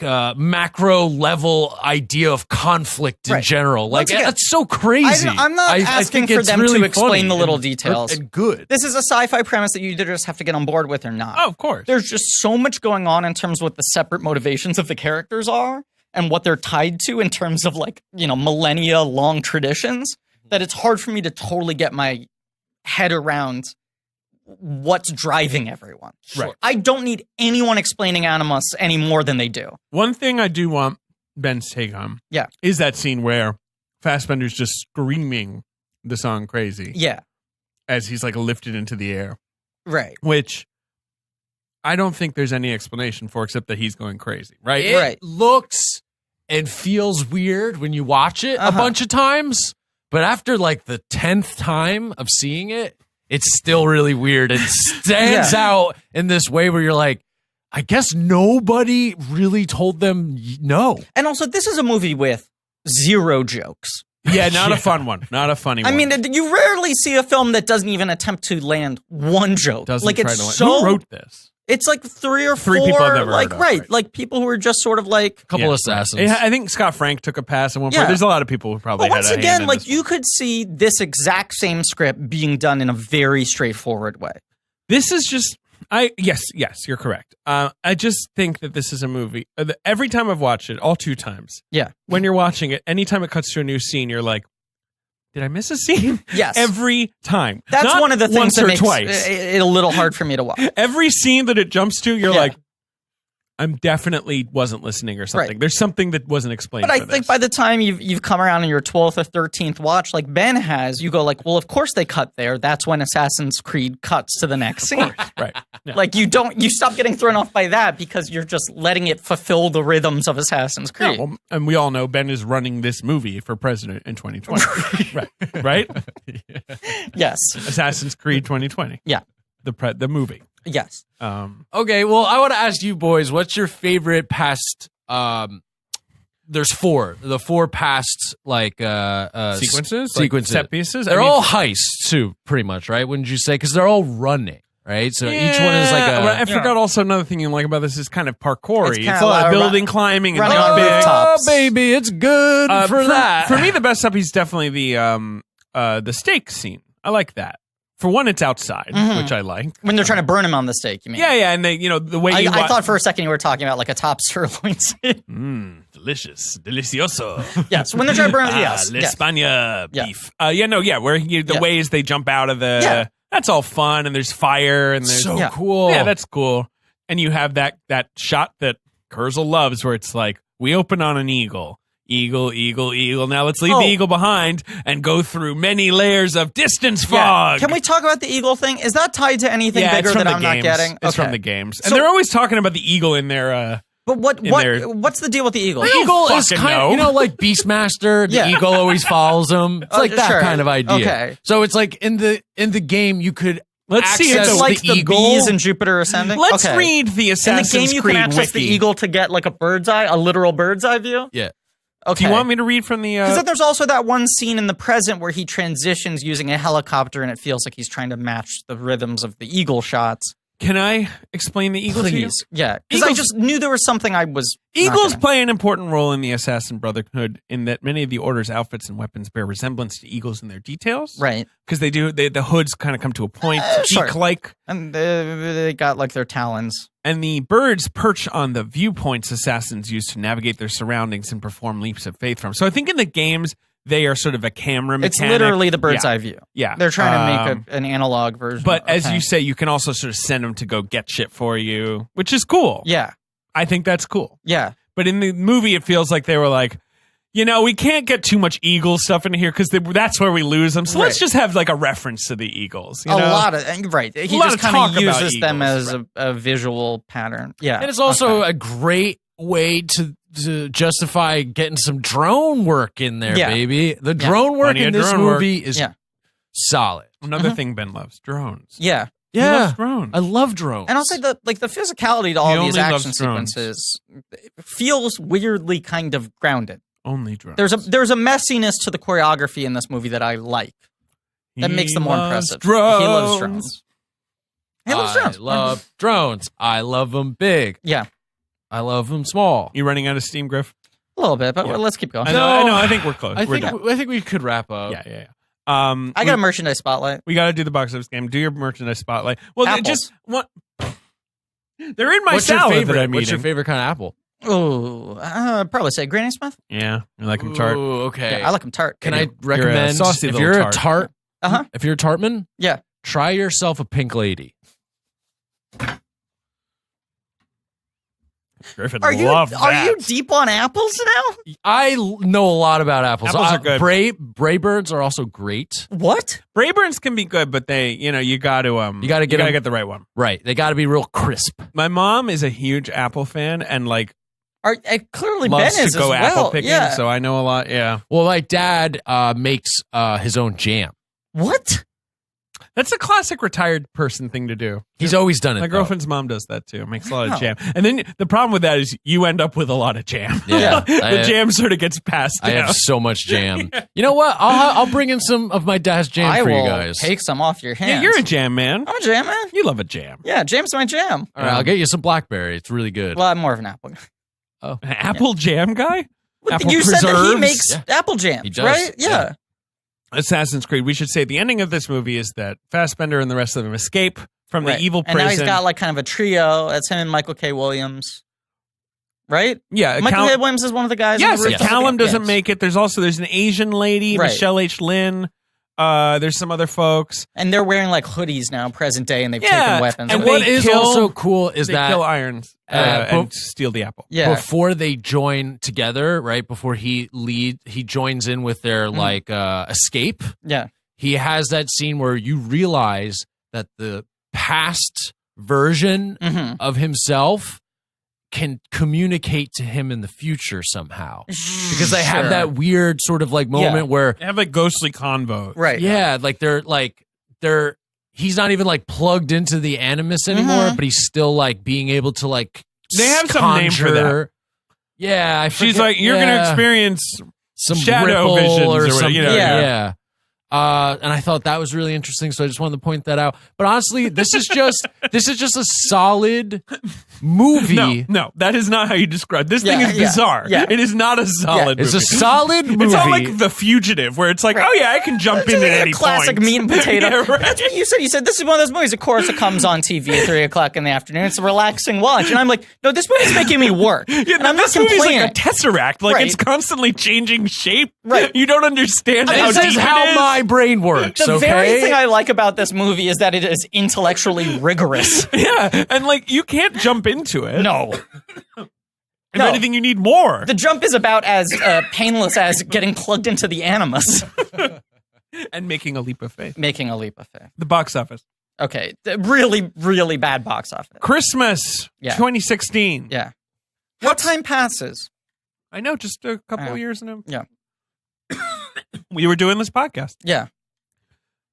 C: macro level idea of conflict in general. Like,
B: Once again,
C: that's so crazy.
B: I'm not asking
C: think
B: for
C: it's
B: them
C: really
B: to explain
C: funny
B: the little
C: and-
B: details.
C: and good.
B: This is a sci-fi premise that you either just have to get on board with or not.
D: Oh, of course.
B: There's just so much going on in terms of what the separate motivations of the characters are and what they're tied to in terms of, like, you know, millennia long traditions that it's hard for me to totally get my head around what's driving everyone.
D: Right.
B: I don't need anyone explaining animus any more than they do.
D: One thing I do want Ben's take on is that scene where Fassbender's just screaming the song Crazy.
B: Yeah.
D: As he's like lifted into the air.
B: Right.
D: Which I don't think there's any explanation for except that he's going crazy, right?
C: It looks and feels weird when you watch it a bunch of times, but after like the 10th time of seeing it, it's still really weird. It stands out in this way where you're like, I guess nobody really told them no.
B: And also, this is a movie with 0 jokes.
D: Yeah, not a fun one. Not a funny one.
B: I mean, you rarely see a film that doesn't even attempt to land one joke.
D: Who wrote this?
B: It's like 3 or 4
D: people I've never
B: like
D: heard of, right.
B: like people who are just sort of like
C: a couple assassins.
D: I think Scott Frank took a pass at one point. There's a lot of people who probably
B: But
D: had
B: once
D: a hand
B: again,
D: in
B: like
D: this
B: you
D: one.
B: could see this exact same script being done in a very straightforward way.
D: This is just yes, you're correct. I just think that this is a movie. Every time I've watched it, all 2 times.
B: Yeah.
D: When you're watching it, anytime it cuts to a new scene, you're like, did I miss a scene?
B: Yes.
D: Every time.
B: That's
D: Not
B: one of the things
D: once
B: that
D: or
B: makes
D: twice.
B: it a little hard for me to watch.
D: Every scene that it jumps to, you're like, I'm definitely wasn't listening or something.
B: Right.
D: There's something that wasn't explained.
B: But I think by the time you've come around in your 12th or 13th watch, like Ben has, you go like, well, of course they cut there. That's when Assassin's Creed cuts to the next scene.
D: Right. Yeah.
B: Like you stop getting thrown off by that because you're just letting it fulfill the rhythms of Assassin's Creed.
D: Yeah, well, and we all know Ben is running this movie for president in 2020. Right?
B: Yes.
D: Assassin's Creed 2020.
B: Yeah.
D: The movie.
B: Yes.
C: Okay, well, I want to ask you boys, what's your favorite past? There's 4. The 4 past like
D: Sequences?
C: sequences,
D: Like set pieces?
C: They're all heists too, pretty much, right? Wouldn't you say? Because they're all running, right? So each one is like a.
D: I forgot also another thing you like about this is kind of parkour-y.
B: It's kinda
D: It's a lot of
B: like
D: building climbing and
B: running on
D: jumping.
B: rooftops.
C: Oh, baby, it's good for that.
D: For me, the best stuff is definitely the steak scene. I like that. For one, it's outside, which I like.
B: When they're trying to burn him on the stake, you mean?
D: Yeah, and they, the way
B: I thought for a second you were talking about like a top sirloin scene.
D: Delicious, delicioso.
B: Yes, when they're trying to burn him, yes.
D: L'Espagne
B: Yeah.
D: beef. Where the ways they jump out of the, that's all fun, and there's fire, and there's
C: so cool.
D: Yeah, that's cool. And you have that shot that Kurzel loves, where it's like we open on an eagle. Eagle, eagle, eagle. Now let's leave the eagle behind and go through many layers of distance fog.
B: Can we talk about the eagle thing? Is that tied to anything bigger that I'm not getting?
D: It's from the games. And they're always talking about the eagle in their...
B: But what's the deal with the eagle?
C: The eagle is kind of, like Beastmaster. The eagle always follows him. It's like that kind of idea.
B: Okay.
C: So it's like in the game you could
D: Let's see
B: it's like the
C: eagle.
B: bees in Jupiter Ascending.
D: Let's read the Assassin's
B: In the game, you
D: Creed
B: can access
D: wiki.
B: the eagle to get like a literal bird's eye view.
C: Yeah.
B: Okay.
D: Do you want me to read from the...
B: Because then there's also that one scene in the present where he transitions using a helicopter and it feels like he's trying to match the rhythms of the eagle shots.
D: Can I explain the eagle to you?
B: Please. Yeah. Because I just knew there was something I was...
D: Eagles play an important role in the Assassin Brotherhood in that many of the Order's outfits and weapons bear resemblance to eagles in their details.
B: Right.
D: Because the hoods kind of come to a point,
B: Sure.
D: beak-like.
B: And they got like their talons.
D: And the birds perch on the viewpoints assassins use to navigate their surroundings and perform leaps of faith from. So I think in the games, they are sort of a camera mechanic.
B: It's literally the bird's eye view.
D: Yeah.
B: They're trying to make an analog version.
D: But as you say, you can also sort of send them to go get shit for you, which is cool.
B: Yeah.
D: I think that's cool.
B: Yeah.
D: But in the movie, it feels like they were like, we can't get too much eagle stuff in here because that's where we lose them. So let's just have like a reference to the eagles.
B: A lot of right. He
D: lot
B: just
D: of
B: kind
D: talk
B: of
D: about
B: uses them
D: eagles,
B: as a visual pattern. Yeah.
C: And it's also a great way to justify getting some drone work in there, baby. The drone work
D: Plenty
C: in
D: of
C: this
D: drone work.
C: movie is solid.
D: Another thing Ben loves, drones.
B: Yeah.
D: He loves drones.
C: I love drones.
B: And I'll say the physicality to all
D: He
B: these
D: only
B: action
D: loves drones.
B: sequences feels weirdly kind of grounded.
D: Only drones.
B: There's a messiness to the choreography in this movie that I like. That makes them more impressive.
D: Drones.
B: He loves drones. He loves drones.
C: I love drones. I love them big.
B: Yeah.
C: I love them small.
D: You running out of steam, Griff?
B: A little bit, but let's keep going.
D: I know. I think we're close.
C: I
D: We're
C: think
D: done.
C: I think we could wrap up.
D: Yeah.
B: I got a merchandise spotlight.
D: We got to do the box office game. Do your merchandise spotlight. Well,
B: Apples.
D: just what? They're in my
C: What's your
D: salad
C: favorite?
D: that I'm
C: What's your
D: eating.
C: favorite kind of apple?
B: Oh, probably say Granny Smith.
D: Yeah, you like them tart.
C: Ooh, okay.
B: Yeah, I like them tart.
C: Can I
D: You're a
C: recommend
D: saucy
C: if
D: little
C: you're
D: tart.
C: a tart?
B: Uh-huh.
C: If you're a tartman,
B: Yeah.
C: try yourself a pink lady.
D: Griffin
B: Are you
D: loved that.
B: are you deep on apples now?
C: I know a lot about apples.
D: Apples are good.
C: Braybirds are also great.
B: What?
D: Brayburns can be good, but they, you got to get the right one.
C: Right. They got to be real crisp.
D: My mom is a huge apple fan and like
B: Clearly
D: loves
B: Ben is
D: to go
B: as
D: apple
B: well.
D: picking,
B: Yeah.
D: so I know a lot. Yeah,
C: Well, my dad makes his own jam.
B: What?
D: that's a classic retired person thing to do.
C: He's always done it.
D: My
C: though.
D: girlfriend's mom does that too. Makes a lot
B: Wow.
D: of jam, and then the problem with that is you end up with a lot of jam.
C: Yeah.
D: The jam sort of gets passed
C: I
D: down.
C: have so much jam. You know what? I'll bring in some of my dad's jam
B: I
C: for
B: will
C: you guys.
B: take some off your hands.
D: Yeah, you're a jam man.
B: I'm a jam man.
D: You love a jam.
B: Yeah, jam's my jam.
C: All right, I'll get you some blackberry. It's really good.
B: Well, I'm more of an apple guy.
D: An apple jam guy. Apple
B: You said that he
D: preserves?
B: makes
C: Yeah.
B: apple jams,
C: He does,
B: right?
C: yeah.
D: Assassin's Creed. We should say the ending of this movie is that Fassbender and the rest of them escape from
B: Right.
D: the evil
B: And
D: prison.
B: now he's got like kind of a trio. That's him and Michael K. Williams. Right?
D: yeah,
B: Michael K. Williams is one of the guys.
D: Yes,
B: on the rooftop.
D: Callum doesn't
B: Yes.
D: make it. There's an Asian lady,
B: Right.
D: Michelle H. Lynn. There's some other folks.
B: And they're wearing like hoodies now, present day, and they've
D: Yeah,
B: taken weapons.
C: and
D: they
C: what is
D: kill-
C: also cool is
D: They
C: that
D: kill Irons and steal the apple.
B: yeah.
C: before they join together, right before he joins in with their escape.
B: Yeah.
C: He has that scene where you realize that the past version
B: Mhm.
C: of himself can communicate to him in the future somehow, because they have
B: Sure.
C: that weird sort of like moment
B: Yeah.
C: where
D: They have like ghostly convo.
B: Right.
C: yeah, like they're he's not even like plugged into the animus anymore,
B: Mhm.
C: but he's still like being able to like
D: They have some name for that.
C: conjure- Yeah, I
D: She's
C: forget-
D: like, you're going to
C: yeah,
D: experience
C: some
D: shadow
C: ripple
D: visions or
C: or
D: whatever,
C: something.
D: you know,
C: yeah. And I thought that was really interesting, so I just wanted to point that out. But honestly, this is just a solid movie.
D: No, that is not how you describe. This thing
B: Yeah,
D: is
B: yeah,
D: bizarre.
B: yeah.
D: It is not a solid
C: It's
D: movie.
C: a solid movie.
D: It's not like The Fugitive, where it's like, oh yeah, I can jump in at any
B: classic
D: point.
B: meat and potato.
D: Yeah, right.
B: That's what you said. You said this is one of those movies. Of course, it comes on TV at 3:00 in the afternoon. It's a relaxing watch, and I'm like, no, this movie's making me work.
D: Yeah,
B: and I'm not
D: this movie's
B: complaining.
D: like a tesseract. Like
B: Right.
D: it's constantly changing shape.
B: Right.
D: You don't understand how
C: This is
D: deep
C: how
D: it is.
C: my brain works.
B: The
C: okay?
B: very thing I like about this movie is that it is intellectually rigorous.
D: Yeah, and like you can't jump into it.
B: No.
D: If
B: No.
D: anything, you need more.
B: The jump is about as painless as getting plugged into the animus.
D: And making a leap of faith.
B: Making a leap of faith.
D: The box office.
B: Okay. Really, really bad box office.
D: Christmas
B: Yeah.
D: 2016.
B: Yeah. How time passes.
D: I know, just a couple
B: Yeah.
D: of years now.
B: Yeah.
D: We were doing this podcast.
B: Yeah.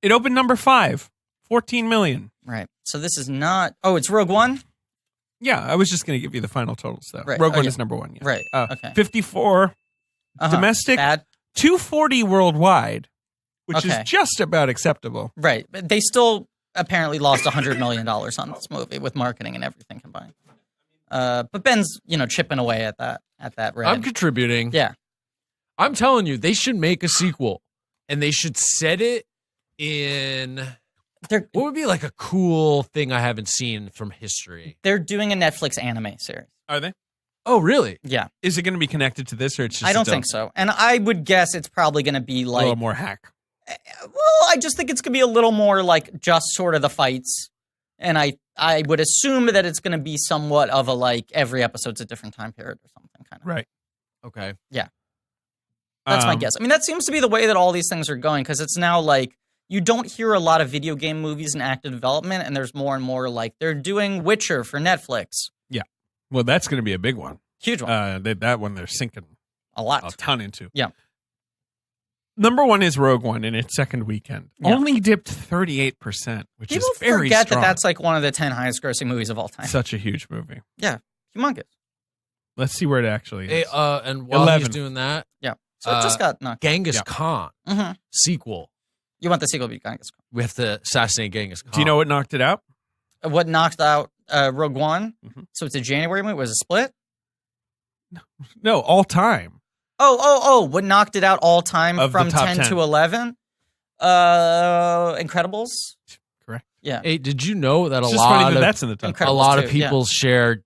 D: It opened number 5, 14 million.
B: Right. So this is not. Oh, it's Rogue One?
D: Yeah, I was just going to give you the final totals, though.
B: Right.
D: Rogue
B: Oh,
D: One
B: yeah.
D: is number 1. Yeah.
B: Right. Okay.
D: 54
B: Uh-huh.
D: domestic,
B: Bad.
D: 240 worldwide, which
B: Okay.
D: is just about acceptable.
B: Right. But they still apparently lost $100 million on this movie with marketing and everything combined. But Ben's, chipping away at that red.
C: I'm contributing.
B: Yeah.
C: I'm telling you, they should make a sequel, and they should set it in.
B: They're
C: What would be like a cool thing I haven't seen from history?
B: they're doing a Netflix anime series.
D: Are they?
C: Oh, really?
B: Yeah.
D: Is it going to be connected to this, or it's just
B: I don't
D: its own-
B: think so. And I would guess it's probably going to be
D: A
B: like
D: little more hack.
B: well, I just think it's going to be a little more like just sort of the fights. And I would assume that it's going to be somewhat of a like every episode's a different time period or something kind of.
D: Right.
C: Okay.
B: That's my guess. I mean, that seems to be the way that all these things are going because it's now like you don't hear a lot of video game movies in active development, and there's more and more like they're doing Witcher for Netflix.
D: Well, that's going to be a big one.
B: Huge one.
D: That one they're sinking
B: A lot.
D: a ton into.
B: Yeah.
D: Number 1 is Rogue One in its second weekend.
B: Yeah.
D: Only dipped 38%, which
B: People
D: is very
B: forget
D: strong.
B: that that's like one of the 10 highest grossing movies of all time.
D: Such a huge movie.
B: Humongous.
D: Let's see where it actually
C: Hey,
D: is.
C: and while
D: 11.
C: he's doing that,
B: So it just got knocked.
C: Genghis
D: Yeah.
C: Khan
B: Mm-hmm.
C: sequel.
B: You want the sequel to be Genghis Khan.
C: We have to assassinate Genghis Khan.
D: Do you know what knocked it out?
B: What knocked out Rogue One?
D: Mhm.
B: So it's a January movie. Was it split?
D: No, all time.
B: Oh! What knocked it out all time
D: Of the
B: from
D: top
B: 10
D: 10.
B: to 11? Incredibles.
D: Correct.
B: Yeah.
C: Hey, did you know that
D: It's
C: a
D: just funny
C: lot
D: that
C: of
D: that's in the top.
B: Incredibles
C: a lot of
B: too, yeah.
C: people share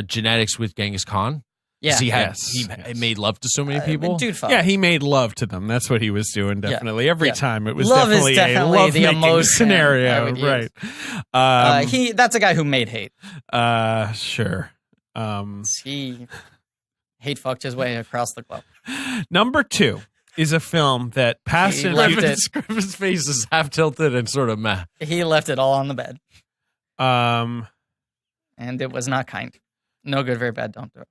C: genetics with Genghis Khan?
B: Yeah.
C: He
D: Yes.
C: made love to so many people.
B: Dude, fuck.
D: Yeah, he made love to them. That's what he was doing. Definitely every time it was
B: Love is
D: definitely a
B: definitely
D: love
B: the
D: making
B: emotion I
D: scenario,
B: would
D: right?
B: That's a guy who made hate.
D: Sure.
B: He hate fucked his way across the globe.
D: Number 2 is a film that past
B: He
D: and
B: left
D: future.
B: it.
C: Griffin's face is half tilted and sort of meh.
B: He left it all on the bed,
D: Um,
B: and it was not kind. No good, very bad. Don't do it.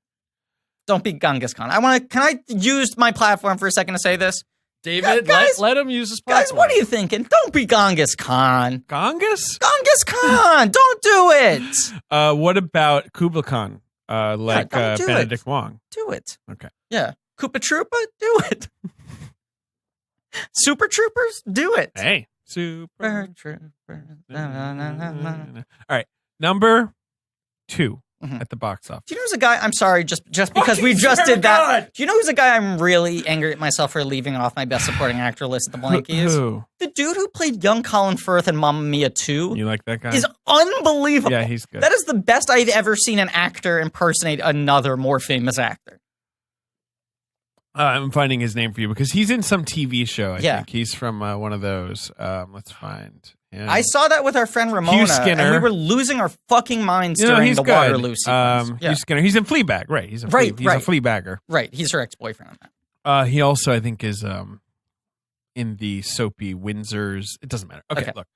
B: Don't be Genghis Khan. Can I use my platform for a second to say this?
C: David,
B: Guys-
C: let him use his
B: Guys,
C: platform.
B: what are you thinking? Don't be Genghis Khan.
D: Gongus?
B: Genghis Khan, don't do it.
D: What about Kublai Khan? Like
B: don't do
D: Benedict Wong.
B: Do it.
D: Okay.
B: Yeah. Koopa Troopa, do it. Super Troopers, do it.
D: Hey, super.
B: Troopers.
D: All right, number 2
B: Mhm.
D: at the box office.
B: Do you know who's a guy? I'm sorry, just because we just did that. Do you know who's a guy I'm really angry at myself for leaving off my best supporting actor list at the Blankies?
D: Who?
B: The dude who played young Colin Firth in Mamma Mia 2
D: You like that guy?
B: is unbelievable.
D: Yeah, he's good.
B: That is the best I've ever seen an actor impersonate another more famous actor.
D: I'm finding his name for you because he's in some TV show. I
B: Yeah.
D: think he's from one of those. Let's find. him.
B: I saw that with our friend Ramona,
D: Skinner.
B: and we were losing our fucking minds
D: You know,
B: during
D: he's
B: the
D: good.
B: Waterloo sequence.
D: Hugh Skinner. He's in Fleabag, right? He's a
B: Right,
D: he's
B: right.
D: a Fleabagger.
B: Right, he's her ex-boyfriend on that.
D: He also, I think, is in the soapy Windsors. It doesn't matter. Okay,
B: Okay.
D: look.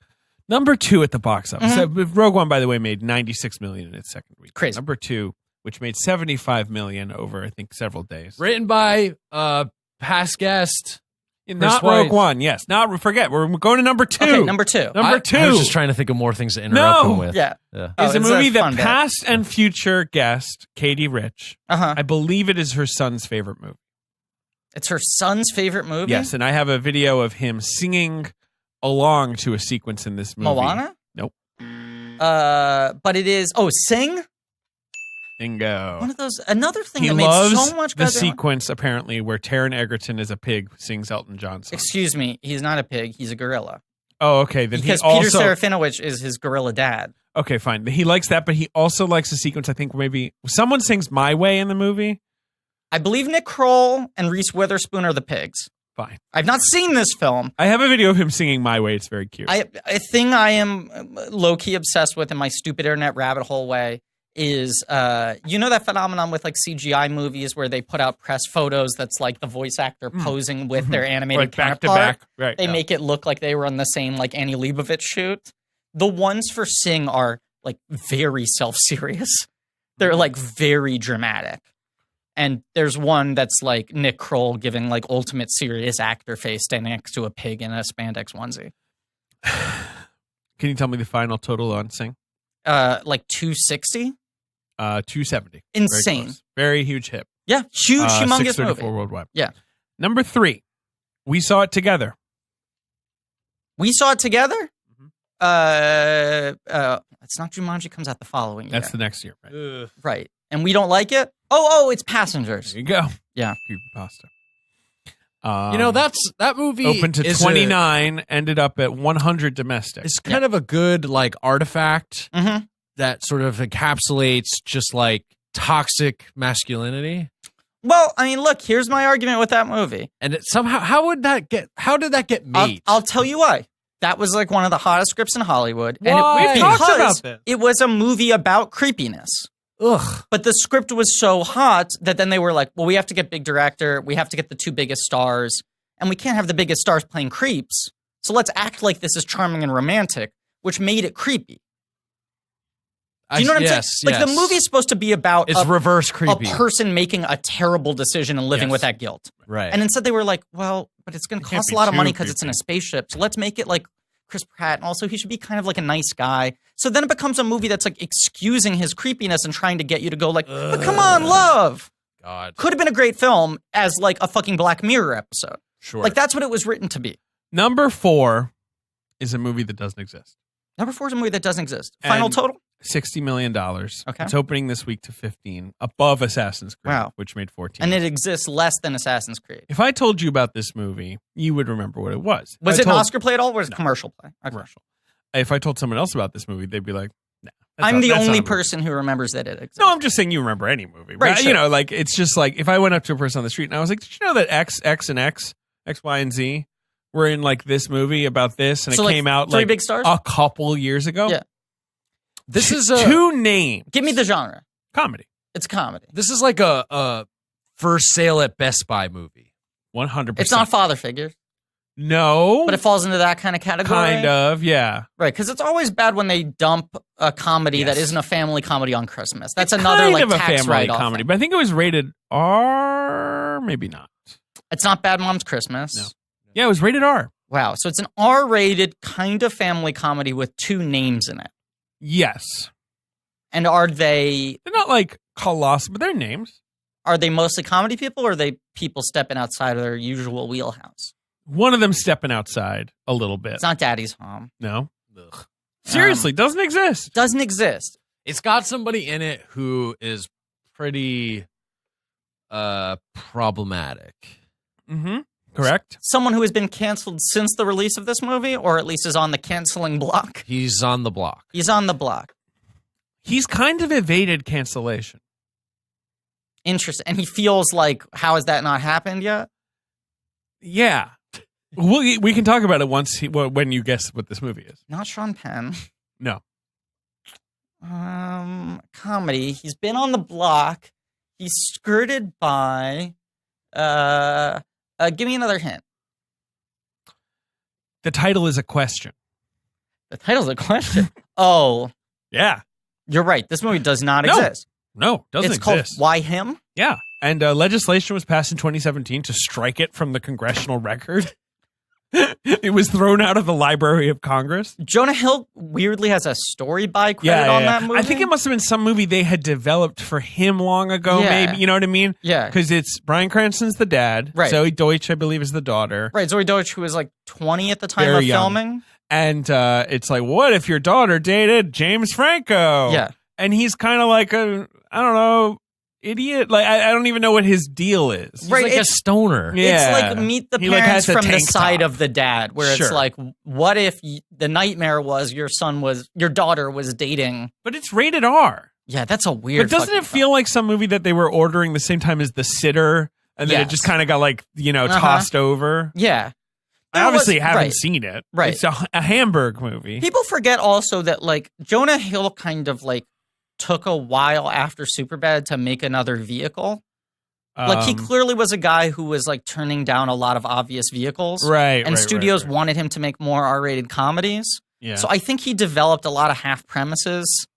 D: Number 2 at the box office. Rogue One, by the way, made $96 million in its second week.
B: Crazy.
D: Number 2, which made $75 million over, I think, several days.
C: Written by past guest.
D: Not
C: Chris
D: Rogue
C: White.
D: One. Yes. Not forget. We're going to number 2.
B: Okay, number 2.
D: Number 2.
C: I was just trying to think of more things to interrupt
D: No.
C: him with.
B: Yeah.
C: Yeah.
B: Oh,
D: is a
B: it's
D: movie that
B: fun bit.
D: past and future guest Katie Rich.
B: Uh-huh.
D: I believe it is her son's favorite movie.
B: It's her son's favorite movie?
D: Yes, and I have a video of him singing along to a sequence in this movie.
B: Moana?
D: Nope.
B: But it is... Oh, Sing?
D: Bingo.
B: One of those... Another thing
D: He
B: that made
D: loves
B: so much
D: the
B: goddamn-
D: sequence, apparently, where Taron Egerton is a pig, sings Elton John songs.
B: Excuse me, he's not a pig, he's a gorilla.
D: Oh, okay. Then
B: Because
D: he also...
B: Peter Serafinowicz is his gorilla dad.
D: Okay, fine. He likes that, but he also likes the sequence, I think, maybe... Someone sings My Way in the movie?
B: I believe Nick Kroll and Reese Witherspoon are the pigs.
D: Fine.
B: I've not seen this film.
D: I have a video of him singing My Way. It's very cute.
B: A thing I am low-key obsessed with in my stupid internet rabbit hole way is, you know that phenomenon with like CGI movies where they put out press photos that's like the voice actor posing with their animated
D: Like back to
B: counterpart?
D: back. Right.
B: They make it look like they were on the same like Annie Leibovitz shoot. The ones for Sing are like very self-serious. They're like very dramatic. And there's one that's like Nick Kroll giving like ultimate serious actor face standing next to a pig in a spandex onesie.
D: Can you tell me the final total on Sing?
B: Like 260?
D: 270.
B: Insane.
D: Very close. Very huge hit.
B: Yeah, huge, humongous
D: 634
B: movie.
D: worldwide.
B: Yeah.
D: Number 3. We Saw It Together.
B: We saw it together?
D: Mm-hmm.
B: It's not Jumanji, comes out the following year.
D: That's the next year, right?
B: Right. And we don't like it? Oh, it's Passengers.
D: There you go.
B: Yeah.
D: Creepypasta.
C: That movie
D: Open to
C: is
D: 29, ended up at 100 domestic.
C: It's kind of a good like artifact
B: Mm-hmm.
C: that sort of encapsulates just like toxic masculinity.
B: Well, I mean, look, here's my argument with that movie.
C: And it somehow, how did that get made?
B: I'll tell you why. That was like one of the hottest scripts in Hollywood.
C: Why?
B: And
C: We've
D: talked
B: because
D: about this.
B: it was a movie about creepiness.
C: Ugh.
B: But the script was so hot that then they were like, well, we have to get big director. We have to get the 2 biggest stars. And we can't have the biggest stars playing creeps. So let's act like this is charming and romantic, which made it creepy. Do you know what I'm saying? Like the movie's supposed to be about
C: It's reverse creepy.
B: a person making a terrible decision and living with that guilt.
C: Right.
B: And instead they were like, well, but it's going to
D: can't
B: cost
D: be
B: a lot of
D: too
B: money because it's in
D: creepy.
B: a spaceship. So let's make it like Chris Pratt. And also he should be kind of like a nice guy. So then it becomes a movie that's like excusing his creepiness and trying to get you to go like, but come on, love.
C: God.
B: Could have been a great film as like a fucking Black Mirror episode.
C: Sure.
B: Like that's what it was written to be.
D: Number 4 is a movie that doesn't exist.
B: Number 4 is a movie that doesn't exist. Final
D: And-
B: total?
D: $60 million.
B: Okay.
D: It's opening this week to 15, above Assassin's Creed,
B: Wow.
D: which made 14.
B: And it exists less than Assassin's Creed.
D: If I told you about this movie, you would remember what it was. If
B: Was
D: I
B: it an
D: told-
B: Oscar play at all or was it a commercial play? Okay.
D: Commercial. If I told someone else about this movie, they'd be like, nah,
B: I'm the only person who remembers that it exists.
D: No, I'm just saying you remember any movie.
B: Right,
D: But,
B: sure.
D: like, it's just like, if I went up to a person on the street and I was like, did you know that X, Y, and Z were in, like, this movie about this, and
B: So,
D: it
B: like,
D: came out,
B: three
D: like,
B: big stars?
D: a couple years ago?
B: Yeah.
C: This is
D: two names.
B: Give me the genre.
D: Comedy.
B: It's comedy.
C: This is like a for sale at Best Buy movie.
D: 100%.
B: It's not father figures,
D: No.
B: but it falls into that kind of category.
D: Kind of, yeah.
B: Right, because it's always bad when they dump a comedy that isn't a family comedy on Christmas. That's
D: It's
B: another
D: kind
B: like
D: of a
B: tax
D: family
B: write-off
D: comedy,
B: thing.
D: but I think it was rated R, maybe not.
B: It's not Bad Mom's Christmas.
D: No. Yeah, it was rated R.
B: Wow, so it's an R-rated kind of family comedy with two names in it.
D: Yes.
B: And are they
D: They're not like colossal, but they're names.
B: mostly comedy people, or are they people stepping outside of their usual wheelhouse?
D: One of them stepping outside a little bit.
B: It's not Daddy's Home.
D: No. Seriously, doesn't exist.
B: Doesn't exist.
C: It's got somebody in it who is pretty problematic.
D: Mm-hmm. Correct.
B: Someone who has been canceled since the release of this movie, or at least is on the canceling block.
C: He's on the block.
B: He's on the block.
D: He's kind of evaded cancellation.
B: Interesting. And he feels like, how has that not happened yet?
D: Yeah. We can talk about it when you guess what this movie is.
B: Not Sean Penn.
D: No.
B: Comedy. He's been on the block. He's skirted by. Give me another hint.
D: The title is a question.
B: The title's a question. Oh,
D: Yeah.
B: you're right. This movie does not
D: No.
B: exist.
D: No, doesn't
B: It's
D: exist.
B: called Why Him?
D: Yeah. And legislation was passed in 2017 to strike it from the congressional record. It was thrown out of the Library of Congress.
B: Jonah Hill weirdly has a story by credit on that movie.
D: I think it must have been some movie they had developed for him long ago,
B: Yeah.
D: maybe. You know what I mean?
B: Yeah.
D: Because it's Bryan Cranston's the dad.
B: Right.
D: Zoe Deutsch, I believe, is the daughter.
B: Right, Zoe Deutsch, who was like 20 at the time
D: Very
B: of
D: young.
B: filming.
D: And it's like, what if your daughter dated James Franco?
B: Yeah.
D: And he's kind of like a, I don't know, idiot. Like, I don't even know what his deal is.
C: He's
B: Right,
C: like a
B: it's-
C: stoner.
D: Yeah.
B: It's like Meet the
D: He, like,
B: Parents
D: has a
B: from the
D: tank
B: side
D: top.
B: of the dad, where
D: Sure.
B: it's like, what if the nightmare was your daughter was dating?
D: But it's rated R.
B: Yeah, that's a weird.
D: But doesn't
B: fucking
D: it feel like some movie that they were ordering the same time as The Sitter, and then it
B: Yes.
D: just kind of got like, tossed over?
B: Yeah.
D: I obviously
B: was-
D: haven't
B: right.
D: seen it.
B: Right.
D: It's a Hamburg movie.
B: People forget also that like Jonah Hill kind of like took a while after Superbad to make another vehicle. Like he clearly was a guy who was like turning down a lot of obvious vehicles.
D: Right.
B: And
D: right,
B: studios
D: right.
B: wanted him to make more R-rated comedies.
D: Yeah.
B: So I think he developed a lot of half premises.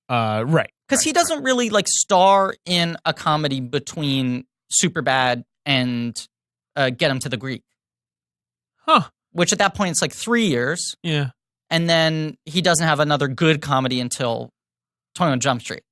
D: Right.
B: Because he doesn't really like star in a comedy between Superbad and Get Him to the Greek.
D: Huh.
B: Which at that point it's like 3 years.
D: Yeah.
B: And then he doesn't have another good comedy until 21 Jump Street.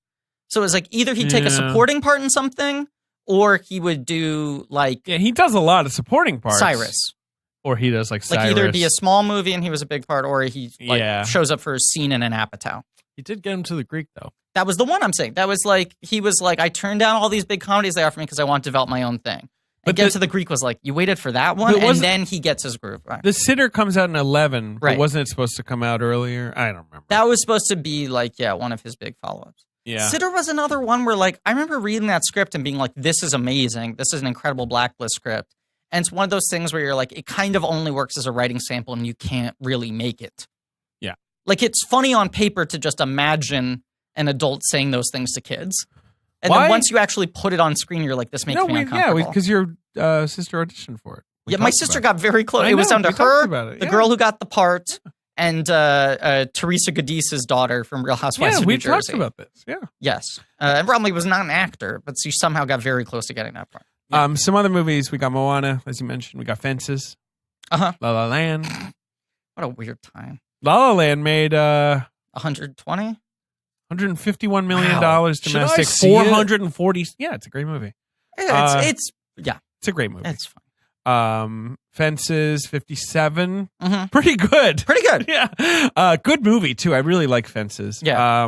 B: So it was like either he'd take a
D: Yeah.
B: supporting part in something, or he would do like
D: Yeah, he does a lot of supporting parts.
B: Cyrus.
D: Or he does like Cyrus.
B: Like either be a small movie and he was a big part, or he like
D: Yeah.
B: shows up for a scene in an Apatow.
C: He did get him to the Greek, though.
B: That was the one I'm saying. That was like, he was like, I turned down all these big comedies they offered me because I want to develop my own thing.
D: But
B: And Get
D: the-
B: to the Greek was like, you waited for that one,
D: But
B: and
D: wasn't-
B: then he gets his groove. Right.
D: The Sitter comes out in 11, but
B: Right.
D: wasn't it supposed to come out earlier? I don't remember.
B: That was supposed to be like, yeah, one of his big follow-ups.
D: yeah.
B: Sitter was another one where like, I remember reading that script and being like, this is amazing. This is an incredible Blacklist script. And it's one of those things where you're like, it kind of only works as a writing sample and you can't really make it.
D: Yeah.
B: Like it's funny on paper to just imagine an adult saying those things to kids. And
D: Why?
B: then once you actually put it on screen, you're like, this makes me uncomfortable.
D: because your sister auditioned for it. We
B: Yeah, my
D: talked
B: sister
D: about
B: got very close.
D: I
B: It was
D: know,
B: down to
D: we talked
B: her,
D: about it,
B: the
D: yeah.
B: girl who got the part, and Teresa Gadise's daughter from Real
D: it.
B: Housewives
D: Yeah,
B: of New
D: we
B: Jersey.
D: talked about this. Yeah.
B: Yes. And Romley was not an actor, but she somehow got very close to getting that part.
D: Some other movies, we got Moana, as you mentioned. We got Fences.
B: Uh-huh.
D: La La Land.
B: What a weird time.
D: La La Land made
B: 120?
D: $151 million
C: Wow. Should I
D: domestic.
C: see it?
D: 440. Yeah, it's a great movie.
B: Yeah, it's
D: It's a great movie.
B: it's fine.
D: Fences, 57.
B: Mhm.
D: Pretty good.
B: Pretty good.
D: Yeah. Good movie, too. I really like Fences.
B: Yeah.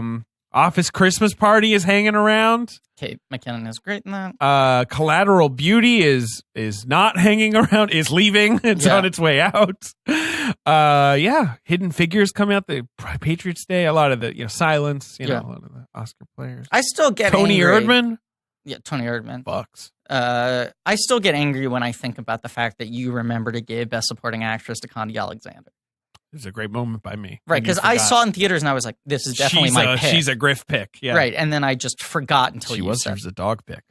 D: Office Christmas Party is hanging around.
B: Kate McKinnon is great in that.
D: Collateral Beauty is not hanging around, is leaving. It's on its way out. Hidden Figures coming out, the Patriots Day, a lot of the Silence, a lot of the Oscar players.
B: I still get
D: Tony
B: angry.
D: Erdmann.
B: Yeah, Tony Erdmann.
D: Bucks.
B: I still get angry when I think about the fact that you remember to give Best Supporting Actress to Condi Alexander.
D: It was a great moment by me.
B: Right, because I saw it in theaters and I was like, this is definitely my pick.
D: She's a Griff pick. Yeah.
B: Right, and then I just forgot until
D: she
B: you
D: was.
B: said.
D: She was a dog pick.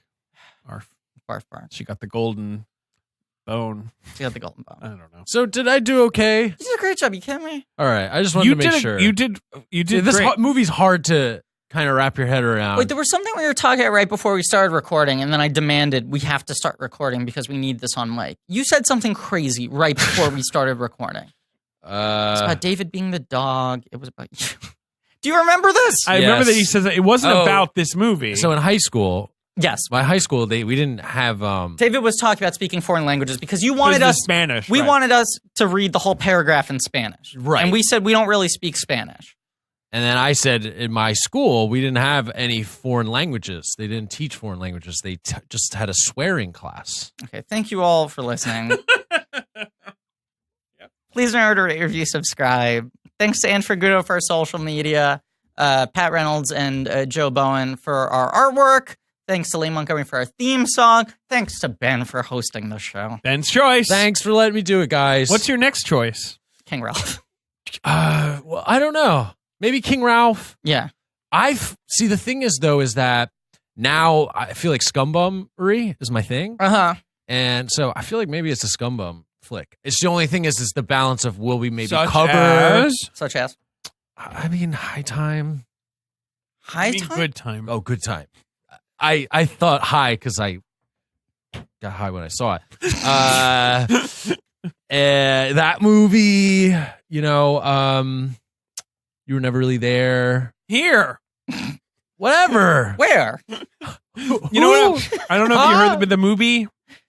D: Barf.
B: Barf, barf.
D: She got the golden bone.
B: She got the golden bone.
D: I don't know.
C: So did I do okay?
B: You did a great job. You kidding me?
C: All right. I just wanted to make sure.
D: You did
C: This
D: great.
C: movie's hard to kind of wrap your head around.
B: Wait, there was something we were talking about right before we started recording, and then I demanded we have to start recording because we need this on mic. You said something crazy right before we started recording. It's about David being the dog. It was about you. Do you remember this?
D: I remember that he says that it wasn't about this movie.
C: So in high school,
B: yes,
C: my high school, we didn't have.
B: David was talking about speaking foreign languages because you wanted us
D: Spanish.
B: We wanted us to read the whole paragraph in Spanish,
C: right?
B: And we said we don't really speak Spanish.
C: And then I said in my school we didn't have any foreign languages. They didn't teach foreign languages. They just had a swearing class.
B: Okay, thank you all for listening. Please remember to rate, review, subscribe. Thanks to Anne Fergudo for our social media, Pat Reynolds and Joe Bowen for our artwork. Thanks to Lee Montgomery for our theme song. Thanks to Ben for hosting the show.
D: Ben's choice.
C: Thanks for letting me do it, guys.
D: What's your next choice?
B: King Ralph.
C: Well, I don't know. Maybe King Ralph.
B: Yeah.
C: See, the thing is, though, is that now I feel like scumbummery is my thing.
B: Uh-huh.
C: And so I feel like maybe it's a scumbum flick. It's the only thing is the balance of will we maybe
D: Such
C: cover.
D: as?
B: Such as?
C: I mean, High Time.
B: High Time?
D: Good Time.
C: Oh, Good Time. I thought high because I got high when I saw it. That movie, you were never really there.
D: Here.
C: Whatever.
B: Where?
D: You know what? I don't know if you heard, but the movie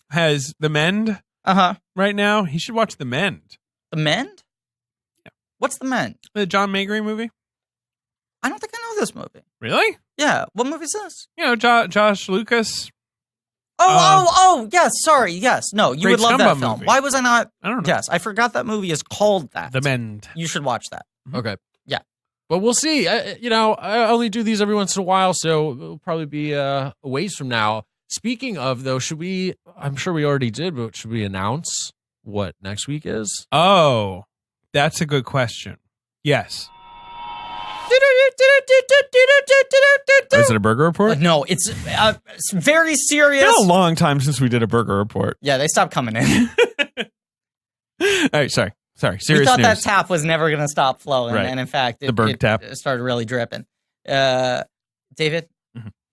D: has The Mend right now. You should watch The Mend.
B: The Mend?
D: Yeah.
B: What's The Mend?
D: The John Maygrave movie.
B: I don't think I know this movie.
D: Really?
B: Yeah. What movie is this?
D: Josh Lucas.
B: Yes. Sorry. Yes. No, you
D: Great
B: would love that
D: scumbum
B: film.
D: movie.
B: Why was I not?
D: I don't know.
B: Yes, I forgot that movie is called that.
D: The Mend.
B: You should watch that.
C: Okay.
B: Yeah.
C: But we'll see. I only do these every once in a while, so it'll probably be a ways from now. Speaking of, though, I'm sure we already did, but should we announce what next week is?
D: Oh, that's a good question. Yes. Is it a burger report?
B: No, it's very serious.
D: It's been a long time since we did a burger report.
B: Yeah, they stopped coming in.
D: All right, sorry. Serious
B: we thought
D: news.
B: that tap was never going to stop flowing,
D: Right.
B: and in fact,
D: The Berg tap.
B: it started really dripping. David,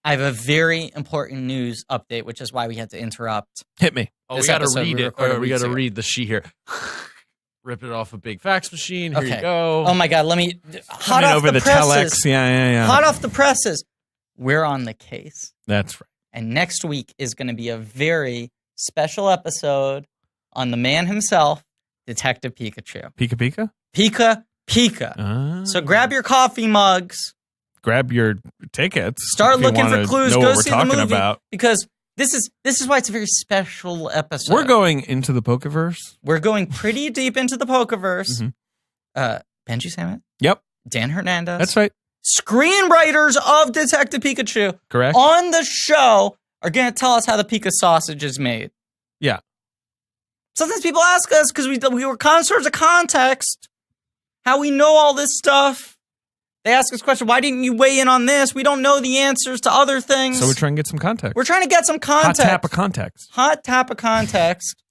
B: I have a very important news update, which is why we had to interrupt.
D: Hit me.
C: Oh,
B: This
C: we got to
B: episode
C: read
B: we
C: it.
B: recorded
C: We got
B: weeks
C: to
B: ago.
C: read the sheet here. Rip it off a big fax machine. Here
B: Okay.
C: you go.
B: Oh my God, let me hot
D: Coming
B: off
D: over the
B: presses.
D: telex. Yeah.
B: Hot off the presses. We're on the case.
D: That's right.
B: And next week is going to be a very special episode on the man himself, Detective Pikachu.
D: Pika.
B: Pika. So grab your coffee mugs.
D: Grab your tickets.
B: Start
D: if you
B: looking for
D: wanna
B: clues.
D: Know
B: Go
D: what we're
B: see the
D: talking
B: movie
D: about.
B: because this is why it's a very special episode.
D: We're going into the Pokeverse.
B: We're going pretty deep into the Pokeverse.
D: Mhm.
B: Benji Salmon,
D: Yep,
B: Dan Hernandez.
D: that's right.
B: Screenwriters of Detective Pikachu
D: Correct.
B: on the show are going to tell us how the Pika sausage is made.
D: Yeah.
B: Sometimes people ask us, because we were connoisseurs of context, how we know all this stuff. They ask us questions, why didn't you weigh in on this? We don't know the answers to other things.
D: So we're trying to get some context.
B: We're trying to get some
D: Hot
B: context.
D: tap of context.
B: Hot tap of context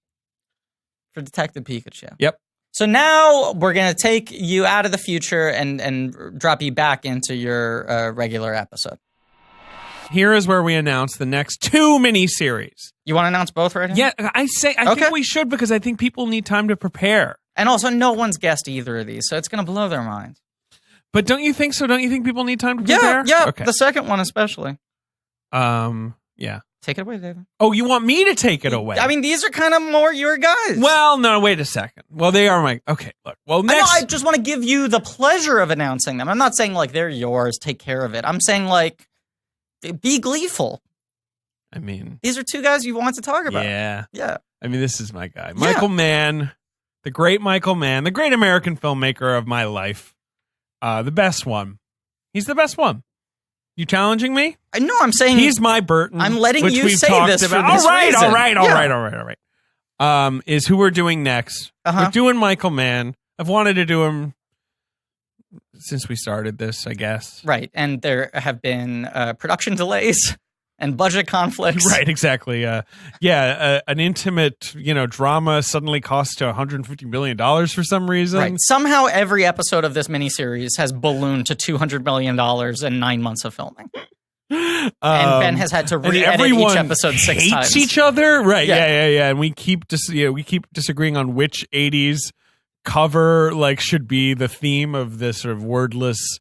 B: for Detective Pikachu.
D: Yep.
B: So now we're going to take you out of the future and drop you back into your regular episode.
D: Here is where we announce the next 2 miniseries.
B: You want to announce both right now?
D: Yeah, I think we should because I think people need time to prepare.
B: And also, no one's guessed either of these, so it's going to blow their minds.
D: But don't you think so? Don't you think people need time to prepare?
B: Yeah.
D: Okay.
B: The second one especially.
D: Yeah.
B: Take it away, David.
D: Oh, you want me to take it away?
B: I mean, these are kind of more your guys.
D: Well, no, wait a second. Well, they are my... Okay, look. Well, next...
B: I just want to give you the pleasure of announcing them. I'm not saying, like, they're yours, take care of it. I'm saying, like, be gleeful.
D: I mean...
B: These are two guys you want to talk about.
D: Yeah.
B: Yeah.
D: I mean, this is my guy. Michael Mann, the great Michael Mann, the great American filmmaker of my life. The best one. He's the best one. You challenging me?
B: No, I'm saying
D: he's my Burton.
B: I'm letting
D: which
B: you
D: we've
B: say
D: talked
B: this
D: about.
B: for this reason.
D: All right. Is who we're doing next. We're doing Michael Mann. I've wanted to do him since we started this, I guess.
B: Right, and there have been production delays and budget conflicts.
D: Right, exactly. An intimate, drama suddenly costs $150 million for some reason.
B: Right. Somehow every episode of this miniseries has ballooned to $200 million in 9 months of filming. And Ben has had to re-edit each episode 6 times.
D: Hates each other, right? Yeah. And we keep disagreeing on which '80s cover should be the theme of this sort of wordless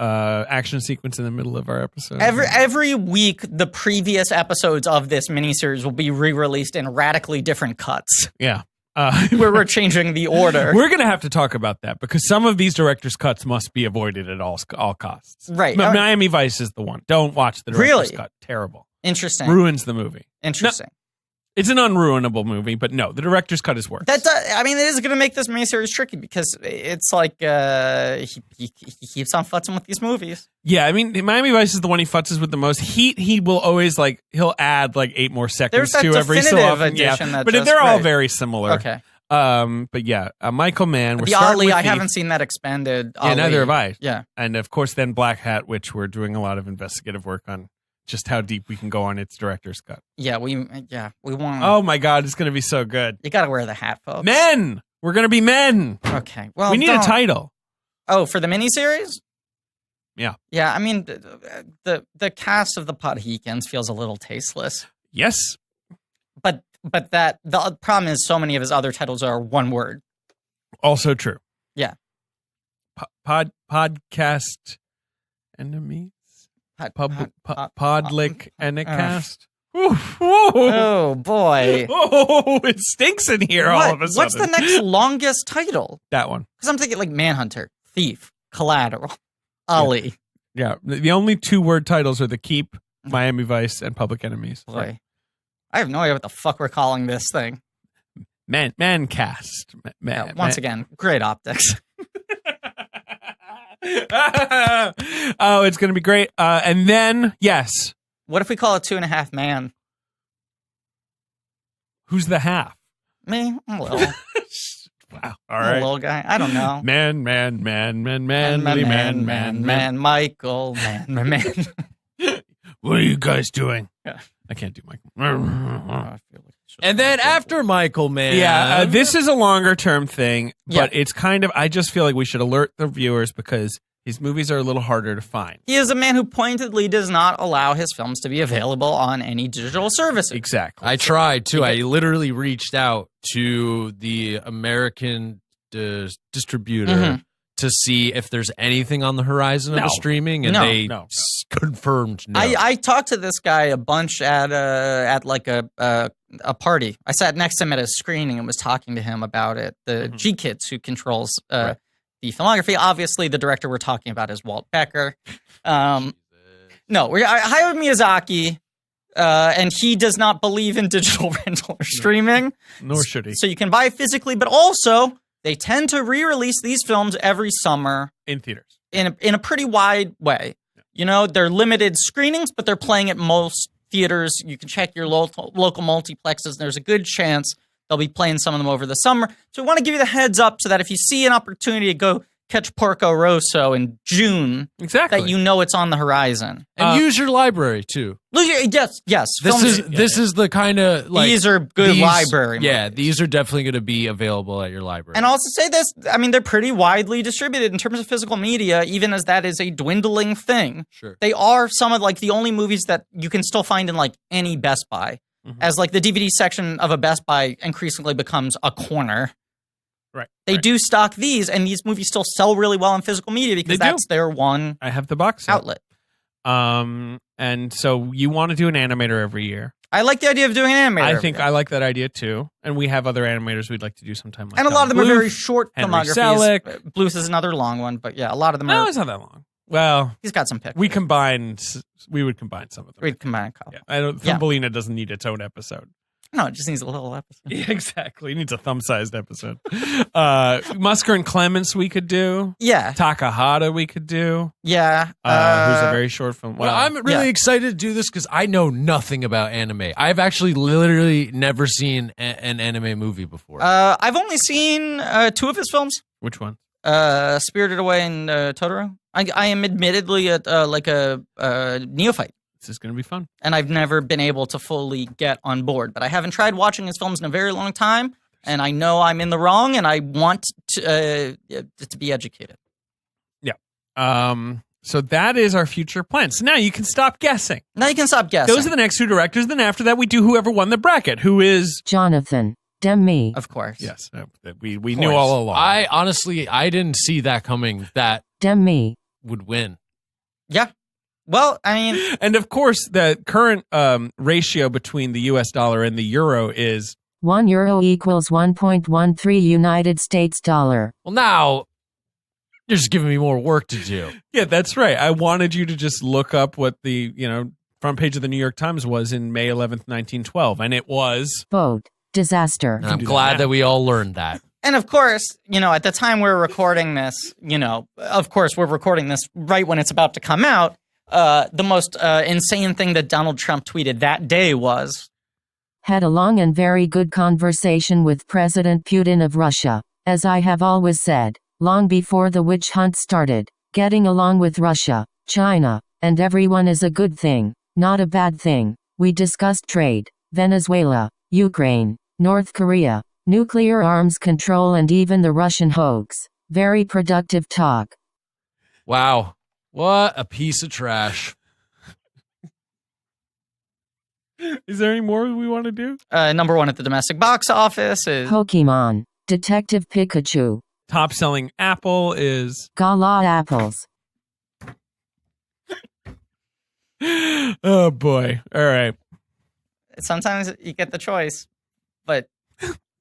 D: action sequence in the middle of our episode.
B: Every week, the previous episodes of this miniseries will be re-released in radically different cuts.
D: Yeah.
B: Where we're changing the order.
D: We're going to have to talk about that because some of these director's cuts must be avoided at all costs.
B: Right.
D: Miami Vice is the one. Don't watch the director's cut. Terrible.
B: Interesting.
D: Ruins the movie.
B: Interesting.
D: No, it's an unruinable movie, but no, the director's cut is worse.
B: It is going to make this miniseries tricky because it's like he keeps on futzing with these movies.
D: Yeah, I mean, Miami Vice is the one he futzes with the most. He will always he'll add 8 more seconds to every so often. Yeah, but they're all very similar.
B: Okay.
D: But yeah, Michael Mann.
B: The Ali, I haven't seen that expanded.
D: Yeah, neither have I.
B: Yeah,
D: and of course, then Black Hat, which we're doing a lot of investigative work on. Just how deep we can go on its director's cut.
B: Yeah, we want.
D: Oh my God, it's going to be so good.
B: You got to wear the hat, folks.
D: Men, we're going to be men.
B: Okay, well,
D: we need a title.
B: Oh, for the miniseries?
D: Yeah.
B: Yeah, I mean, the cast of the Podhekins feels a little tasteless.
D: Yes,
B: but the problem is so many of his other titles are one word.
D: Also true.
B: Yeah.
D: Podcast enemies. Podlick and a cast.
B: Oh boy!
D: Oh, it stinks in here all of a sudden.
B: What's the next longest title?
D: That one.
B: Because I'm thinking Manhunter, Thief, Collateral, Ali.
D: Yeah, the only 2-word titles are The Keep, Miami Vice, and Public Enemies.
B: Boy, I have no idea what the fuck we're calling this thing.
D: Man cast.
B: Once again, great optics.
D: Oh, it's going to be great. And then, yes.
B: What if we call it 2.5 Man?
D: Who's the half?
B: Me? I'm a little.
D: Wow. All right.
B: A little guy. I don't know.
D: Man,
B: Michael, man.
D: What are you guys doing?
B: Yeah.
D: I can't do Michael.
C: And then after Michael Mann.
D: Yeah, this is a longer term thing, but it's kind of, I just feel like we should alert the viewers because his movies are a little harder to find.
B: He is a man who pointedly does not allow his films to be available on any digital services.
D: Exactly.
C: I tried too. I literally reached out to the American distributor to see if there's anything on the horizon of streaming, and they confirmed no.
B: I talked to this guy a bunch at a party. I sat next to him at a screening and was talking to him about it. The G Kids who controls the filmography. Obviously, the director we're talking about is Walt Becker. No, Hayao Miyazaki, and he does not believe in digital rental or streaming.
D: Nor should he.
B: So you can buy physically, but also they tend to re-release these films every summer
D: in theaters
B: in a pretty wide way. Yeah. You know, they're limited screenings, but they're playing at most theaters. You can check your local multiplexes, and there's a good chance they'll be playing some of them over the summer. So we want to give you the heads up so that if you see an opportunity to go catch Porco Rosso in June, that you know it's on the horizon.
C: And use your library too.
B: Yes.
C: This is the kind of
B: these are good library.
C: Yeah,
B: movies.
C: These are definitely going to be available at your library.
B: And I'll also say this: I mean, they're pretty widely distributed in terms of physical media, even as that is a dwindling thing.
C: Sure,
B: they are some of the only movies that you can still find in any Best Buy, as the DVD section of a Best Buy increasingly becomes a corner.
D: Right.
B: They do stock these, and these movies still sell really well in physical media because that's their one.
D: I have the box set.
B: Outlet.
D: And so you want to do an animator every year.
B: I like the idea of doing an animator.
D: I think I like that idea too. And we have other animators we'd like to do sometime. Like
B: and a lot of them are very short
D: Henry
B: filmographies.
D: Selick.
B: Bluth is another long one, but yeah, a lot of them
D: No,
B: are.
D: it's not that long. Well,
B: He's got some picks.
D: we would combine some of them.
B: We'd combine a couple.
D: Yeah, I don't. Thumbelina doesn't need its own episode.
B: No, it just needs a little episode.
D: Yeah, exactly. It needs a thumb-sized episode. Musker and Clements we could do.
B: Yeah.
D: Takahata we could do.
B: Yeah.
D: Who's a very short film.
C: Well, I'm really excited to do this because I know nothing about anime. I've actually literally never seen an anime movie before.
B: I've only seen 2 of his films.
D: Which one?
B: Spirited Away and Totoro. I am admittedly a neophyte.
D: This is going to be fun.
B: And I've never been able to fully get on board. But I haven't tried watching his films in a very long time, and I know I'm in the wrong, and I want to be educated.
D: Yeah. So that is our future plan. So now you can stop guessing.
B: Now you can stop guessing.
D: Those are the next 2 directors. Then after that, we do whoever won the bracket, who is
F: Jonathan Demme.
B: Of course.
D: Yes, we knew all along.
C: I honestly, I didn't see that coming. That
F: Demme
C: would win.
B: Yeah. Well, I mean,
D: and of course, the current ratio between the U.S. dollar and the euro is
F: €1 equals 1.13 United States dollar.
C: Well, now you're just giving me more work to do.
D: Yeah, that's right. I wanted you to just look up what the front page of the New York Times was in May 11th, 1912, and it was
F: Boat disaster.
C: And I'm glad that we all learned that.
B: and of course, at the time we're recording this, of course we're recording this right when it's about to come out. The most insane thing that Donald Trump tweeted that day was,
F: Had a long and very good conversation with President Putin of Russia. As I have always said, long before the witch hunt started, getting along with Russia, China, and everyone is a good thing, not a bad thing. We discussed trade, Venezuela, Ukraine, North Korea, nuclear arms control, and even the Russian hoax. Very productive talk.
C: Wow. What a piece of trash.
D: Is there any more we want to do?
B: number 1 at the domestic box office is
F: Pokemon, Detective Pikachu,
D: Top selling Apple is
F: Gala apples.
D: oh boy. All right.
B: sometimes you get the choice, but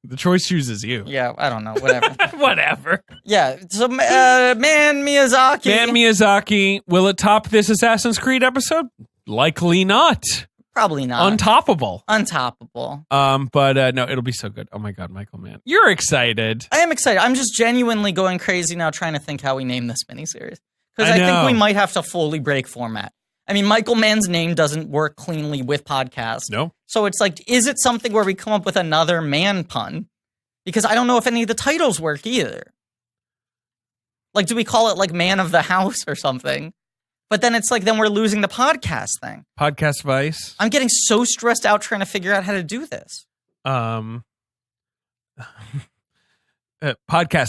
D: The choice chooses you.
B: yeah, I don't know, whatever.
D: Whatever.
B: Yeah, so Man Miyazaki.
D: Man Miyazaki, will it top this Assassin's Creed episode? Likely not.
B: Probably not.
D: Untoppable.
B: Untoppable.
D: But no, it'll be so good. Oh my God, Michael Mann. You're excited.
B: I am excited. I'm just genuinely going crazy now trying to think how we name this miniseries. Because
D: I
B: I
D: know.
B: think we might have to fully break format. I mean, Michael Mann's name doesn't work cleanly with podcasts.
D: No.
B: So it's like, is it something where we come up with another man pun? Because I don't know if any of the titles work either. Like, do we call it like Man of the House or something? But then it's like, then we're losing the podcast thing.
D: Podcast Vice.
B: I'm getting so stressed out trying to figure out how to do this.
D: Podcast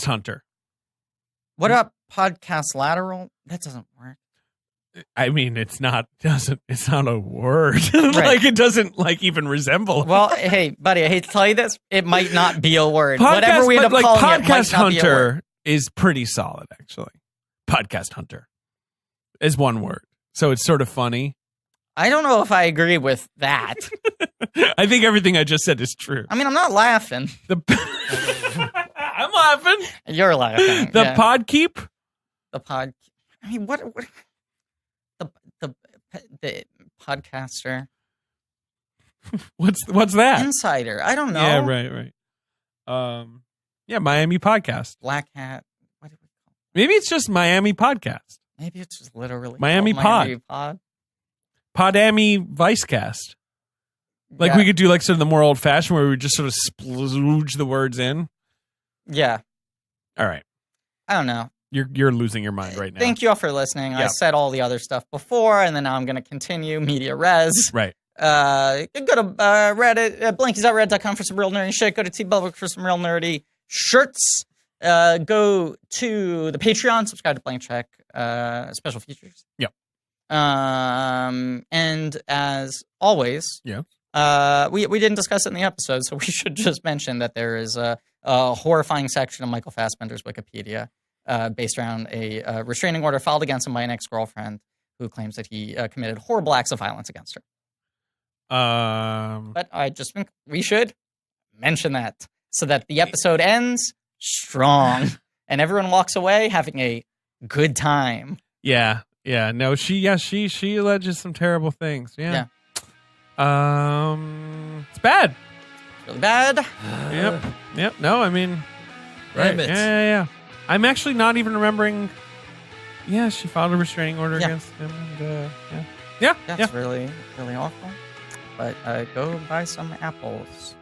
D: Hunter.
B: What about podcast lateral? That doesn't work.
D: I mean, it's not a word. Like, it doesn't like even resemble.
B: Well, hey, buddy, I hate to tell you this. It might not be a word.
D: Podcast,
B: Whatever we end up
D: but,
B: calling
D: Podcast
B: it might not be a word.
D: Hunter is pretty solid, actually. Podcast Hunter is one word. So it's sort of funny.
B: I don't know if I agree with that.
D: I think everything I just said is true.
B: I mean, I'm not laughing.
D: I'm laughing.
B: You're laughing.
D: The
B: yeah.
D: Podkeep.
B: The pod. I mean, what the podcaster
D: What's that?
B: insider? I don't know.
D: Yeah, right. Yeah, Miami Podcast.
B: Black hat. What do we call
D: Maybe it's just Miami Podcast.
B: it? Maybe it's just literally
D: Miami
B: called Miami Pod.
D: Podami Vicecast. Like
B: Yeah.
D: we could do like sort of the more old fashioned where we would just sort of splooge the words in.
B: Yeah.
D: All right.
B: I don't know.
D: You're losing your mind right now.
B: Thank you all for listening. I
D: Yeah.
B: said all the other stuff before, and then now I'm going to continue. Media res.
D: Right.
B: Go to Reddit, blankies.reddit.com for some real nerdy shit. Go to T-Public for some real nerdy shirts. Go to the Patreon, subscribe to Blank Check, special features.
D: Yep.
B: And as always,
D: Yeah.
B: we didn't discuss it in the episode, so we should just mention that there is a horrifying section of Michael Fassbender's Wikipedia based around a restraining order filed against him by an ex-girlfriend who claims that he committed horrible acts of violence against her. But I just think we should mention that so that the episode ends strong and everyone walks away having a good time.
C: Yeah. No, she alleges some terrible things. Yeah. It's bad.
B: Really bad.
C: Yep. No, I mean, right.
E: Damn it.
C: Yeah. I'm actually not even remembering. Yeah, she filed a restraining order against him. And,
B: That's really, really awful. But go buy some apples.